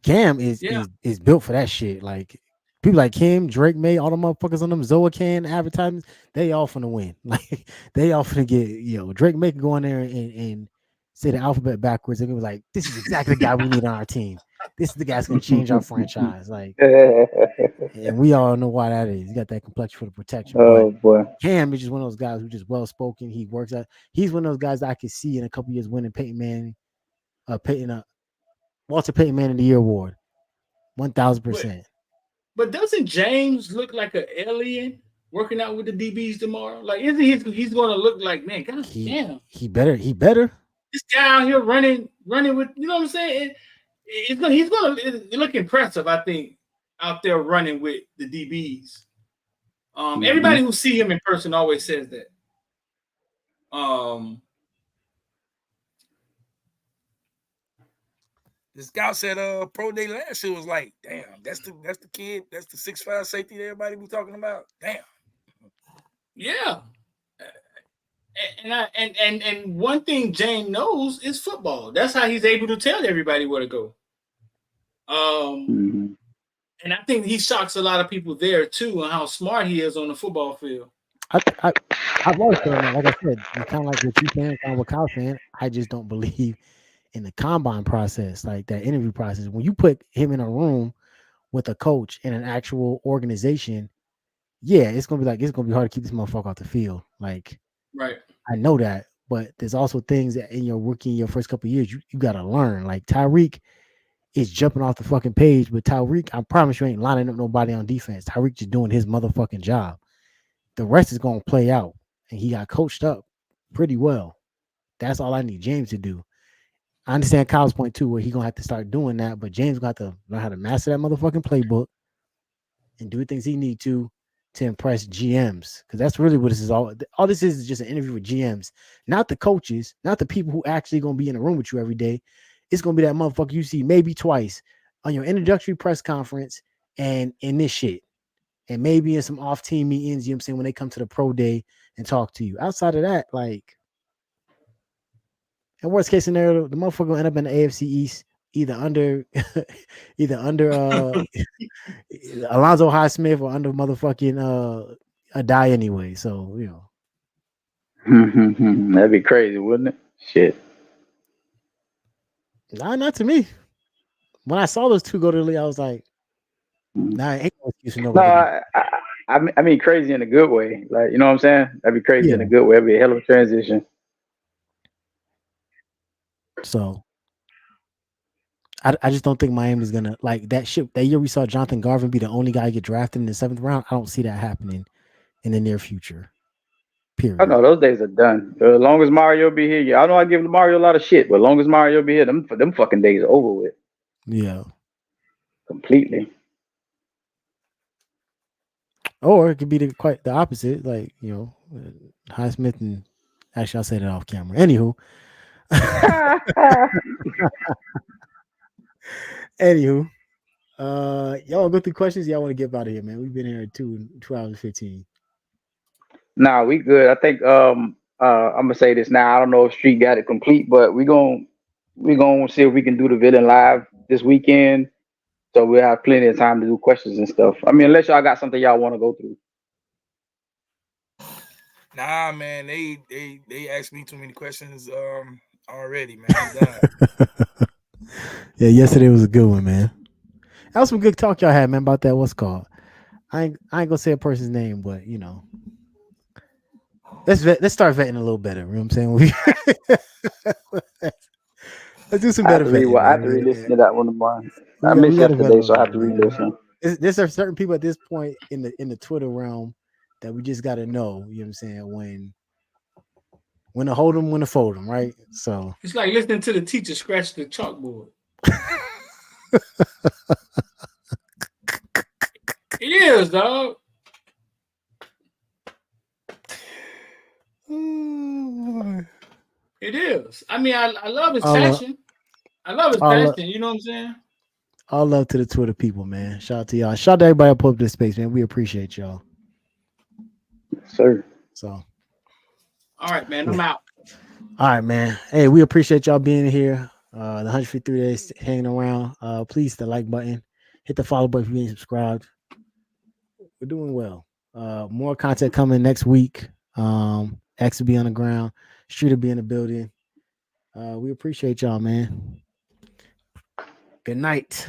Speaker 2: Cam is built for that shit. Like People like him, Drake May, all the motherfuckers on them Zoacan advertisements, they all finna win. Like they all finna get, Drake May can go in there and say the alphabet backwards. They're gonna be like, this is exactly the guy we need on our team. This is the guy that's gonna change our franchise. Like, and we all know why that is. He got that complexion for the protection.
Speaker 4: Oh boy.
Speaker 2: But Cam is just one of those guys who's just well spoken. He works out. He's one of those guys that I can see in a couple years winning Walter Payton Man of the Year award. 1000%.
Speaker 6: But doesn't James look like an alien working out with the DBs tomorrow? Like, isn't he's going to look like, man, God damn.
Speaker 2: He better.
Speaker 6: This guy out here running with, you know what I'm saying? He's going to look impressive, I think, out there running with the DBs. Everybody who see him in person always says that.
Speaker 3: The scout said pro day last year was like, damn, that's the kid, that's the 6'5" safety that everybody be talking about. Damn.
Speaker 6: Yeah. And one thing James knows is football. That's how he's able to tell everybody where to go. And I think he shocks a lot of people there too on how smart he is on the football field.
Speaker 2: I've always said that, like I said, kind of like what you saying, kind of what Kyle's saying. I just don't believe in the combine process, like that interview process. When you put him in a room with a coach in an actual organization, yeah, it's gonna be hard to keep this motherfucker off the field. Like,
Speaker 6: right.
Speaker 2: I know that, but there's also things that in your first couple of years, you gotta learn. Like Tyreek is jumping off the fucking page, but Tyreek, I promise you ain't lining up nobody on defense. Tyreek just doing his motherfucking job. The rest is gonna play out, and he got coached up pretty well. That's all I need James to do. I understand Kyle's point too, where he's gonna have to start doing that, but James got to learn how to master that motherfucking playbook and do things he need to impress GMs, because that's really what this is all. All this is just an interview with GMs, not the coaches, not the people who actually gonna be in the room with you every day. It's gonna be that motherfucker you see maybe twice on your introductory press conference and in this shit, and maybe in some off-team meetings. You know what I'm saying, when they come to the pro day and talk to you. Outside of that, like. In worst case scenario, the motherfucker gonna end up in the AFC East, either under Alonzo Highsmith or under motherfucking Adai anyway. So
Speaker 4: That'd be crazy, wouldn't it? Shit.
Speaker 2: Nah, not to me. When I saw those two go to the league, I was like, nah, ain't no excuse for nobody.
Speaker 4: No, I mean crazy in a good way. Like, you know what I'm saying? That'd be crazy in a good way. It'd be a hell of a transition.
Speaker 2: So I just don't think Miami's gonna like that shit. That year we saw Jonathan Garvin be the only guy get drafted in the 7th round. I don't see that happening in the near future. Period.
Speaker 4: I know those days are done. As long as Mario be here, I know I give Mario a lot of shit, but as long as Mario be here, them fucking days are over with.
Speaker 2: Yeah.
Speaker 4: Completely.
Speaker 2: Or it could be quite the opposite, like Highsmith and actually I'll say that off camera. Anywho. Anywho, y'all go through questions. Y'all want to get out of here, man. We've been here 2 hours 15.
Speaker 4: Nah, we good. I think I'm gonna say this now. I don't know if Street got it complete, but we gonna see if we can do the villain live this weekend. So we'll have plenty of time to do questions and stuff. I mean, unless y'all got something y'all want to go through.
Speaker 3: Nah, man, they asked me too many questions already, man. I'm done.
Speaker 2: Yeah, yesterday was a good one, man. That was some good talk y'all had, man, about that. What's called? I ain't gonna say a person's name, but let's start vetting a little better. You know what I'm saying? Let's do some better vetting.
Speaker 4: I have to re-listen to that one tomorrow. I missed yesterday, so I have to re-listen.
Speaker 2: There's certain people at this point in the Twitter realm that we just got to know. You know what I'm saying? When to hold them, when to fold them, right? So
Speaker 6: it's like listening to the teacher scratch the chalkboard. It is, dog. It is. I mean, I love his passion. I love his passion. You know what I'm saying?
Speaker 2: All love to the Twitter people, man. Shout out to y'all. Shout out to everybody who put up this space, man. We appreciate y'all.
Speaker 4: Yes, sir.
Speaker 2: So.
Speaker 6: All right, man. I'm out.
Speaker 2: All right, man. Hey, we appreciate y'all being here. The 153 days hanging around. Please hit the like button. Hit the follow button if you ain't subscribed. We're doing well. More content coming next week. X will be on the ground. Street will be in the building. We appreciate y'all, man. Good night.